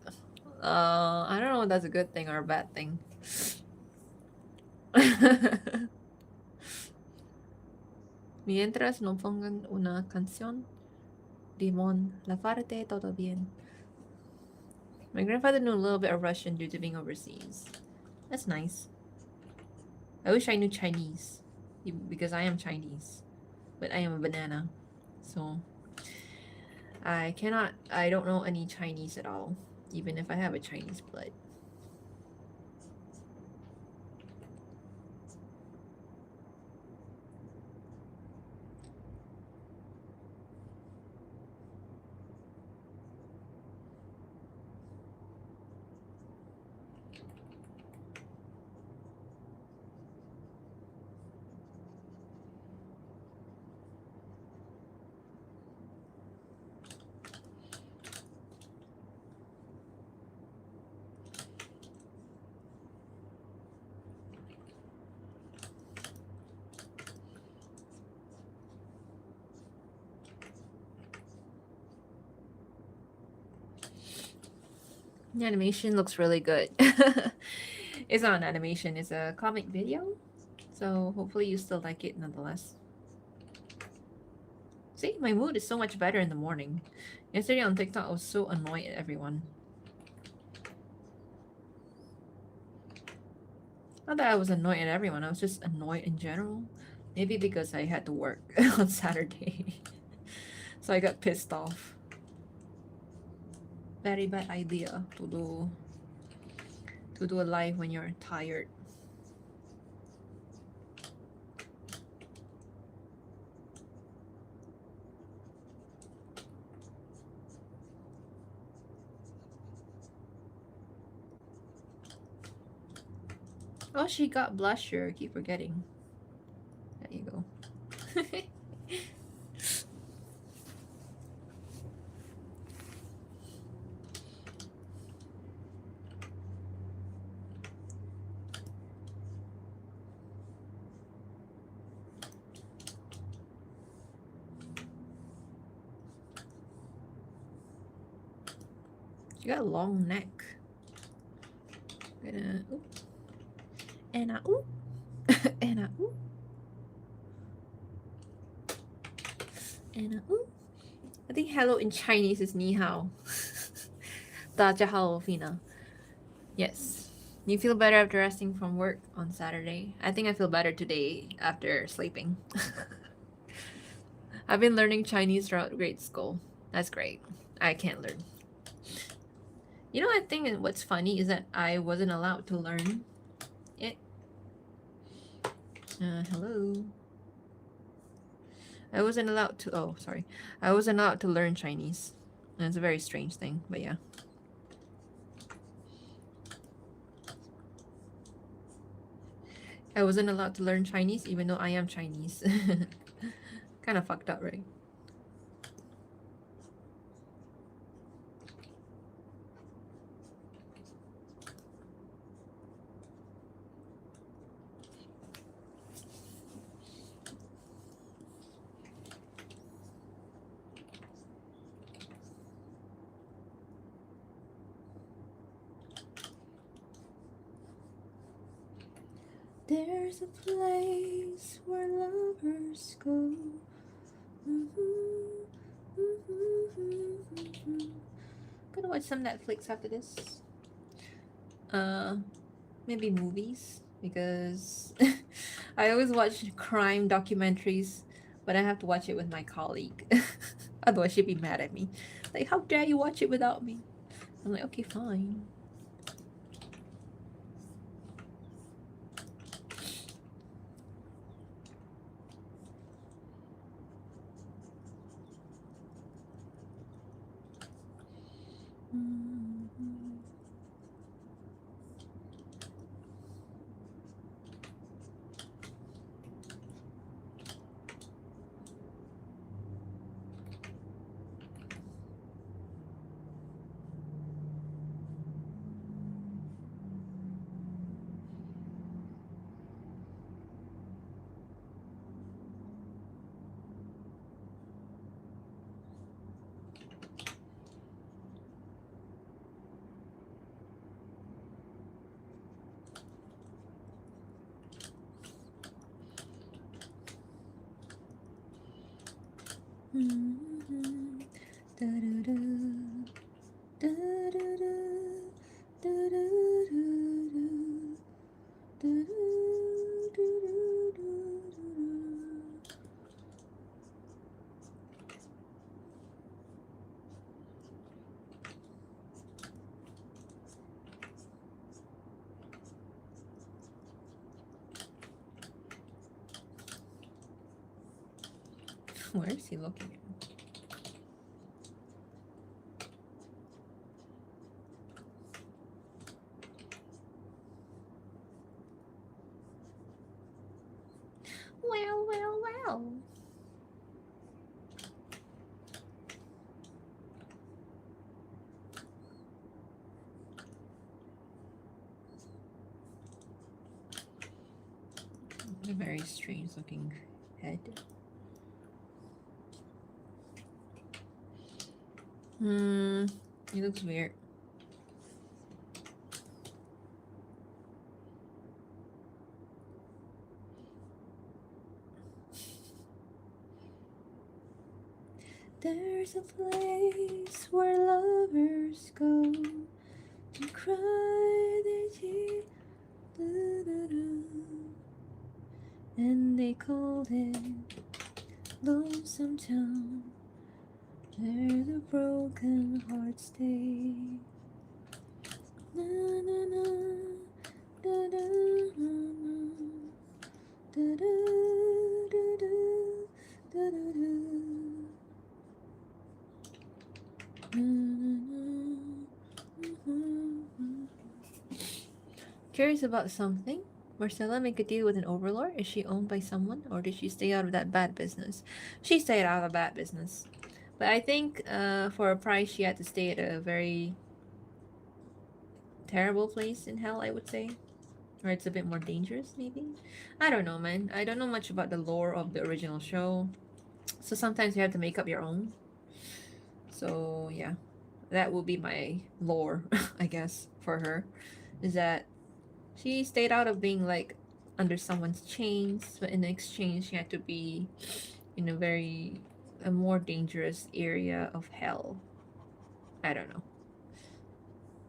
I don't know if that's a good thing or a bad thing. Mientras no pongan una canción, Dimon, la parte todo bien. My grandfather knew a little bit of Russian due to being overseas. That's nice. I wish I knew Chinese, because I am Chinese, but I am a banana, so I don't know any Chinese at all, even if I have a Chinese blood. The animation looks really good. It's not an animation, it's a comic video. So hopefully you still like it nonetheless. See, my mood is so much better in the morning. Yesterday on TikTok, I was so annoyed at everyone. Not that I was annoyed at everyone, I was just annoyed in general. Maybe because I had to work on Saturday. So I got pissed off. Very bad idea to do a live when you're tired. Oh, she got blusher. I keep forgetting. There you go. She got a long neck. Gonna oop. And a oop. And a oop. And a oop. I think hello in Chinese is 你好. 大家好, Fina. Yes. You feel better after resting from work on Saturday? I think I feel better today after sleeping. I've been learning Chinese throughout grade school. That's great. I can't learn. You know, I think what's funny is that I wasn't allowed to learn it. Hello. I wasn't allowed to, oh, sorry. I wasn't allowed to learn Chinese. And it's a very strange thing, but yeah. I wasn't allowed to learn Chinese even though I am Chinese. Kind of fucked up, right? There's a place where lovers go. Gonna watch some Netflix after this. Maybe movies because I always watch crime documentaries, but I have to watch it with my colleague. Otherwise, she'd be mad at me. Like, how dare you watch it without me? I'm like, okay, fine. Where is he looking at? Well. A very strange looking head. He looks weird. There's a place where lovers go to cry their tears, and they called it Lonesome Town, where the broken hearts stay. Na, na, na, da, da, na, na, da, da, da, da, da, da, da. Curious about something. Marcella make a deal with an overlord? Is she owned by someone, or did she stay out of that bad business? She stayed out of a bad business. But I think for a price, she had to stay at a very terrible place in hell, I would say. Or it's a bit more dangerous, maybe? I don't know, man. I don't know much about the lore of the original show. So sometimes you have to make up your own. So, yeah. That will be my lore, I guess, for her. Is that she stayed out of being like under someone's chains, but in exchange, she had to be in a more dangerous area of hell. I don't know.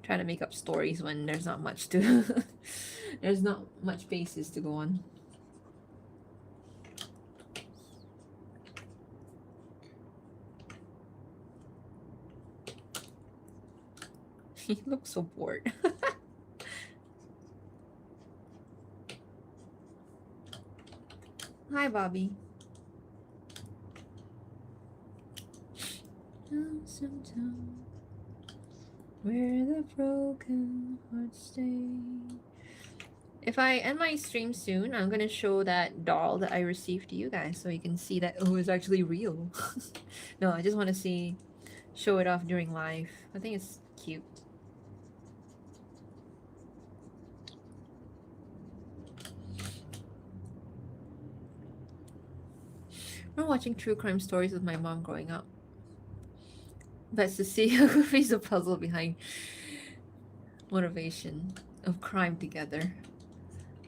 Trying to make up stories when there's not much to there's not much basis to go on. He looks so bored. Hi, Bobby. Sometime where the broken hearts stay. If I end my stream soon, I'm gonna show that doll that I received to you guys so you can see that, oh, it's actually real. No, I just want to show it off during live. I think it's cute. I'm watching true crime stories with my mom growing up. But to see who piece the puzzle behind motivation of crime together.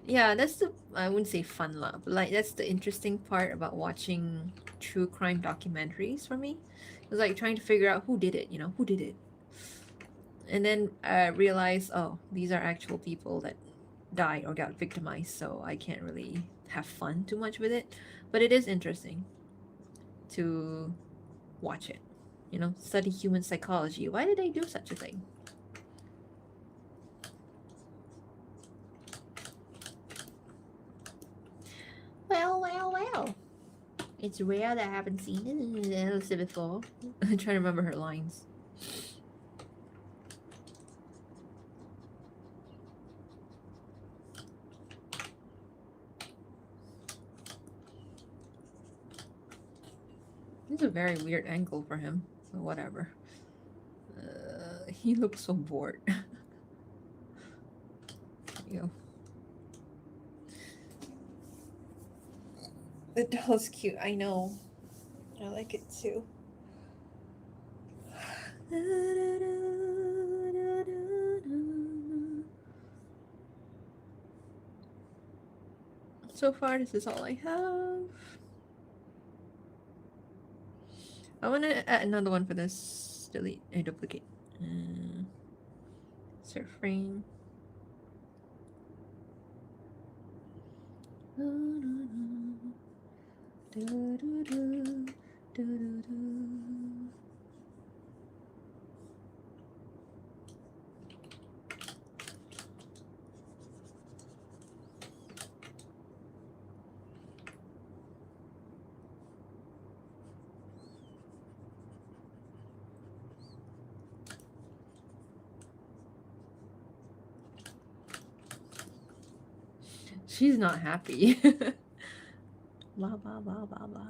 Yeah, that's the, I wouldn't say fun lah, but like that's the interesting part about watching true crime documentaries for me. It's like trying to figure out who did it, who did it. And then I realize, oh, these are actual people that died or got victimized, so I can't really have fun too much with it. But it is interesting to watch it. Study human psychology. Why did they do such a thing? Well. It's rare that I haven't seen it before. I'm trying to remember her lines. It's a very weird angle for him, so whatever. He looks so bored. There you go. The doll's cute, I know. I like it too. So far, this is all I have. I want to add another one for this. Delete and duplicate. Insert frame. She's not happy. Blah, blah, blah, blah, blah.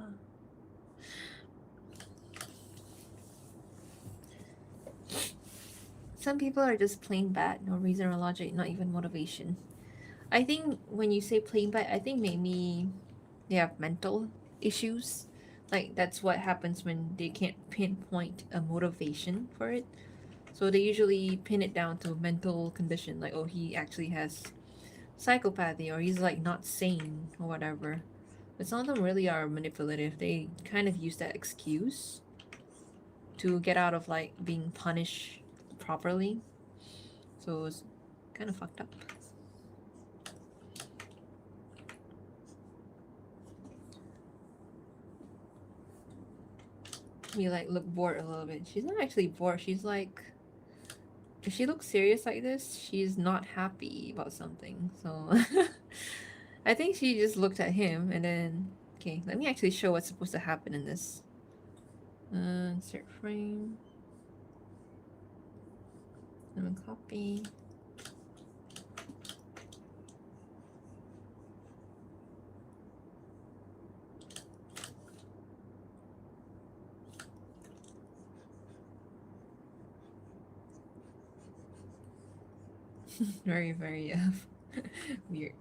Some people are just plain bad, no reason or logic, not even motivation. I think when you say plain bad, I think maybe they have mental issues. Like that's what happens when they can't pinpoint a motivation for it. So they usually pin it down to mental condition, like, oh, he actually has psychopathy, or he's like not sane or whatever. But some of them really are manipulative. They kind of use that excuse to get out of like being punished properly. So it's kind of fucked up. We like look bored a little bit. She's not actually bored. She's like, if she looks serious like this, she's not happy about something. So I think she just looked at him and then, okay, let me actually show what's supposed to happen in this. Insert frame. I'm gonna copy. Very, very weird.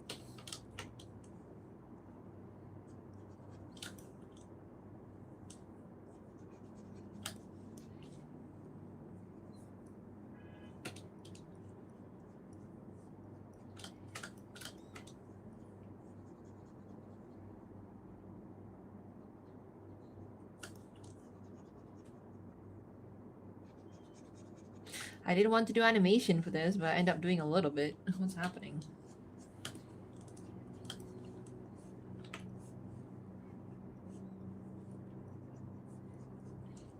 I didn't want to do animation for this, but I end up doing a little bit. What's happening?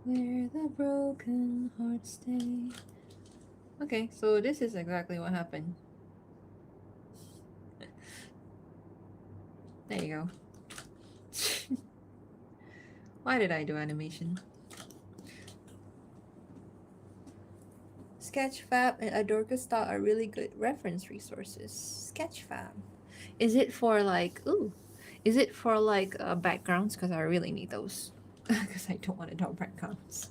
Where the broken hearts stay. Okay, so this is exactly what happened. There you go. Why did I do animation? Sketchfab and Adorka are really good reference resources. Sketchfab. Is it for like, ooh, is it for like backgrounds? Because I really need those. Because I don't want to draw backgrounds.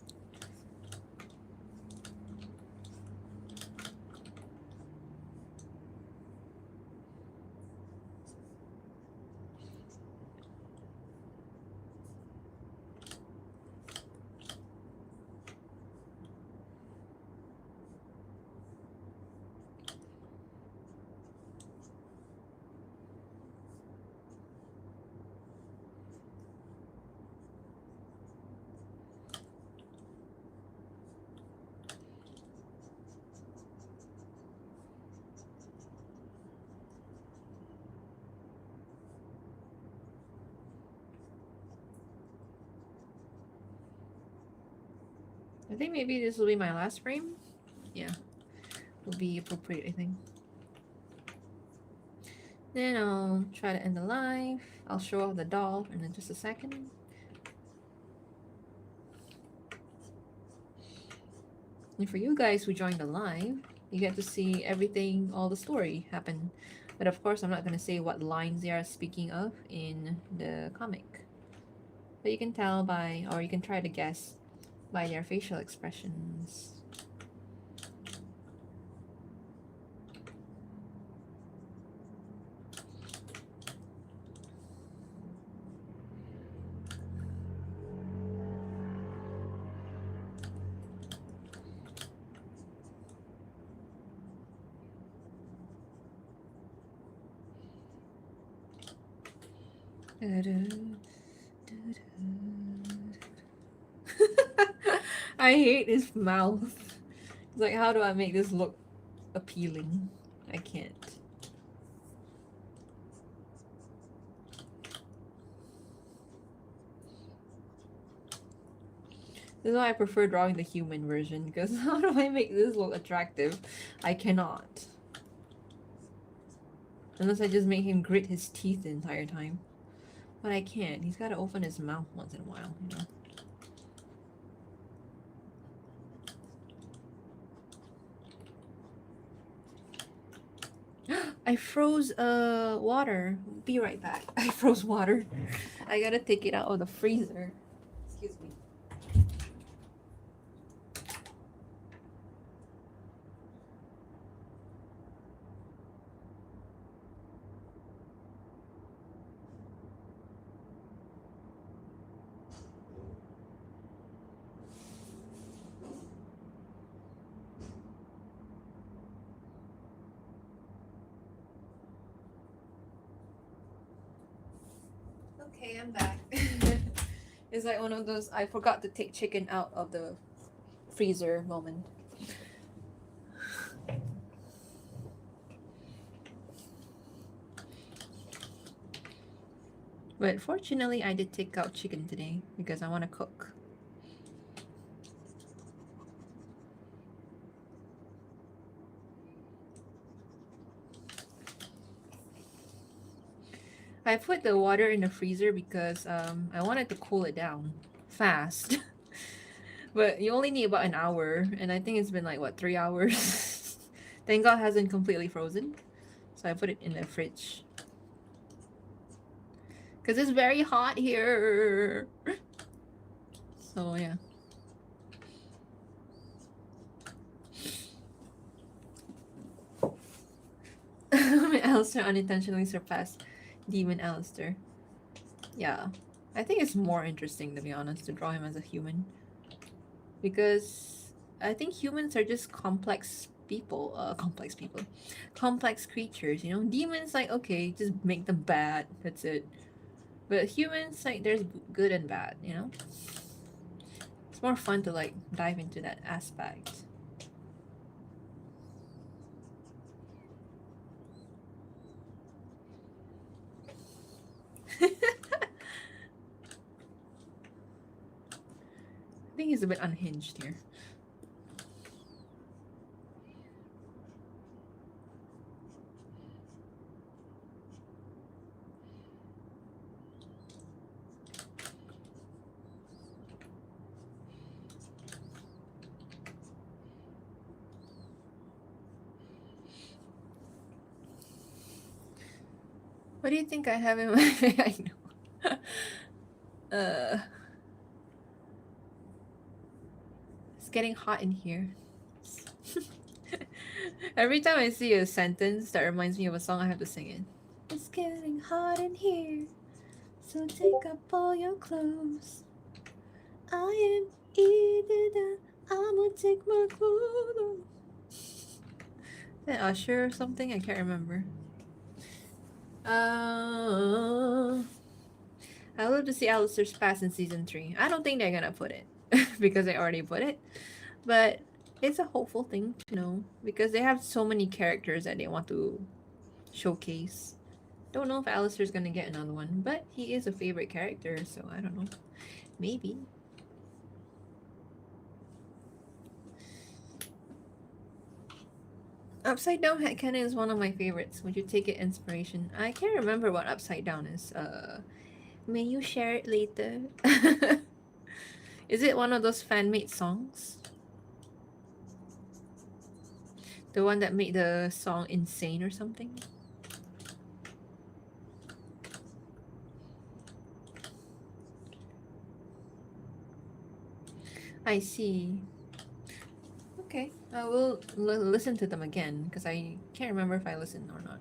I think maybe this will be my last frame. Yeah, will be appropriate, I think. Then I'll try to end the live. I'll show off the doll in just a second. And for you guys who joined the live, you get to see everything, all the story happen. But of course, I'm not going to say what lines they are speaking of in the comic. But you can tell by, or you can try to guess by their facial expressions. I hate his mouth. It's like, how do I make this look appealing? I can't. This is why I prefer drawing the human version, because how do I make this look attractive? I cannot. Unless I just make him grit his teeth the entire time. But I can't. He's gotta open his mouth once in a while, you know? I froze water. Be right back. I froze water. I gotta take it out of the freezer. Excuse me. Okay, I'm back. It's like one of those I forgot to take chicken out of the freezer moment. But fortunately, I did take out chicken today because I want to cook. I put the water in the freezer because I wanted to cool it down fast. But you only need about an hour, and I think it's been like what, 3 hours. Thank God it hasn't completely frozen, so I put it in the fridge because it's very hot here. So yeah. Alistair unintentionally surpassed Demon Alistair. Yeah, I think it's more interesting, to be honest, to draw him as a human, because I think humans are just complex people, complex creatures. You know, demons, like, okay, just make them bad. That's it. But humans, like, there's good and bad. You know, it's more fun to like dive into that aspect. I think he's a bit unhinged here. What do you think I have in my I know. It's getting hot in here. Every time I see a sentence that reminds me of a song, I have to sing it. It's getting hot in here, so take up all your clothes. I am eating, I'm gonna take my clothes off. Is that Usher or something? I can't remember. I love to see Alistair's past in season 3. I don't think they're gonna put it because they already put it, but it's a hopeful thing to know because they have so many characters that they want to showcase. Don't know if Alistair's gonna get another one, but he is a favorite character, so I don't know. Maybe. Upside Down Headcanon is one of my favorites. Would you take it inspiration? I can't remember what Upside Down is. May you share it later? Is it one of those fan-made songs? The one that made the song insane or something? I see. Okay, I will listen to them again because I can't remember if I listened or not.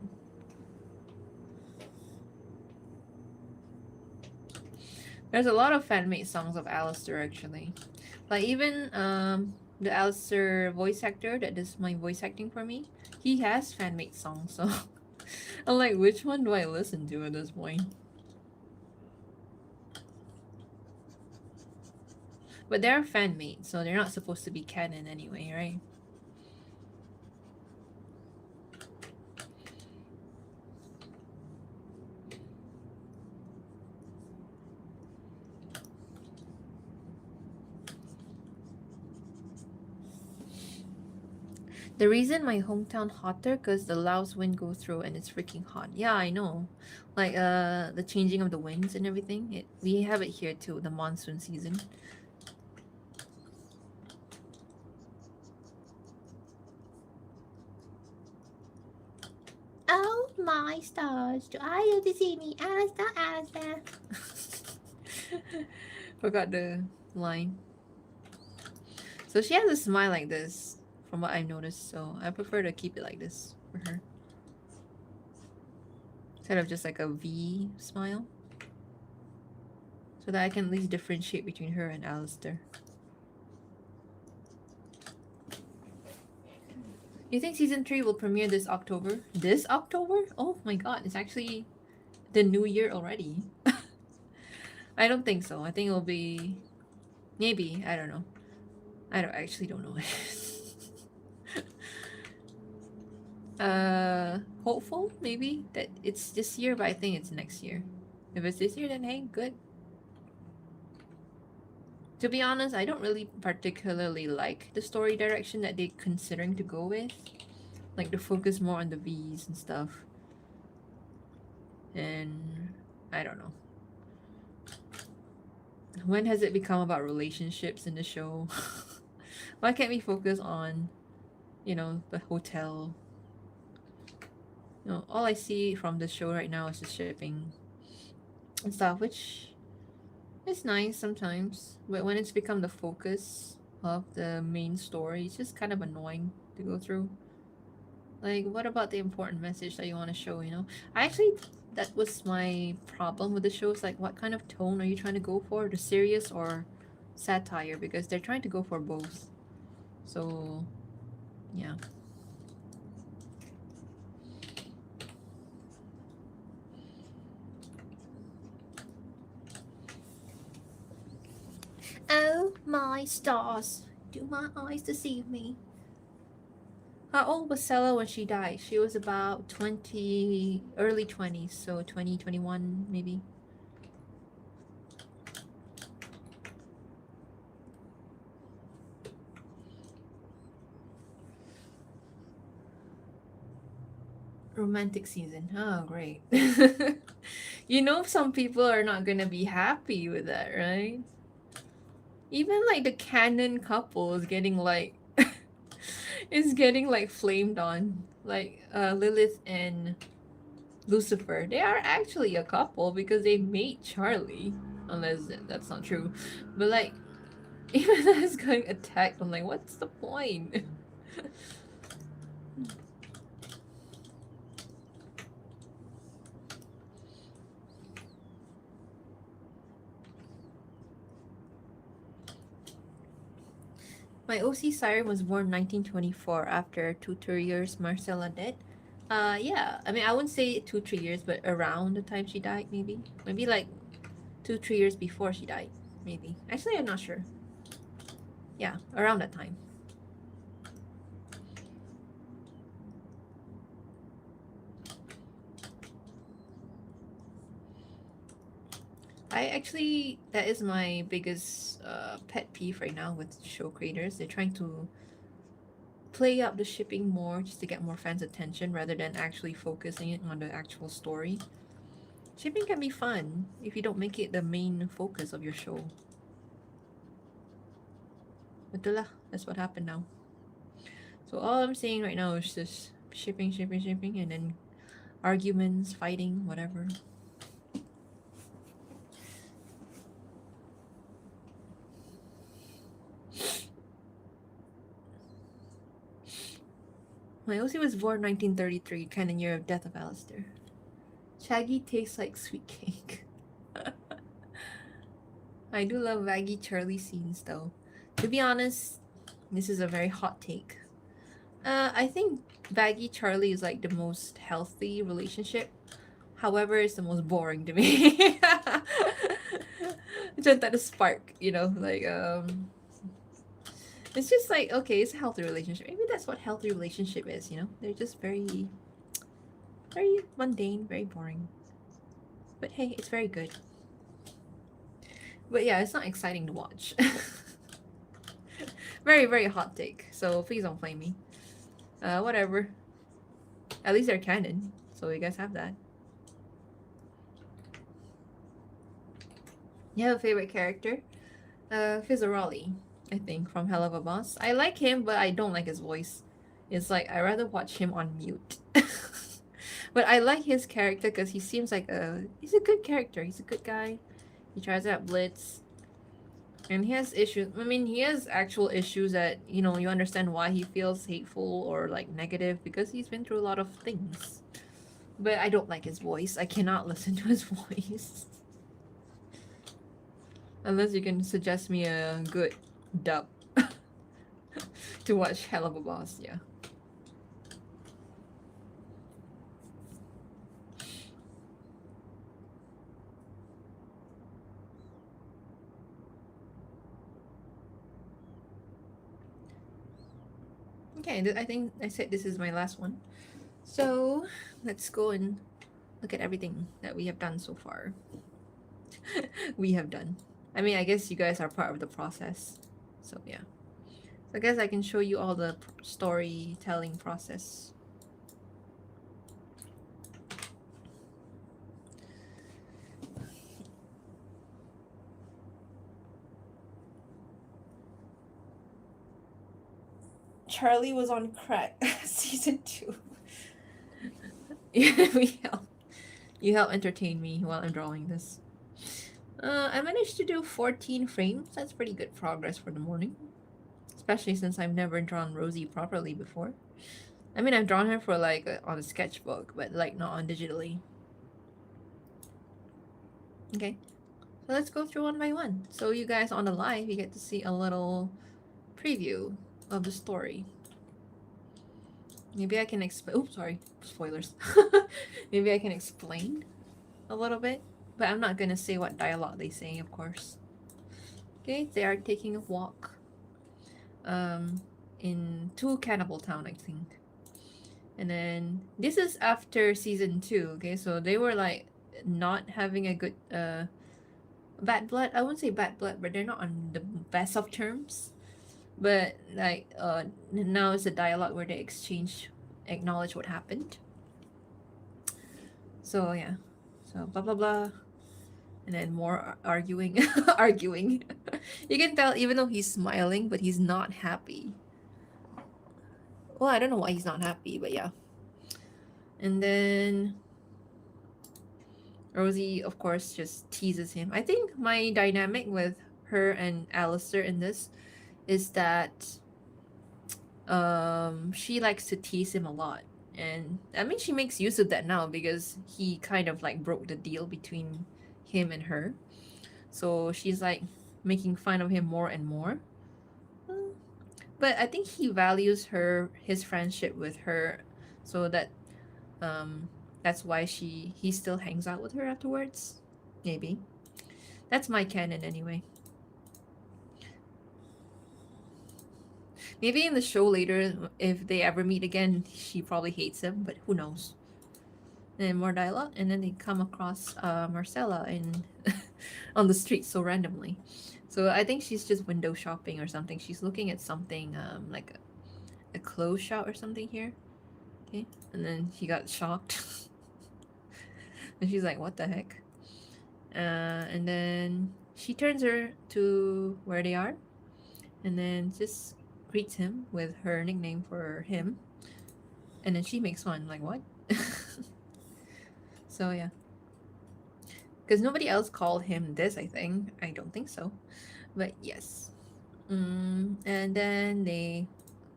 There's a lot of fan-made songs of Alistair actually. Like even the Alistair voice actor that does my voice acting for me, he has fan-made songs. So I'm like, which one do I listen to at this point? But they're fan-made, so they're not supposed to be canon anyway, right? The reason my hometown hotter because the Laos wind goes through and it's freaking hot. Yeah, I know. Like the changing of the winds and everything. We have it here too, the monsoon season. Oh my stars, do I love to see me Asta? Forgot the line. So she has a smile like this, from what I've noticed, so I prefer to keep it like this for her. Instead of just like a V smile. So that I can at least differentiate between her and Alistair. You think season 3 will premiere this October? This October? Oh my god, it's actually the new year already. I don't think so. I think it'll be maybe. I don't know. I actually don't know. Hopeful maybe that it's this year, but I think it's next year. If it's this year, then hey, good. To be honest, I don't really particularly like the story direction that they're considering to go with. Like to focus more on the V's and stuff. And I don't know. When has it become about relationships in the show? Why can't we focus on, the hotel? All I see from the show right now is just shipping and stuff, which is nice sometimes. But when it's become the focus of the main story, it's just kind of annoying to go through. Like, what about the important message that you want to show, I actually, that was my problem with the show. It's like, what kind of tone are you trying to go for? The serious or satire? Because they're trying to go for both. So, yeah. Oh my stars, do my eyes deceive me? How old was Sella when she died? She was about 20, early 20s, so 2021 maybe. Romantic season. Oh, great. Some people are not gonna be happy with that, right? Even like the canon couple is getting like is getting like flamed on. Like Lilith and Lucifer. They are actually a couple because they made Charlie. Unless that's not true. But like even that's getting attacked, I'm like, what's the point? My OC siren was born 1924 after 2-3 years Marcella dead. Yeah. I mean, I wouldn't say 2-3 years, but around the time she died, maybe. Maybe like 2-3 years before she died, maybe. Actually, I'm not sure. Yeah, around that time. That is my biggest pet peeve right now with show creators. They're trying to play up the shipping more just to get more fans' attention rather than actually focusing it on the actual story. Shipping can be fun if you don't make it the main focus of your show. Betul lah, that's what happened now. So all I'm seeing right now is just shipping, shipping, shipping, and then arguments, fighting, whatever. My OC was born 1933, kind of year of death of Alistair. Shaggy tastes like sweet cake. I do love Vaggie Charlie scenes though. To be honest, this is a very hot take. I think Vaggie Charlie is like the most healthy relationship. However, it's the most boring to me. Just that spark, like it's just like okay, it's a healthy relationship. Maybe that's what healthy relationship is, They're just very, very mundane, very boring. But hey, it's very good. But yeah, it's not exciting to watch. Very, very hot take. So please don't blame me. Whatever. At least they're canon, so you guys have that. You have a favorite character? Fizzarolli, I think, from Hell of a Boss. I like him, but I don't like his voice. It's like I'd rather watch him on mute. But I like his character because he seems like he's a good character. He's a good guy. He tries out Blitz. And he has issues. I mean, he has actual issues that, you understand why he feels hateful or like negative because he's been through a lot of things. But I don't like his voice. I cannot listen to his voice. Unless you can suggest me a good dub to watch Hell of a Boss, yeah. Okay, I think I said this is my last one. So let's go and look at everything that we have done so far. We have done. I mean, I guess you guys are part of the process. So yeah. So I guess I can show you all the storytelling process. Charlie was on crack season 2. Yeah, you help entertain me while I'm drawing this. I managed to do 14 frames. That's pretty good progress for the morning. Especially since I've never drawn Rosie properly before. I mean, I've drawn her for like on a sketchbook, but like not on digitally. Okay, so let's go through one by one. So you guys on the live, you get to see a little preview of the story. Maybe I can explain. Oops, sorry, spoilers. Maybe I can explain a little bit, but I'm not gonna say what dialogue they say, of course. Okay, they are taking a walk into Cannibal Town, I think. And then this is after season 2, okay? So they were like not having a good bad blood. I wouldn't say bad blood, but they're not on the best of terms. But like now it's a dialogue where they exchange acknowledge what happened. So yeah. So blah blah blah. And then more arguing arguing. You can tell even though he's smiling, but he's not happy. Well, I don't know why he's not happy, but yeah. And then Rosie, of course, just teases him. I think my dynamic with her and Alistair in this is that she likes to tease him a lot. And I mean, she makes use of that now because he kind of like broke the deal between him and her. So she's like making fun of him more and more. But I think he values his friendship with her, so that that's why he still hangs out with her afterwards. Maybe. That's my canon anyway. Maybe in the show later, if they ever meet again, she probably hates him, but who knows. And then more dialogue, and then they come across Marcella in on the street so randomly. So I think she's just window shopping or something. She's looking at something like a clothes shop or something here. Okay, and then she got shocked. And she's like, what the heck? And then she turns her to where they are, and then just greets him with her nickname for him. And then she makes fun, like, what? So yeah. Because nobody else called him this, I think. I don't think so. But yes. And then they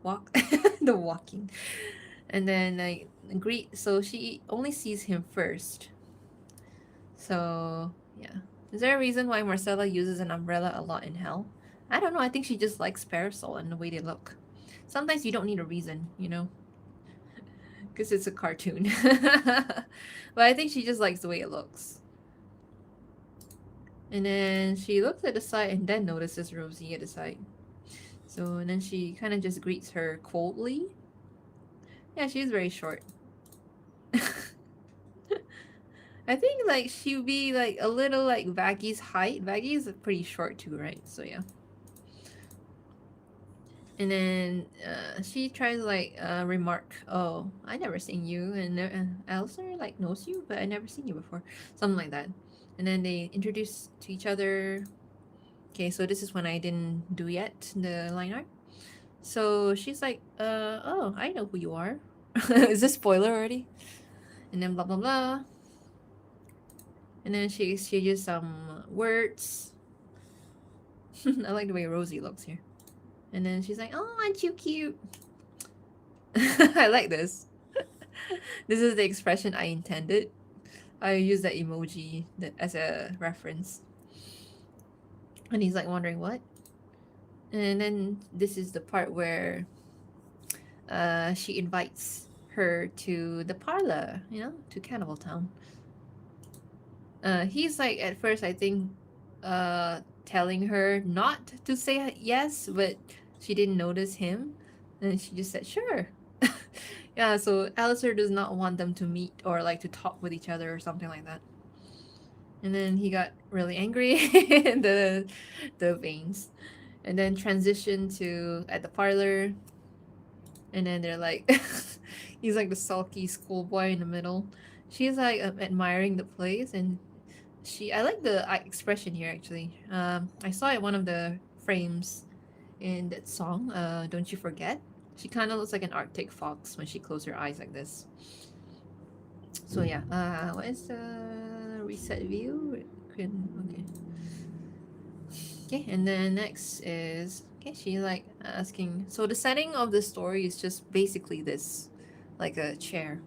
walk, the walking. And then I greet, so she only sees him first. So yeah. Is there a reason why Marcella uses an umbrella a lot in Hell? I don't know. I think she just likes parasol and the way they look. Sometimes you don't need a reason, you know? Because it's a cartoon. But I think she just likes the way it looks. And then she looks at the side and then notices Rosie at the side. So, and then she kind of just greets her coldly. Yeah, she's very short. I think like she would be like a little like Vaggy's height. Vaggy is pretty short too, right? So yeah. And then she tries to like remark, "Oh, I never seen you," and Alistair like knows you, but I never seen you before, something like that. And then they introduce to each other. Okay, so this is when I didn't do yet the line art. So she's like, oh, I know who you are." Is this spoiler already? And then blah blah blah. And then she exchanges some words. I like the way Rosie looks here. And then she's like, "Oh, aren't you cute?" I like this. This is the expression I intended. I use that emoji as a reference. And he's like wondering what. And then this is the part where she invites her to the parlor, to Cannibal Town. He's like at first I think telling her not to say yes, but she didn't notice him. And she just said, sure. Yeah, so Alistair does not want them to meet or like to talk with each other or something like that. And then he got really angry in the veins. And then transitioned to at the parlor. And then they're like he's like the sulky schoolboy in the middle. She's like admiring the place, and I like the expression here actually. I saw it one of the frames in that song, Don't You Forget. She kind of looks like an Arctic fox when she closes her eyes like this. So yeah, what is the reset view? Okay. Okay, and then next is okay. She like asking. So the setting of the story is just basically this, like a chair,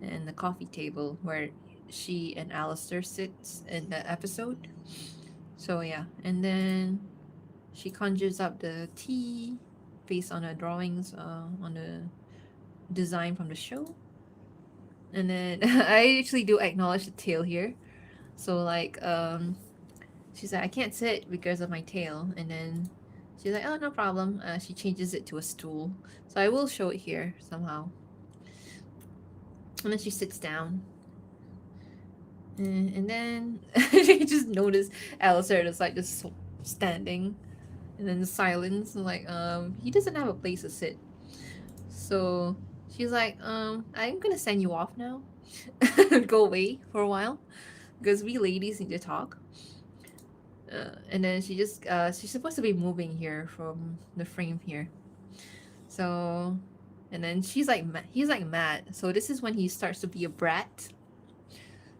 and the coffee table where she and Alistair sits in the episode. So yeah, and then she conjures up the tea based on the drawings on the design from the show. And then I actually do acknowledge the tail here. So like she's like, I can't sit because of my tail. And then she's like, oh, no problem. She changes it to a stool. So I will show it here somehow. And then she sits down. And then she just noticed Alistair is like just standing. And then the silence. Like, he doesn't have a place to sit. So she's like, I'm gonna send you off now. Go away for a while. Because we ladies need to talk. And then she's supposed to be moving here from the frame here. So, and then he's like mad. So this is when he starts to be a brat.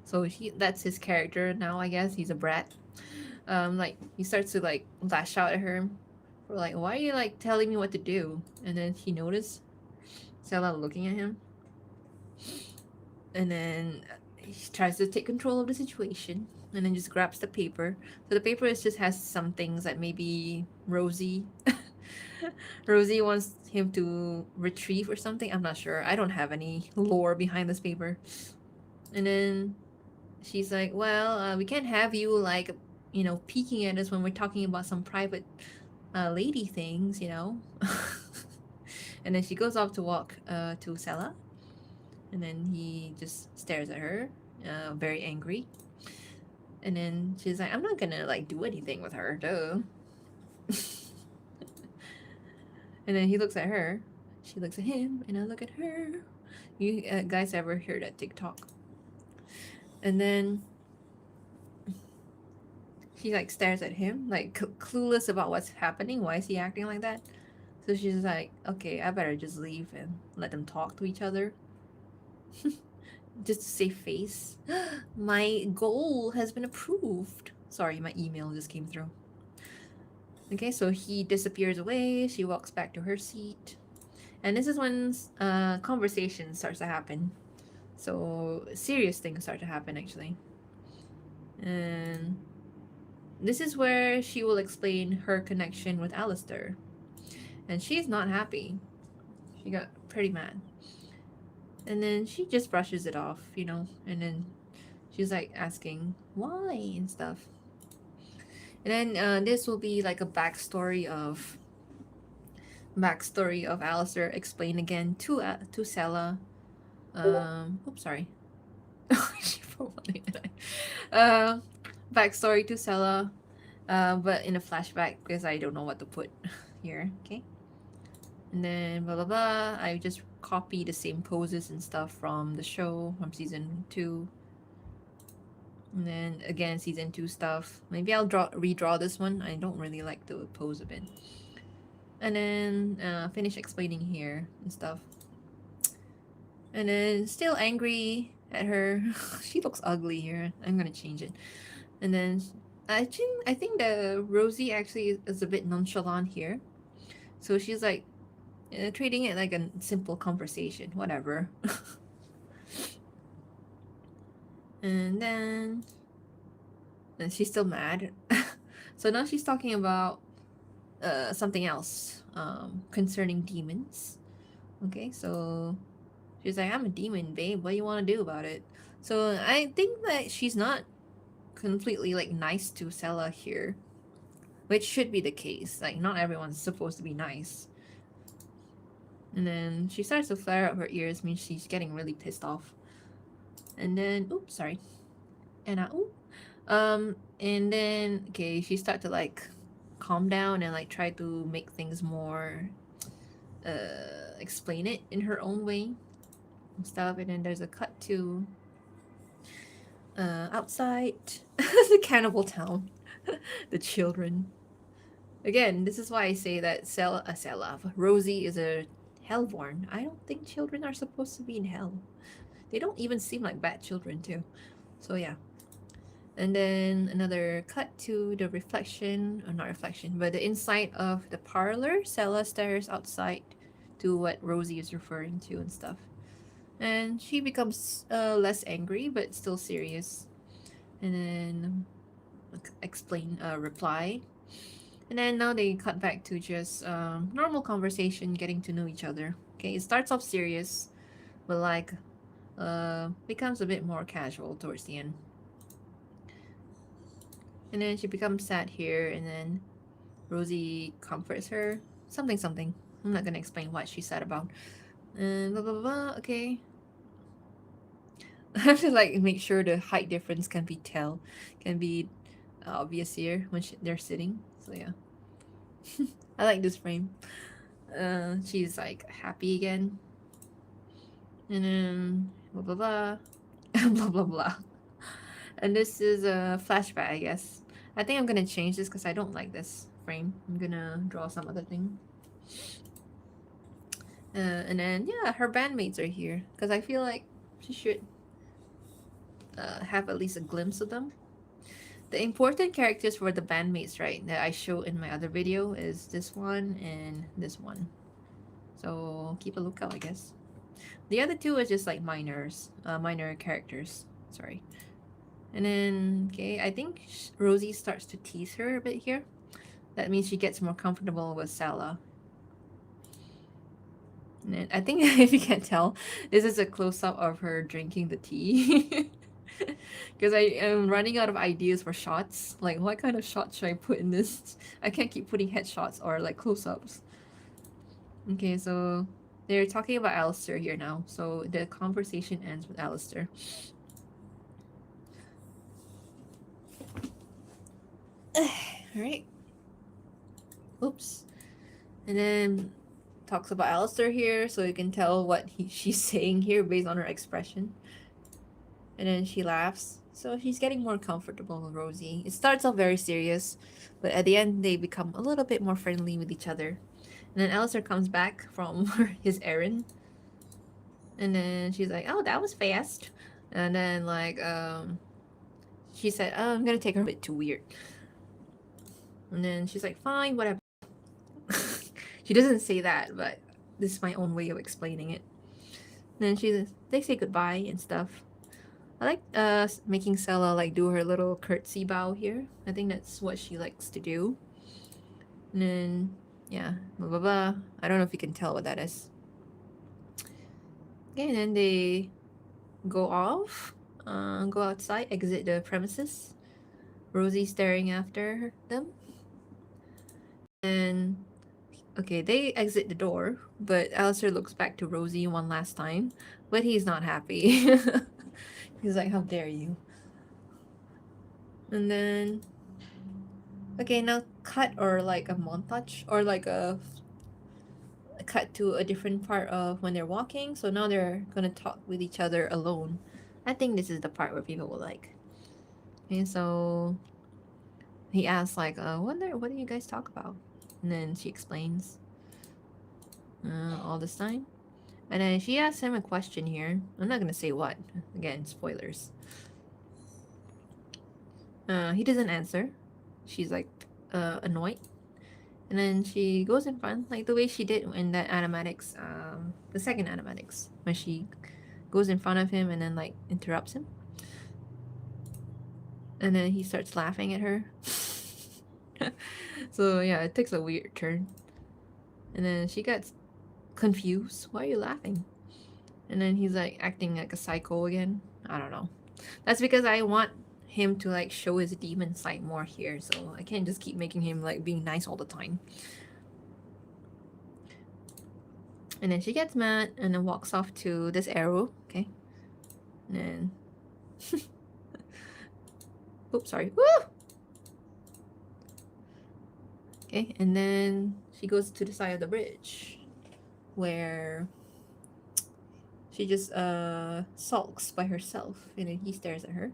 So that's his character now, I guess. He's a brat. Like he starts to like lash out at her for like, why are you like telling me what to do? And then he noticed Stella looking at him. And then he tries to take control of the situation and then just grabs the paper. So the paper just has some things that maybe Rosie Rosie wants him to retrieve or something. I'm not sure. I don't have any lore behind this paper. And then she's like, well, we can't have you like, peeking at us when we're talking about some private lady things, And then she goes off to walk to Sella. And then he just stares at her, very angry. And then she's like, I'm not gonna like do anything with her, duh. And then he looks at her. She looks at him, and I look at her. You guys ever hear that TikTok? And then she like stares at him, like clueless about what's happening. Why is he acting like that? So she's like, okay, I better just leave and let them talk to each other. Just to save face. My goal has been approved. Sorry, my email just came through. Okay, so he disappears away. She walks back to her seat. And this is when conversation starts to happen. So serious things start to happen, actually. And this is where she will explain her connection with Alistair. And she's not happy. She got pretty mad. And then she just brushes it off, and then she's like asking why and stuff. And then this will be like a backstory of Alistair explained again to Sella. Oops, sorry. Backstory to Sella, but in a flashback because I don't know what to put here. Okay. And then blah blah blah. I just copy the same poses and stuff from the show from season 2. And then again season 2 stuff. Maybe I'll redraw this one. I don't really like the pose a bit. And then finish explaining here and stuff. And then still angry at her. She looks ugly here. I'm gonna change it. And then I think the Rosie actually is a bit nonchalant here. So she's like treating it like a simple conversation, whatever. And then she's still mad. So now she's talking about something else concerning demons. Okay, so she's like, I'm a demon, babe. What do you want to do about it? So I think that she's not completely like nice to Sella here, which should be the case. Like, not everyone's supposed to be nice. And then she starts to flare up her ears, means she's getting really pissed off. And then, oops, sorry. And and then, okay, she start to like calm down and like try to make things more, explain it in her own way and stuff. And then there's a cut to outside the cannibal town, the children. Again, this is why I say that Rosie is a hellborn. I don't think children are supposed to be in hell. They don't even seem like bad children too. So yeah. And then another cut to the reflection, or not reflection, but the inside of the parlor. Sella stares outside to what Rosie is referring to and stuff. And she becomes less angry, but still serious. And then reply. And then now they cut back to just normal conversation, getting to know each other. Okay, it starts off serious, but like becomes a bit more casual towards the end. And then she becomes sad here, and then Rosie comforts her. Something, something. I'm not gonna explain what she's sad about. And blah blah blah. Okay. I have to like make sure the height difference can be obvious here when they're sitting. So yeah, I like this frame. She's like happy again, and then blah blah blah, blah blah blah. And this is a flashback, I guess. I think I'm gonna change this because I don't like this frame. I'm gonna draw some other thing. And then yeah, her bandmates are here because I feel like she should have at least a glimpse of them. The important characters for the bandmates, right, that I showed in my other video is this one and this one. So keep a lookout, I guess. The other two is just like minor characters. Sorry. And then, okay, I think Rosie starts to tease her a bit here. That means she gets more comfortable with Sala. And then, I think if you can't tell, this is a close-up of her drinking the tea. Because I am running out of ideas for shots. Like, what kind of shots should I put in this? I can't keep putting headshots or like close-ups. Okay, so they're talking about Alistair here now. So the conversation ends with Alistair. Alright. Oops. And then talks about Alistair here, so you can tell what she's saying here based on her expression. And then she laughs. So she's getting more comfortable with Rosie. It starts off very serious, but at the end they become a little bit more friendly with each other. And then Alistair comes back from his errand. And then she's like, oh, that was fast. And then like she said, oh, I'm gonna take her a bit too weird. And then she's like, fine, whatever. She doesn't say that, but this is my own way of explaining it. And then they say goodbye and stuff. I like making Sella like do her little curtsy bow here. I think that's what she likes to do. And then yeah, blah blah blah. I don't know if you can tell what that is. Okay, and then they go off, go outside, exit the premises. Rosie staring after them. And okay, they exit the door, but Alistair looks back to Rosie one last time, but he's not happy. He's like, how dare you? And then okay, now cut or like a montage or like a cut to a different part of when they're walking. So now they're gonna talk with each other alone. I think this is the part where people will like. Okay, so he asks like, what do you guys talk about? And then she explains all this time. And then she asks him a question here. I'm not gonna say what. Again, spoilers. He doesn't answer. She's like annoyed. And then she goes in front, like the way she did in that animatics, the second animatics, when she goes in front of him and then like interrupts him. And then he starts laughing at her. So yeah, it takes a weird turn. And then she gets confused. Why are you laughing? And then he's like acting like a psycho again. I don't know. That's because I want him to like show his demon side more here, so I can't just keep making him like being nice all the time. And then she gets mad and then walks off to this arrow. Okay. And then oops, sorry. Woo! Okay, and then she goes to the side of the bridge where she just sulks by herself, and then he stares at her.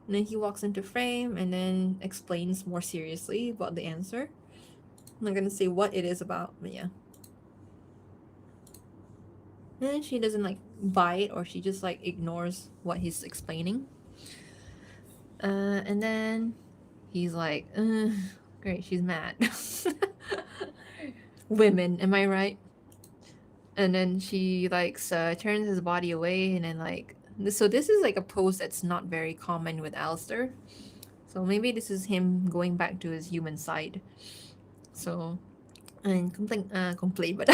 And then he walks into frame and then explains more seriously about the answer. I'm not gonna say what it is about, but yeah. And then she doesn't like buy it, or she just like ignores what he's explaining. And then he's like, great, she's mad. Women, am I right? And then she like turns his body away, and then like so this is like a pose that's not very common with Alistair. So maybe this is him going back to his human side. So and complain, but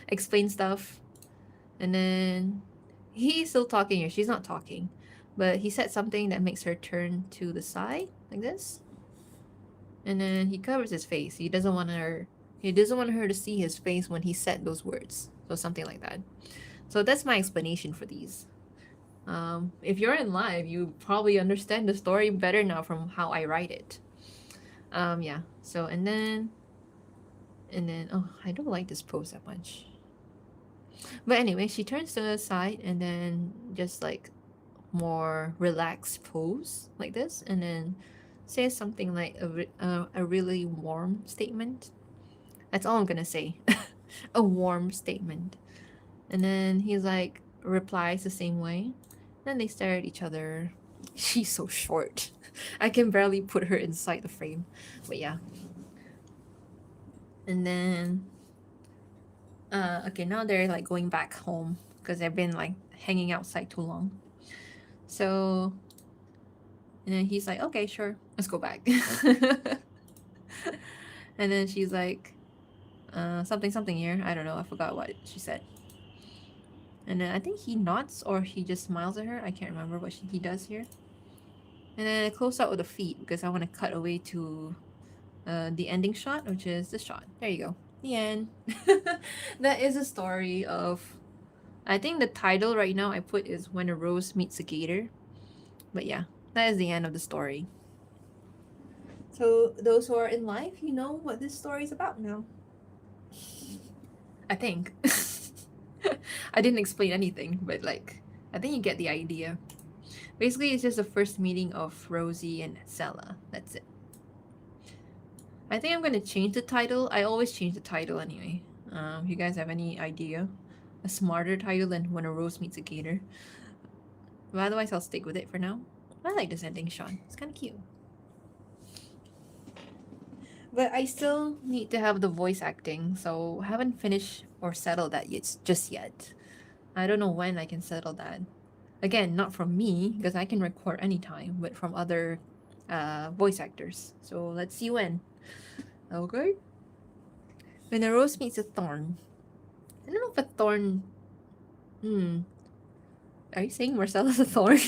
explain stuff, and then he's still talking here. She's not talking, but he said something that makes her turn to the side like this, and then he covers his face. He doesn't want her. He doesn't want her to see his face when he said those words. So something like that. So that's my explanation for these. If you're in live, you probably understand the story better now from how I write it. Yeah. So and then oh, I don't like this pose that much. But anyway, she turns to the side and then just like more relaxed pose like this, and then says something like a really warm statement. That's all I'm gonna say. A warm statement. And then he's like replies the same way. Then they stare at each other. She's so short. I can barely put her inside the frame. But yeah. And then okay, now they're like going back home because they've been like hanging outside too long. So and then he's like, okay, sure, let's go back. And then she's like, something something here. I don't know, I forgot what she said. And then I think he nods or he just smiles at her. I can't remember what he does here. And then I close out with the feet because I want to cut away to the ending shot, which is this shot. There you go. The end. That is a story of. I think the title right now I put is When a Rose Meets a Gator. But yeah, that is the end of the story. So those who are in life, you know what this story is about now. I think. I didn't explain anything, but like, I think you get the idea. Basically, it's just the first meeting of Rosie and Sella. That's it. I think I'm gonna change the title. I always change the title anyway. If you guys have any idea, a smarter title than When a Rose Meets a Gator. But otherwise, I'll stick with it for now. I like this ending shot. It's kind of cute. But I still need to have the voice acting, so haven't finished or settled that yet, just yet. I don't know when I can settle that. Again, not from me, because I can record anytime, but from other voice actors. So let's see when. Okay? When a rose meets a thorn. I don't know if a thorn... Are you saying Marcella's a thorn?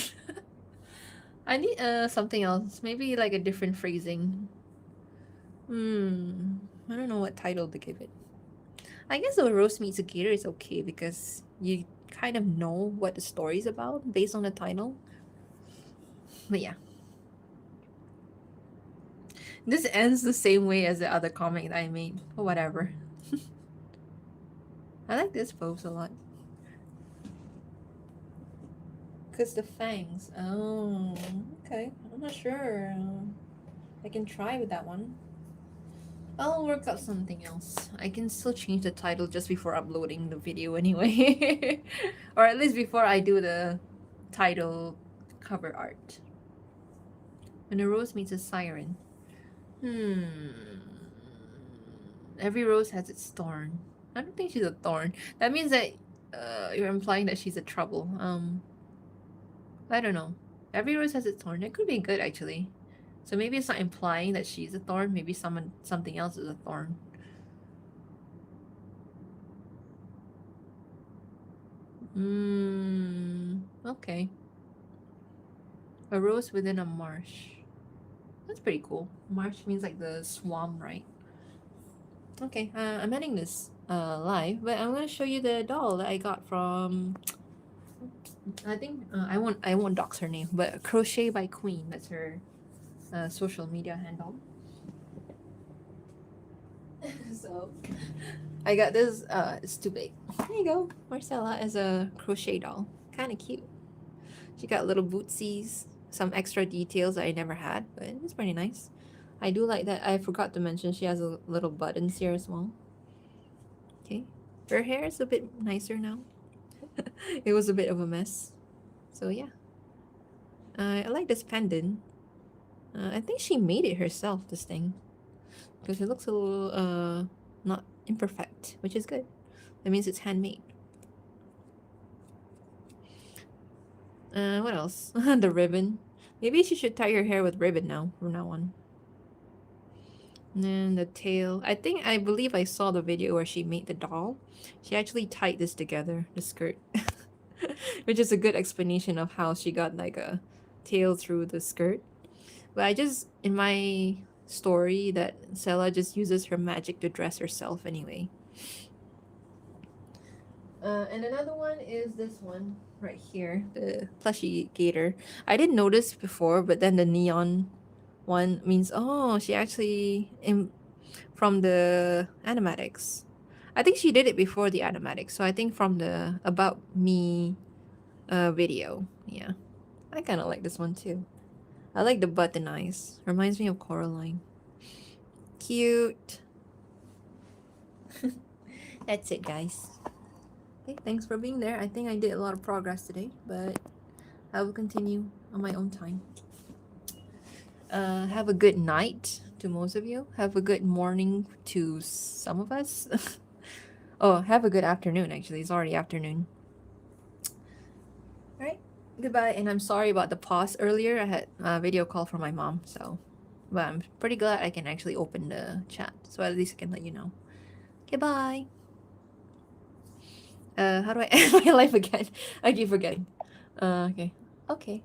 I need something else. Maybe like a different phrasing. I don't know what title to give it. I guess a rose meets a gator is okay because you kind of know what the story is about based on the title. But yeah. This ends the same way as the other comic that I made. Or whatever. I like this pose a lot. Because the fangs. Oh, okay. I'm not sure. I can try with that one. I'll work out something else. I can still change the title just before uploading the video anyway. Or at least before I do the title cover art. When a rose meets a siren. Every rose has its thorn. I don't think she's a thorn. That means that you're implying that she's a trouble. I don't know. Every rose has its thorn. It could be good actually. So maybe it's not implying that she's a thorn. Maybe something else is a thorn. Okay. A rose within a marsh. That's pretty cool. Marsh means like the swamp, right? Okay, I'm adding this. live, but I'm gonna show you the doll that I got from. I think I won't dox her name, but Crochet by Queen. That's her social media handle. So I got this. It's too big. There you go. Marcella as a crochet doll. Kind of cute. She got little bootsies, some extra details that I never had, but it's pretty nice. I do like that. I forgot to mention she has a little buttons here as well. Okay. Her hair is a bit nicer now. It was a bit of a mess. So yeah. I like this pendant. I think she made it herself, this thing. Because it looks a little, not imperfect, which is good. That means it's handmade. What else? The ribbon. Maybe she should tie her hair with ribbon now, from now on. And then the tail. I believe I saw the video where she made the doll. She actually tied this together, the skirt. Which is a good explanation of how she got like a tail through the skirt. But I just, in my story, that Sella just uses her magic to dress herself anyway. And another one is this one right here, the plushie gator. I didn't notice before, but then the neon one means, oh, she actually from the animatics. I think she did it before the animatics, so I think from the About Me video. Yeah, I kind of like this one too. I like the button eyes. Reminds me of Coraline. Cute. That's it, guys. Okay, thanks for being there. I think I did a lot of progress today, but I will continue on my own time. Have a good night to most of you. Have a good morning to some of us. Oh, have a good afternoon, actually. It's already afternoon. Alright, goodbye, and I'm sorry about the pause earlier. I had a video call from my mom, so... But I'm pretty glad I can actually open the chat, so at least I can let you know. Goodbye! How do I end my life again? I keep forgetting. Okay. Okay.